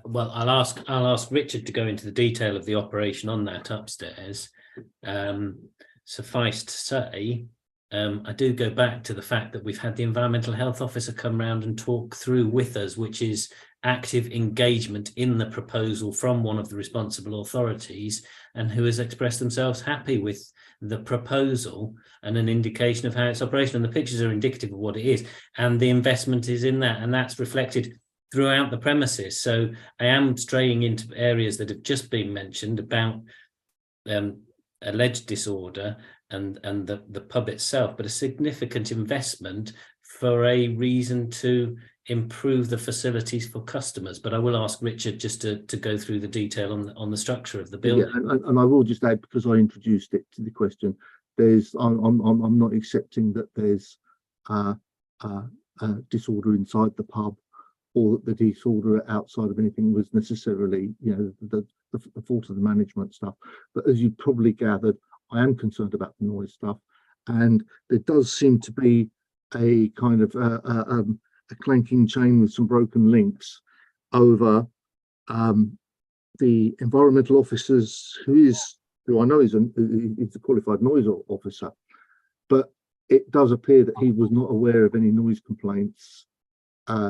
Well, I'll ask Richard to go into the detail of the operation on that upstairs. Suffice to say, I do go back to the fact that we've had the environmental health officer come round and talk through with us, which is active engagement in the proposal from one of the responsible authorities, and who has expressed themselves happy with the proposal and an indication of how it's operational. And the pictures are indicative of what it is, and the investment is in that, and that's reflected throughout the premises. So I am straying into areas that have just been mentioned about alleged disorder and the pub itself, but a significant investment for a reason to improve the facilities for customers. But I will ask Richard just to go through the detail on the structure of the building. Yeah, and I will just add, because I introduced it to the question, I'm not accepting that there's disorder inside the pub, or that the disorder outside of anything was necessarily, the fault of the management stuff. But as you probably gathered, I am concerned about the noise stuff, and there does seem to be a kind of a clanking chain with some broken links over the environmental officers, who I know is a qualified noise officer, but it does appear that he was not aware of any noise complaints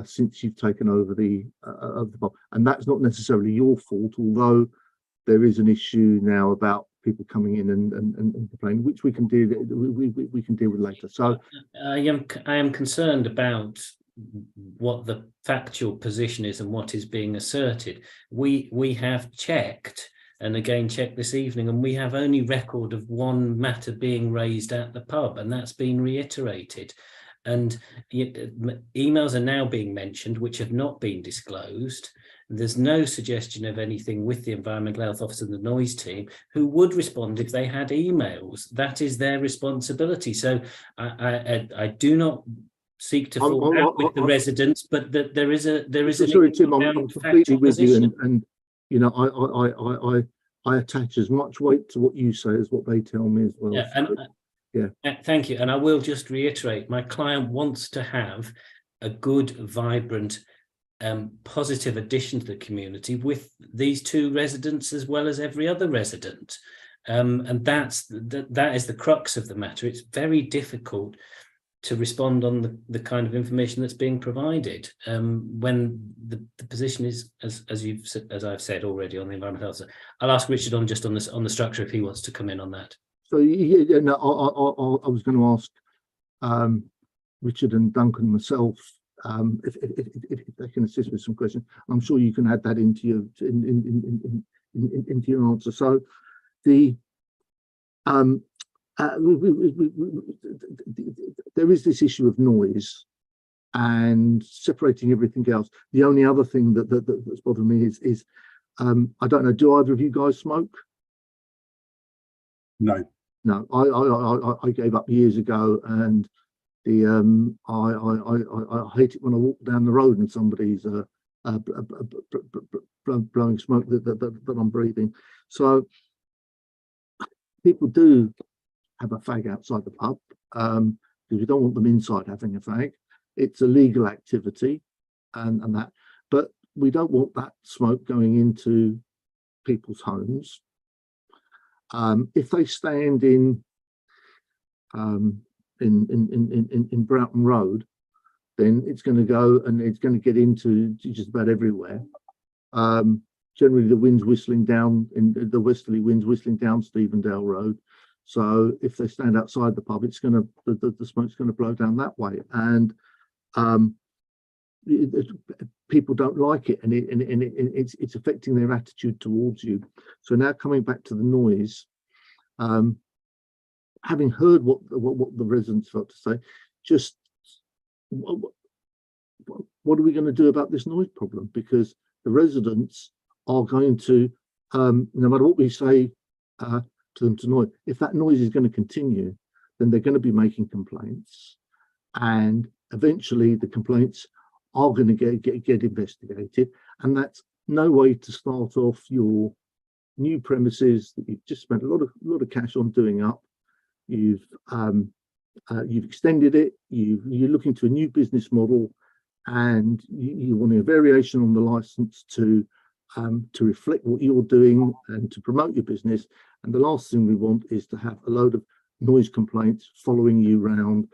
since you've taken over the pub, and that's not necessarily your fault, although there is an issue now about people coming in and complaining, which we can deal with later. So I am concerned about what the factual position is and what is being asserted. We have checked, and again checked this evening, and we have only record of one matter being raised at the pub, and that's been reiterated. And emails are now being mentioned which have not been disclosed. There's no suggestion of anything with the environmental health officer and the noise team, who would respond if they had emails. That is their responsibility. So I do not seek to fall out with the residents, but that there is a sorry, Tim, I'm completely with you, and I attach as much weight to what you say as what they tell me as well. Yeah, thank you. And I will just reiterate, my client wants to have a good, vibrant, positive addition to the community with these two residents as well as every other resident. And that is the crux of the matter. It's very difficult to respond on the kind of information that's being provided when the position is, as I've said already, on the environmental health. I'll ask Richard on the structure if he wants to come in on that. So yeah, no, I was going to ask Richard and Duncan and myself if they can assist with some questions. I'm sure you can add that into your into your answer. So the there is this issue of noise and separating everything else. The only other thing that's bothering me is I don't know, do either of you guys smoke? No. No, I gave up years ago, and the I hate it when I walk down the road and somebody's blowing smoke that I'm breathing. So people do have a fag outside the pub because we don't want them inside having a fag. It's a legal activity and that, but we don't want that smoke going into people's homes. If they stand in Broughton Road, then it's going to go and it's going to get into just about everywhere. Generally, the wind's whistling down in the westerly winds whistling down Stephendale Road. So if they stand outside the pub, it's going to the smoke's going to blow down that way, and people don't like it, and it's affecting their attitude towards you. So now coming back to the noise, having heard what the residents felt to say, just what are we going to do about this noise problem? Because the residents are going to, no matter what we say to them tonight, if that noise is going to continue, then they're going to be making complaints, and eventually the complaints are going to get investigated, and that's no way to start off your new premises that you've just spent a lot of cash on doing up. You've extended it. You're looking to a new business model, and you want a variation on the license to reflect what you're doing and to promote your business. And the last thing we want is to have a load of noise complaints following you around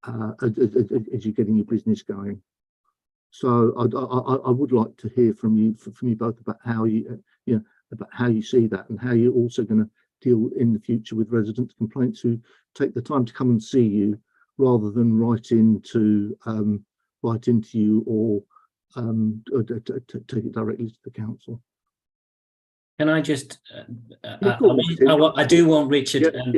as you're getting your business going. So I would like to hear from you both about how about how you see that, and how you're also going to deal in the future with resident complaints who take the time to come and see you rather than write into you or take it directly to the council. Can I just, I do want Richard and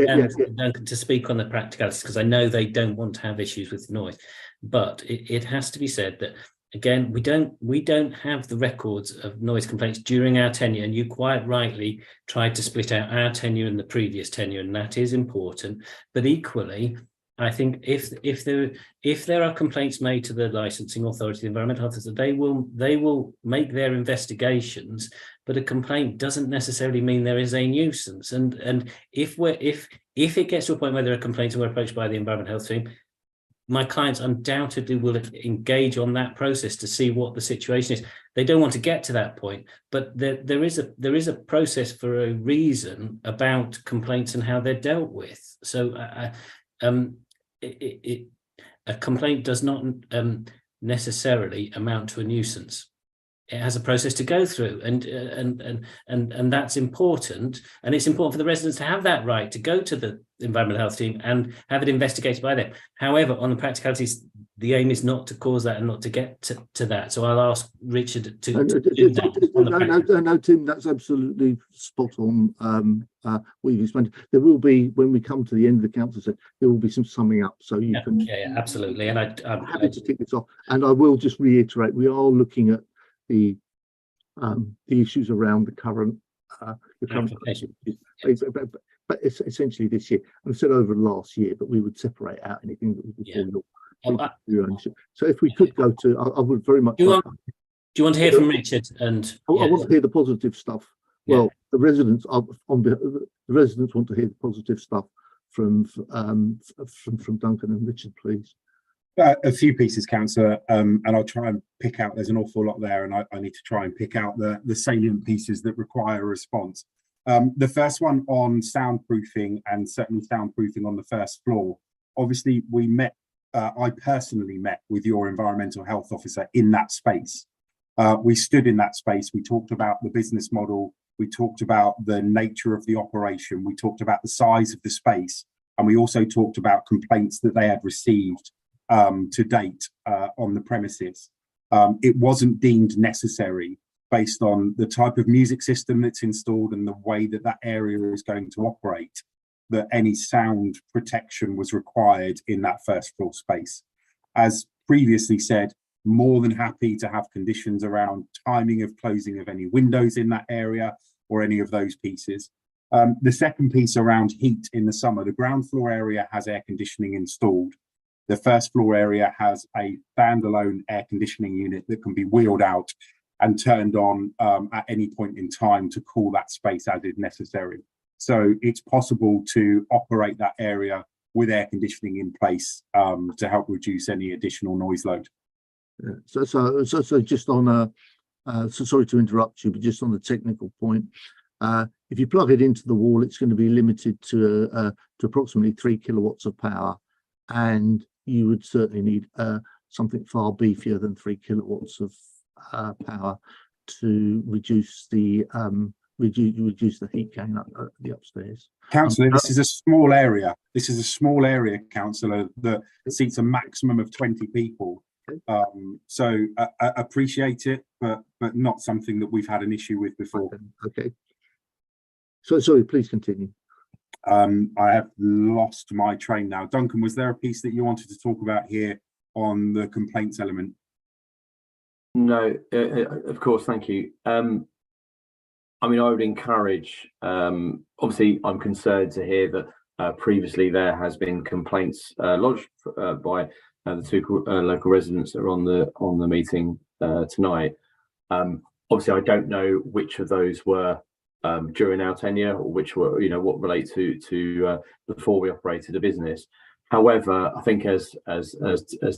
Duncan to speak on the practicalities, because I know they don't want to have issues with noise, but it has to be said that, again, we don't have the records of noise complaints during our tenure, and you quite rightly tried to split out our tenure and the previous tenure, and that is important. But equally, I think if there are complaints made to the licensing authority, the environmental authority, they will make their investigations. But a complaint doesn't necessarily mean there is a nuisance. And if it gets to a point where there are complaints and we're approached by the environmental health team, my clients undoubtedly will engage on that process to see what the situation is. They don't want to get to that point, but there is a process for a reason about complaints and how they're dealt with. So a complaint does not necessarily amount to a nuisance. It has a process to go through, and that's important. And it's important for the residents to have that right to go to the environmental health team and have it investigated by them. However, on the practicalities, the aim is not to cause that and not to get to that. So I'll ask Richard to do that. No, Tim, that's absolutely spot on. What you've explained. There will be, when we come to the end of the council set, there will be some summing up, so you can. Yeah, absolutely. And I'm happy to tick this off. And I will just reiterate, we are looking at the issues around the current application, but it's essentially this year. I've said over last year, but we would separate out anything that was before your ownership. So if we could go to, I would very much. Do you want to hear from Richard? And I want to hear the positive stuff. Well, the residents want to hear the positive stuff from Duncan and Richard, please. A few pieces, Councillor, and I'll try and pick out, there's an awful lot there, and I need to try and pick out the salient pieces that require a response. The first one on soundproofing, and certainly soundproofing on the first floor. Obviously, we met, I personally met with your environmental health officer in that space. We stood in that space, we talked about the business model, we talked about the nature of the operation, we talked about the size of the space, and we also talked about complaints that they had received to date on the premises. It wasn't deemed necessary, based on the type of music system that's installed and the way that that area is going to operate, that any sound protection was required in that first floor space. As previously said, more than happy to have conditions around timing of closing of any windows in that area or any of those pieces. The second piece around heat in the summer, the ground floor area has air conditioning installed. The first floor area has a standalone air conditioning unit that can be wheeled out and turned on at any point in time to cool that space as is necessary. So it's possible to operate that area with air conditioning in place to help reduce any additional noise load. Yeah. So just on so sorry to interrupt you, but just on the technical point, if you plug it into the wall, it's going to be limited to approximately 3 kilowatts of power, and you would certainly need something far beefier than 3 kilowatts of power to reduce the heat gain up the upstairs. Councillor, this is a small area. This is a small area, Councillor, that seats a maximum of 20 people. So I appreciate it, but not something that we've had an issue with before. Okay. So sorry, please continue. I have lost my train now. Duncan, was there a piece that you wanted to talk about here on the complaints element? No, of course, thank you. I mean, I would encourage, obviously I'm concerned to hear that previously there has been complaints lodged by the two local residents that are on the meeting tonight. Obviously I don't know which of those were during our tenure, or which were, what relate to before we operated a business. However, I think as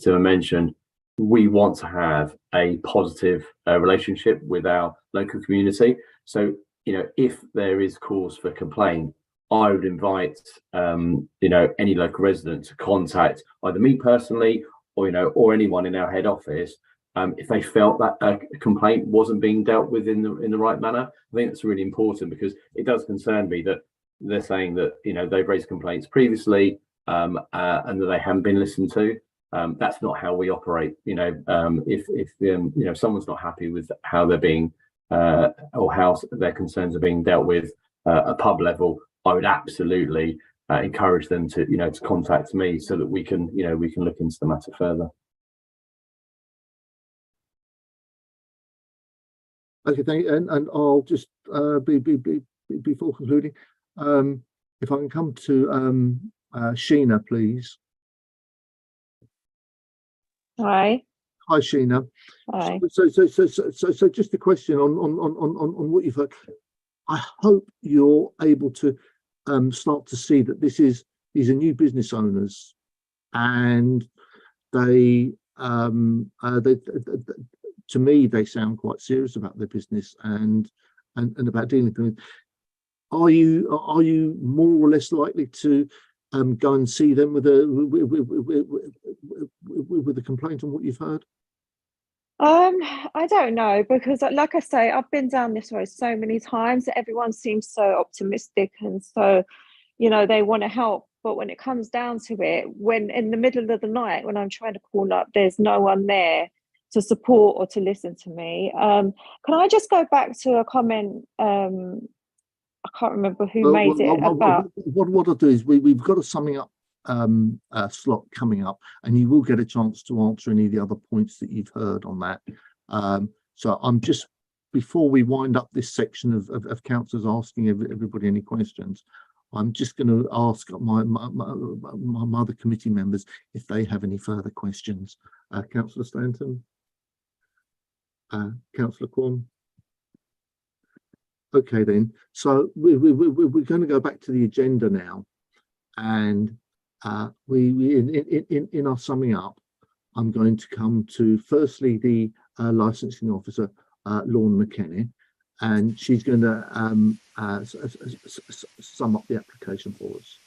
Tim mentioned, we want to have a positive relationship with our local community. So, if there is cause for complaint, I would invite, any local resident to contact either me personally or anyone in our head office if they felt that a complaint wasn't being dealt with in the right manner. I think that's really important, because it does concern me that they're saying that they've raised complaints previously and that they haven't been listened to. That's not how we operate. If someone's not happy with how they're being or how their concerns are being dealt with at a pub level, I would absolutely encourage them to to contact me so that we can look into the matter further. Okay, thank you. And I'll just before concluding, if I can come to Sheena, please. Hi. Hi, Sheena. Hi. So just a question on what you've heard. I hope you're able to start to see that these are new business owners, and they to me they sound quite serious about their business and about dealing with them. Are you more or less likely to go and see them with a complaint on what you've heard? I don't know, because like I say, I've been down this road so many times. Everyone seems so optimistic and so, they want to help. But when it comes down to it, when in the middle of the night, when I'm trying to call up, there's no one there to support or to listen to me. Can I just go back to a comment? I can't remember who made it about. What I'll do is we've got a summing up slot coming up, and you will get a chance to answer any of the other points that you've heard on that. So I'm just, before we wind up this section of councillors asking everybody any questions, I'm just going to ask my other committee members if they have any further questions. Councillor Stanton, Councillor Quam. Okay then, so we're going to go back to the agenda now, and in our summing up, I'm going to come to firstly the licensing officer, Lorne McKenna, and she's going to sum up the application for us.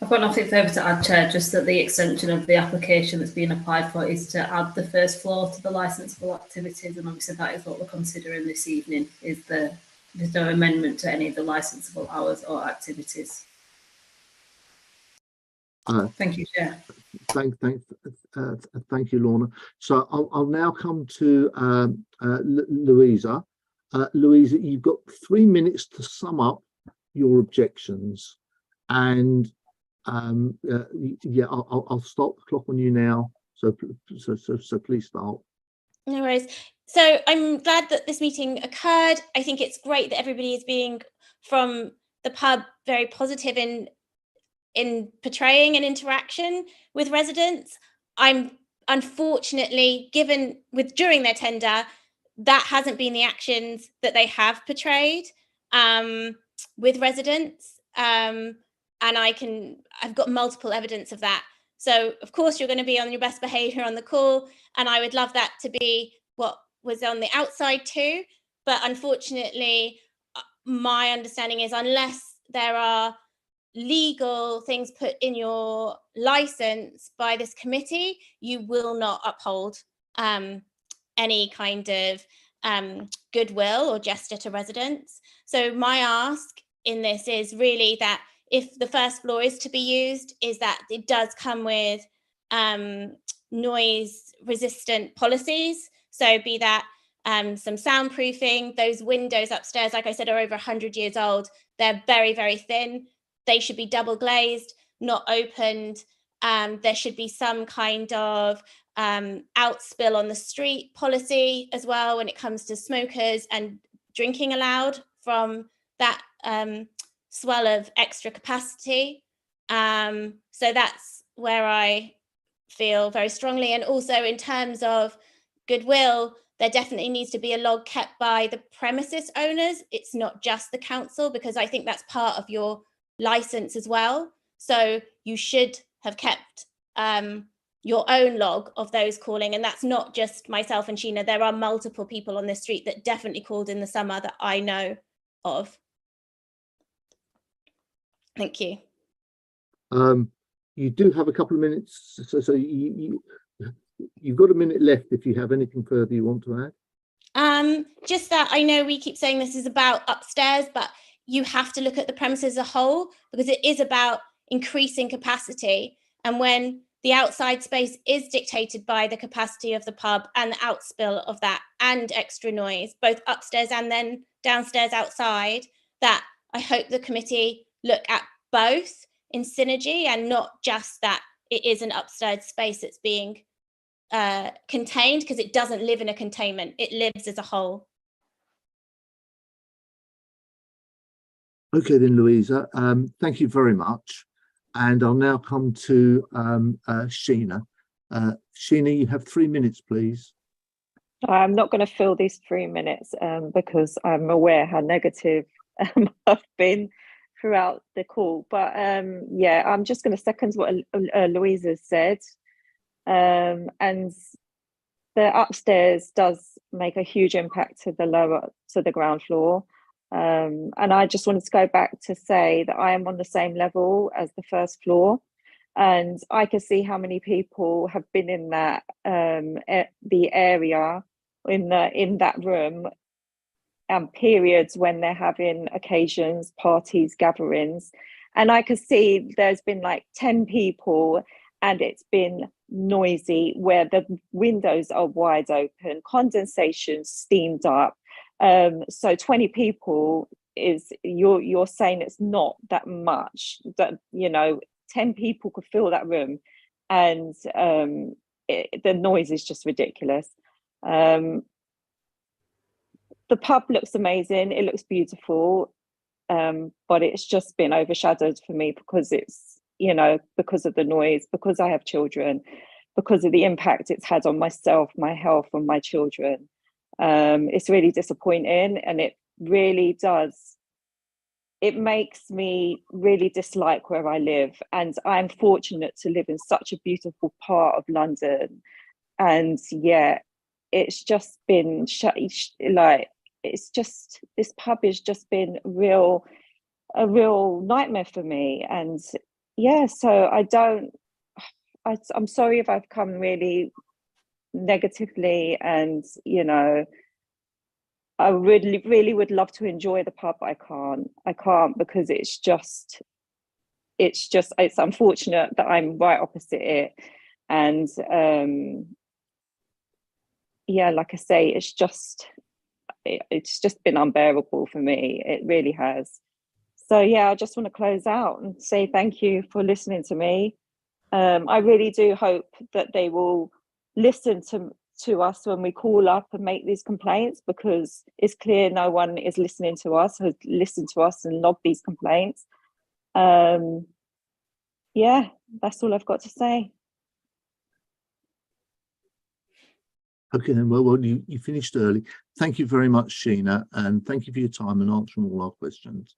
I've got nothing further to add, Chair, just that the extension of the application that's being applied for is to add the first floor to the licensable activities, and obviously that is what we're considering this evening, is there's no amendment to any of the licensable hours or activities. Thank you, Chair. Thank you, Lorna. So I'll now come to Louisa. Louisa, you've got 3 minutes to sum up your objections, and yeah, I'll start the clock on you now. So please start. No worries. So I'm glad that this meeting occurred. I think it's great that everybody is being, from the pub, very positive in portraying an interaction with residents. I'm unfortunately, given during their tender, that hasn't been the actions that they have portrayed with residents. And I've got multiple evidence of that. So of course you're going to be on your best behavior on the call, and I would love that to be what was on the outside too. But unfortunately, my understanding is unless there are legal things put in your license by this committee, you will not uphold any kind of goodwill or gesture to residents. So my ask in this is really that if the first floor is to be used, is that it does come with noise resistant policies. So be that some soundproofing. Those windows upstairs, like I said, are over 100 years old. They're very, very thin. They should be double glazed, not opened. There should be some kind of outspill on the street policy as well when it comes to smokers and drinking allowed from that swell of extra capacity. So that's where I feel very strongly. And also in terms of goodwill, there definitely needs to be a log kept by the premises owners. It's not just the council, because I think that's part of your license as well. So you should have kept your own log of those calling. And that's not just myself and Sheena. There are multiple people on the street that definitely called in the summer that I know of. Thank you. You do have a couple of minutes, so you've got a minute left if you have anything further you want to add. Just that I know we keep saying this is about upstairs, but you have to look at the premises as a whole, because it is about increasing capacity. And when the outside space is dictated by the capacity of the pub and the outspill of that and extra noise, both upstairs and then downstairs outside, that I hope the committee look at both in synergy and not just that it is an upstairs space that's being contained, because it doesn't live in a containment. It lives as a whole. Okay then, Louisa, thank you very much. And I'll now come to Sheena. Sheena, you have 3 minutes, please. I'm not going to fill these 3 minutes because I'm aware how negative I've been throughout the call. But yeah, I'm just going to second what Louisa said. And the upstairs does make a huge impact to the ground floor. And I just wanted to go back to say that I am on the same level as the first floor, and I can see how many people have been in that the area in that room periods when they're having occasions, parties, gatherings, and I can see there's been like 10 people and it's been noisy where the windows are wide open, condensation steamed up. So 20 people is you're saying it's not that much, that 10 people could fill that room, and the noise is just ridiculous. The pub looks amazing, it looks beautiful, but it's just been overshadowed for me because it's because of the noise, because I have children, because of the impact it's had on myself, my health, and my children. It's really disappointing, and it really does. It makes me really dislike where I live, and I'm fortunate to live in such a beautiful part of London. And yeah, it's just been this pub has just been a real nightmare for me. And yeah, so I'm sorry if I've come really negatively, and I really would love to enjoy the pub. I can't because it's unfortunate that I'm right opposite it. And yeah, like I say, it's just been unbearable for me. It really has. So yeah, I just want to close out and say thank you for listening to me. I really do hope that they will listen to us when we call up and make these complaints, because it's clear no one is listening to us, has listened to us and logged these complaints. Yeah, that's all I've got to say. Okay, then. Well, you finished early. Thank you very much, Sheena, and thank you for your time and answering all our questions.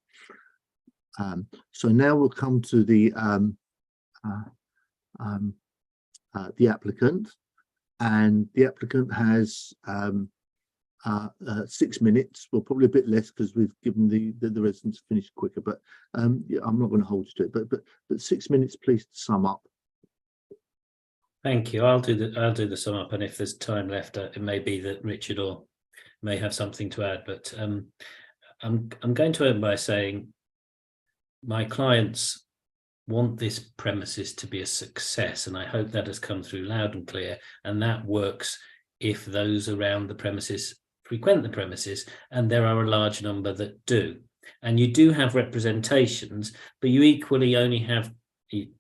So now we'll come to the applicant, and the applicant has 6 minutes. Well, probably a bit less because we've given the residents to finish quicker. But yeah, I'm not going to hold you to it. But 6 minutes, please, to sum up. Thank you. I'll do the sum up, and if there's time left, it may be that Richard or may have something to add. But I'm going to end by saying my clients want this premises to be a success, and I hope that has come through loud and clear. And that works if those around the premises frequent the premises, and there are a large number that do. And you do have representations, but you equally only have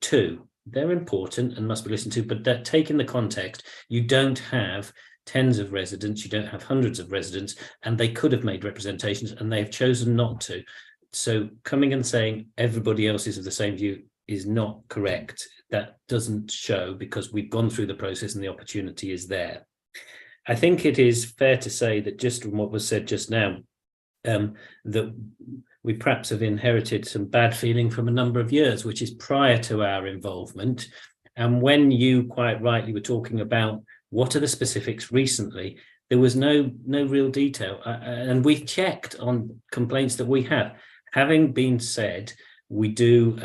2. They're important and must be listened to, but that taking the context, you don't have tens of residents, you don't have hundreds of residents, and they could have made representations and they have chosen not to. So coming and saying everybody else is of the same view is not correct. That doesn't show, because we've gone through the process and the opportunity is there. I think it is fair to say that just from what was said just now, that we perhaps have inherited some bad feeling from a number of years, which is prior to our involvement. And when you quite rightly were talking about what are the specifics recently, there was no real detail. And we've checked on complaints that we have. Having been said, we do,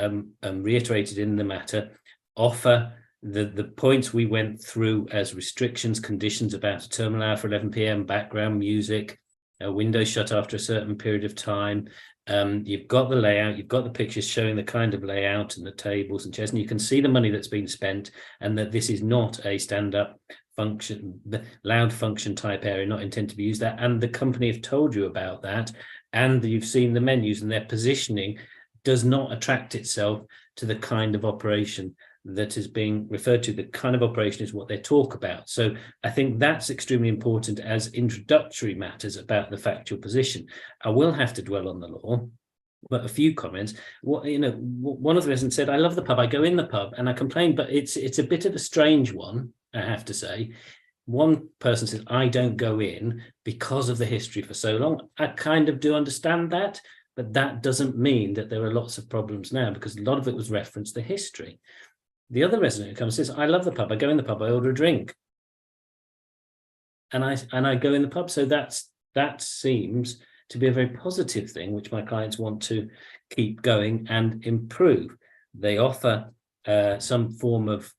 reiterated in the matter, offer the points we went through as restrictions, conditions about a terminal hour for 11 p.m, background music, a window shut after a certain period of time. You've got the layout, you've got the pictures showing the kind of layout and the tables and chairs, and you can see the money that's been spent, and that this is not a stand-up function, loud function type area, not intended to be used that. And the company have told you about that, and you've seen the menus, and their positioning does not attract itself to the kind of operation that is being referred to. The kind of operation is what they talk about. So I think that's extremely important as introductory matters about the factual position. I will have to dwell on the law, but a few comments. One of the residents said, I love the pub, I go in the pub and I complain, but it's a bit of a strange one, I have to say. One person says, I don't go in because of the history for so long. I kind of do understand that, but that doesn't mean that there are lots of problems now, because a lot of it was referenced the history. The other resident who comes and says, I love the pub, I go in the pub, I order a drink. And I go in the pub. So that seems to be a very positive thing, which my clients want to keep going and improve. They offer some form of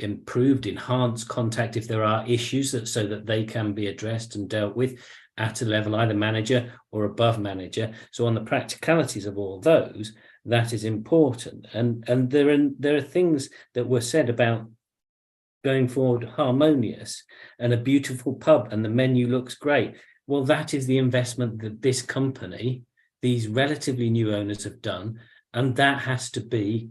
improved, enhanced contact if there are issues, so that they can be addressed and dealt with at a level either manager or above manager. So on the practicalities of all those, that is important. And there are things that were said about going forward harmonious and a beautiful pub and the menu looks great. Well, that is the investment that this company, these relatively new owners, have done, and that has to be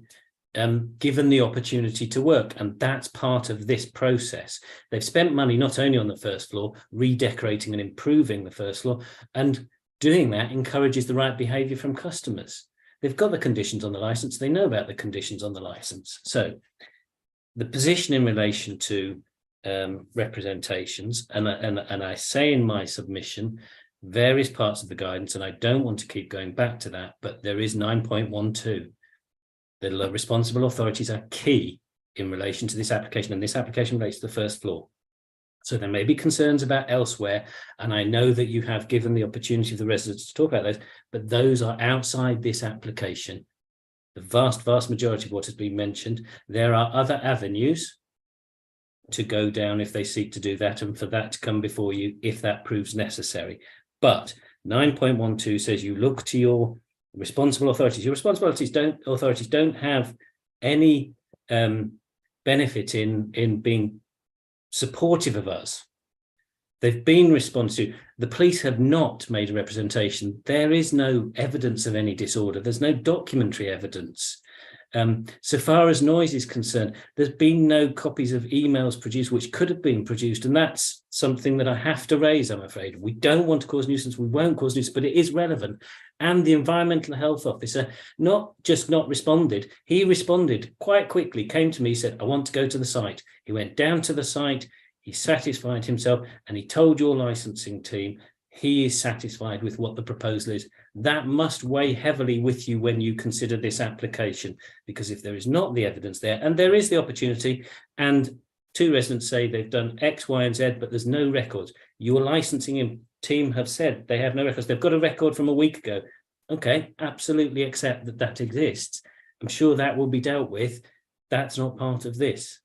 given the opportunity to work, and that's part of this process. They've spent money not only on the first floor, redecorating and improving the first floor, and doing that encourages the right behaviour from customers. They've got the conditions on the license, they know about the conditions on the license. So the position in relation to representations, and I say in my submission, various parts of the guidance, and I don't want to keep going back to that, but there is 9.12. The responsible authorities are key in relation to this application, and this application relates to the first floor. So there may be concerns about elsewhere, and I know that you have given the opportunity of the residents to talk about those, but those are outside this application. the vast majority of what has been mentioned. There are other avenues to go down if they seek to do that, and for that to come before you if that proves necessary. But 9.12 says you look to your responsible authorities. Your responsible authorities don't have any benefit in being supportive of us. They've been responsive. The police have not made a representation. There is no evidence of any disorder. There's no documentary evidence. So far as noise is concerned, there's been no copies of emails produced which could have been produced, and that's something that I have to raise, I'm afraid. We don't want to cause nuisance, we won't cause nuisance, but it is relevant. And the environmental health officer not responded, he responded quite quickly, came to me, said, I want to go to the site. He went down to the site, he satisfied himself, and he told your licensing team he is satisfied with what the proposal is. That must weigh heavily with you when you consider this application, because if there is not the evidence there, and there is the opportunity, and 2 residents say they've done X, Y, and Z, but there's no records. Your licensing team have said they have no records. They've got a record from a week ago. Okay, absolutely accept that that exists. I'm sure that will be dealt with. That's not part of this.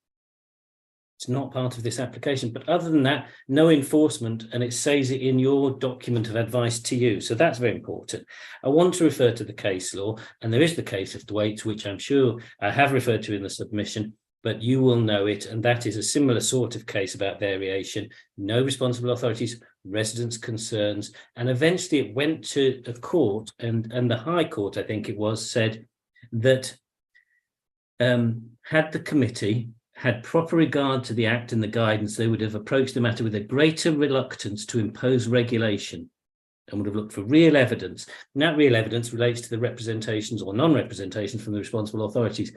It's not part of this application, but other than that, no enforcement, and it says it in your document of advice to you. So that's very important. I want to refer to the case law, and there is the case of Thwaites, which I'm sure I have referred to in the submission, but you will know it, and that is a similar sort of case about variation. No responsible authorities, residents' concerns, and eventually it went to a court, and the High Court, I think it was, said that had the committee had proper regard to the Act and the guidance, they would have approached the matter with a greater reluctance to impose regulation and would have looked for real evidence. And that real evidence relates to the representations or non-representations from the responsible authorities.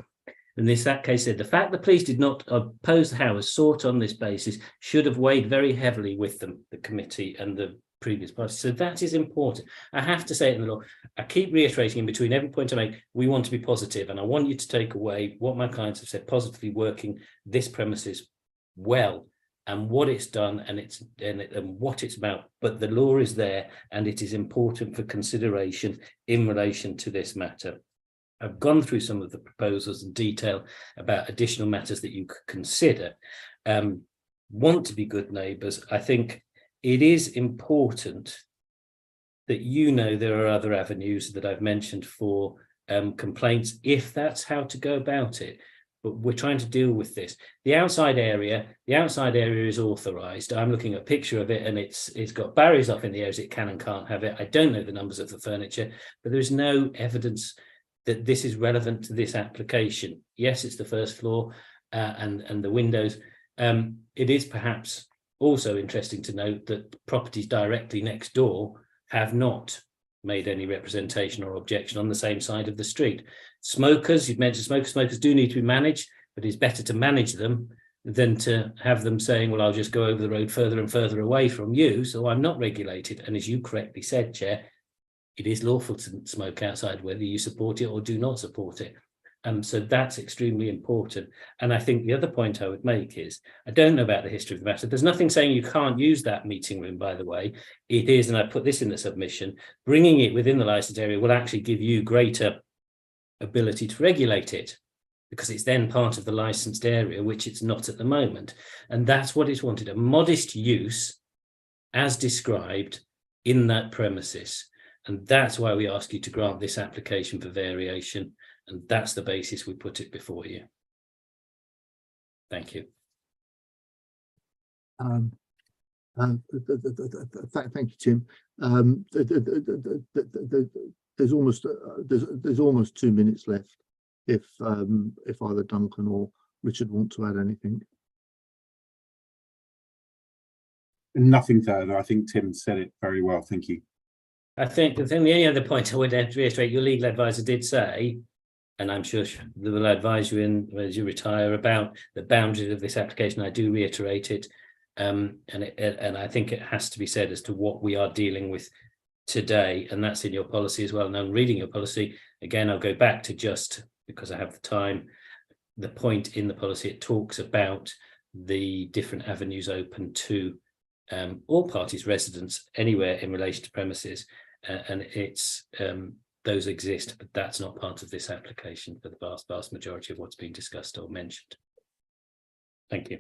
In that case, said the fact the police did not oppose the Howers sought on this basis should have weighed very heavily with them, the committee and the previous parties. So that is important. I have to say it in the law. I keep reiterating in between every point I make, we want to be positive, and I want you to take away what my clients have said, positively working this premises well and what it's done and what it's about. But the law is there, and it is important for consideration in relation to this matter. I've gone through some of the proposals in detail about additional matters that you could consider. Want to be good neighbours. I think it is important that you know there are other avenues that I've mentioned for complaints, if that's how to go about it. But we're trying to deal with this. The outside area is authorised. I'm looking at a picture of it, and it's got barriers up in the areas it can and can't have it. I don't know the numbers of the furniture, but there's no evidence that this is relevant to this application. Yes, it's the first floor and the windows. It is perhaps also interesting to note that properties directly next door have not made any representation or objection on the same side of the street. Smokers, you've mentioned smokers do need to be managed, but it's better to manage them than to have them saying, well, I'll just go over the road further and further away from you, so I'm not regulated. And as you correctly said, Chair, it is lawful to smoke outside, whether you support it or do not support it. So that's extremely important. And I think the other point I would make is, I don't know about the history of the matter. There's nothing saying you can't use that meeting room, by the way. It is, and I put this in the submission, bringing it within the licensed area will actually give you greater ability to regulate it, because it's then part of the licensed area, which it's not at the moment. And that's what is wanted, a modest use as described in that premises. And that's why we ask you to grant this application for variation. And that's the basis we put it before you. Thank you. Thank you, Tim. There's almost 2 minutes left. If either Duncan or Richard want to add anything. Nothing further. I think Tim said it very well. Thank you. I think the only other point I would reiterate, your legal advisor did say, and I'm sure they will advise you in as you retire about the boundaries of this application. I do reiterate it, and I think it has to be said as to what we are dealing with today, and that's in your policy as well. And I'm reading your policy again. I'll go back to, just because I have the time, the point in the policy. It talks about the different avenues open to all parties, residents, anywhere in relation to premises, and it's those exist, but that's not part of this application for the vast majority of what's being discussed or mentioned. Thank you.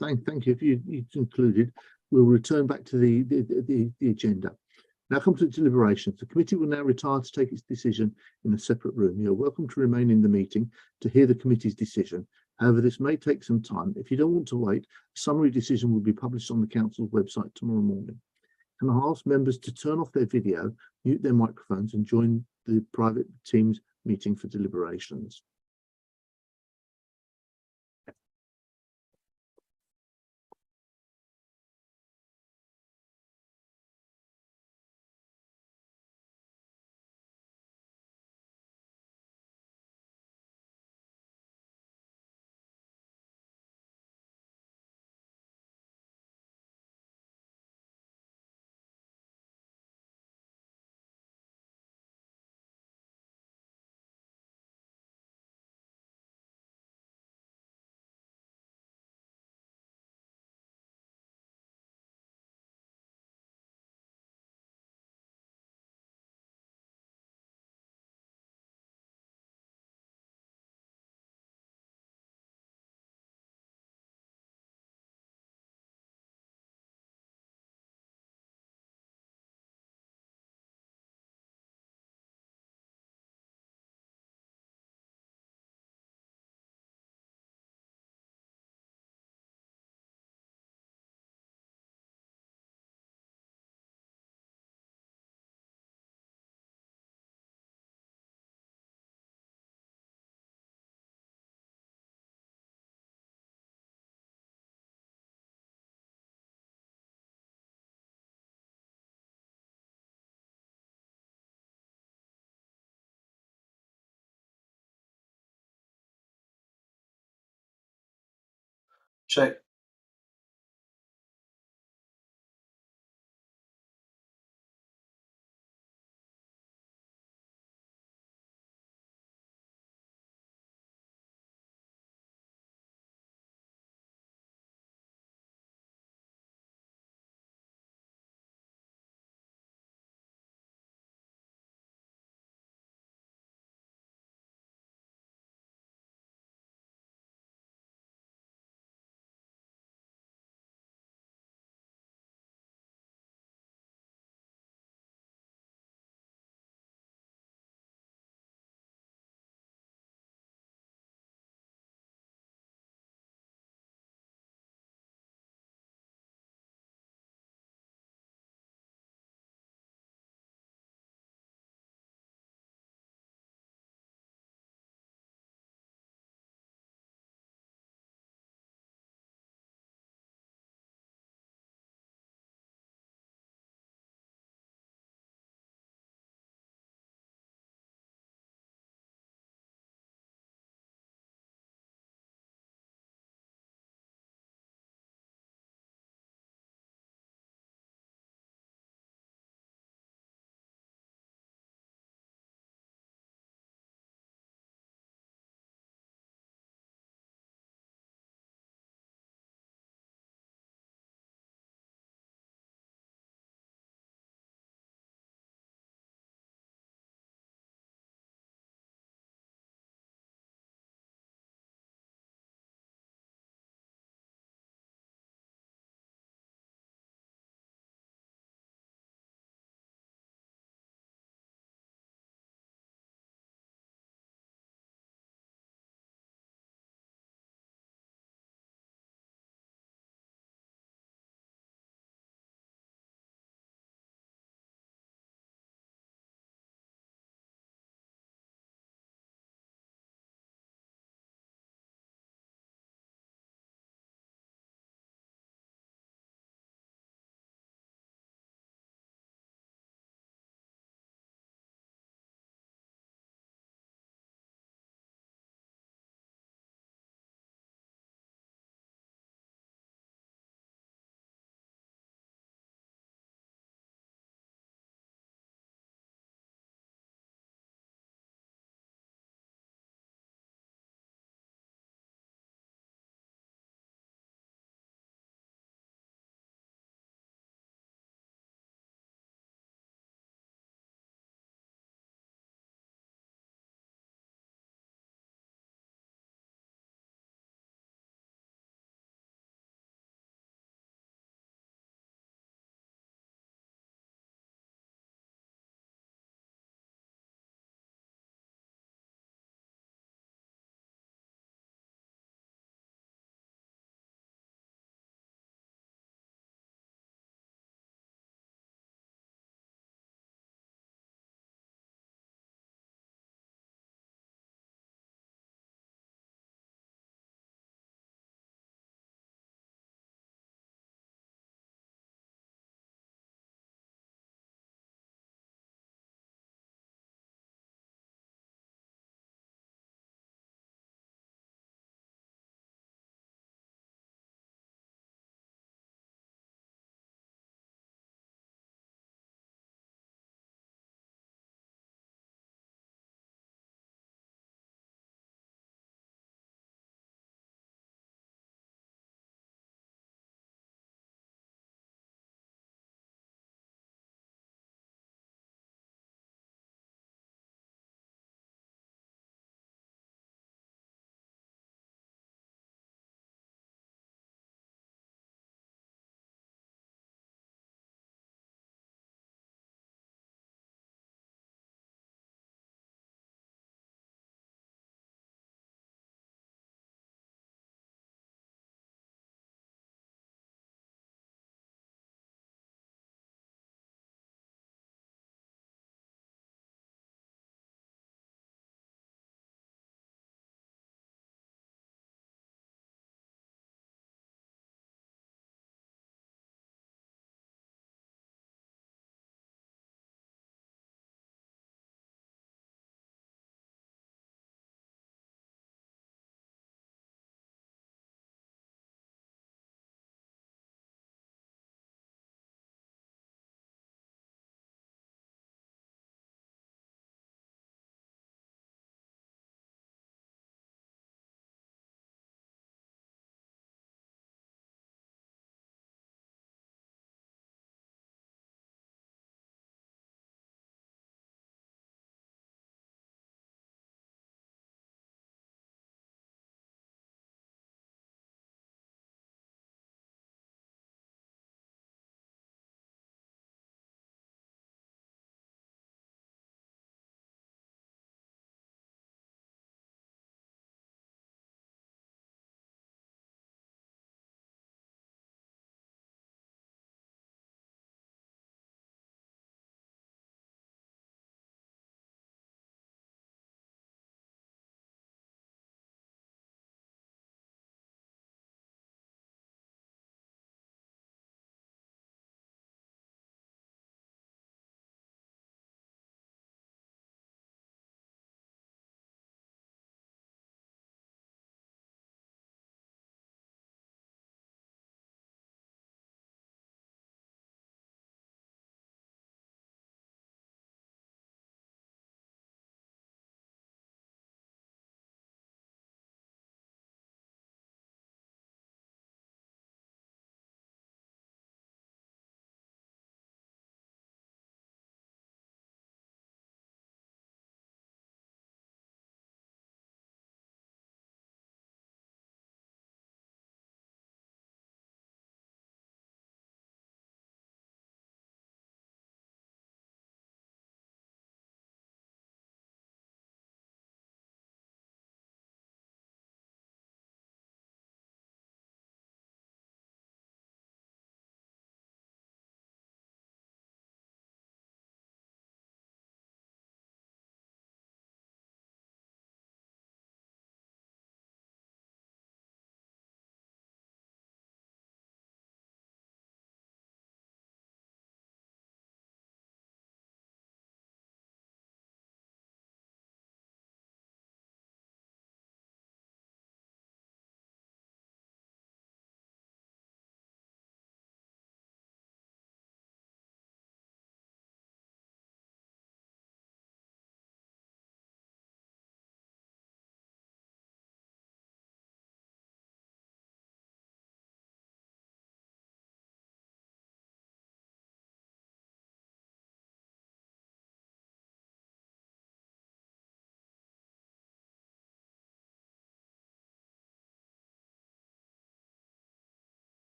Thank you. If you concluded, we'll return back to the agenda. Now come to deliberations. The committee will now retire to take its decision in a separate room. You're welcome to remain in the meeting to hear the committee's decision. However, this may take some time. If you don't want to wait, a summary decision will be published on the council's website tomorrow morning. Can I ask members to turn off their video, mute their microphones and join the private Teams meeting for deliberations? Check.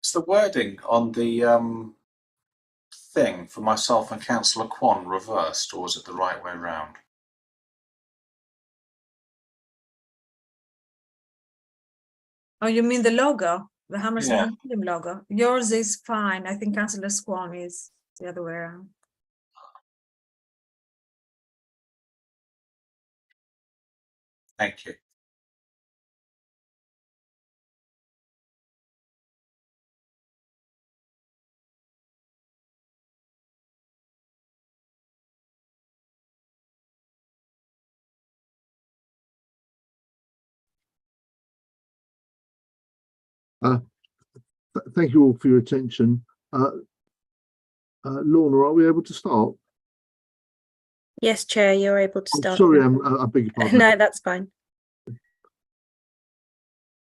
Is the wording on the thing for myself and Councillor Kwan reversed, or is it the right way round? Oh, you mean the logo, the Hammersmith Yeah. Fulham logo? Yours is fine. I think Councillor Swan is the other way around. Thank you. Thank you all for your attention. Lorna, are we able to start? Yes, Chair, you're able to I'm start. sorry, I beg your pardon. No, that's fine.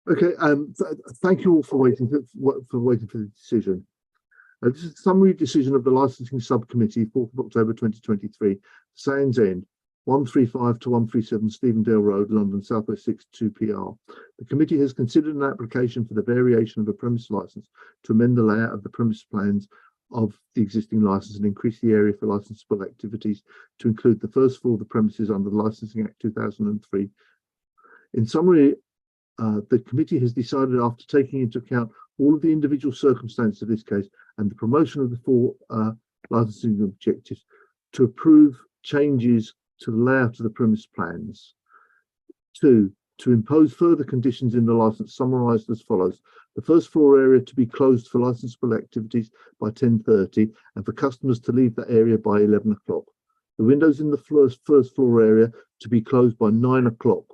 Okay, thank you all for waiting for the decision. This is a summary decision of the licensing subcommittee, 4th of October 2023, Sands End, 135 to 137 Stevendale Road, London, South West 6 2PR. The committee has considered an application for the variation of a premise license to amend the layout of the premise plans of the existing license and increase the area for licensable activities to include the first floor of the premises under the Licensing Act 2003. In summary, the committee has decided, after taking into account all of the individual circumstances of this case and the promotion of the 4 licensing objectives, to approve changes to the layout of the premise plans. 2, to impose further conditions in the license summarised as follows: the first floor area to be closed for licensable activities by 10:30 and for customers to leave that area by 11 o'clock. The windows in the first floor area to be closed by 9 o'clock.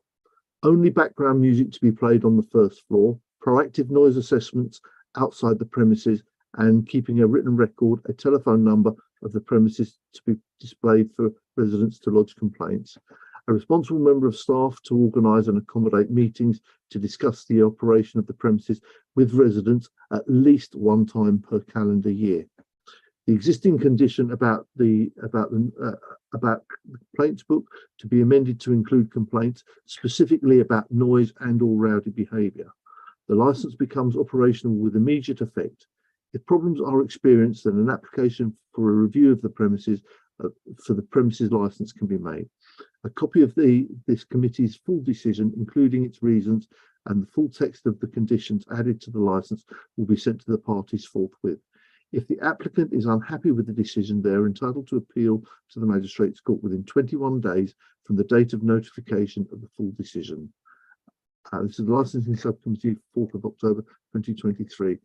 Only background music to be played on the first floor, proactive noise assessments outside the premises, and keeping a written record, a telephone number of the premises to be displayed for residents to lodge complaints. A responsible member of staff to organise and accommodate meetings to discuss the operation of the premises with residents at least one time per calendar year. The existing condition about the complaints book to be amended to include complaints specifically about noise and or rowdy behaviour. The licence becomes operational with immediate effect. If problems are experienced, then an application for a review of the premises for the premises licence can be made. A copy of this committee's full decision, including its reasons and the full text of the conditions added to the licence, will be sent to the parties forthwith. If the applicant is unhappy with the decision, they are entitled to appeal to the Magistrates' Court within 21 days from the date of notification of the full decision. This is the Licensing Subcommittee, 4th of October 2023.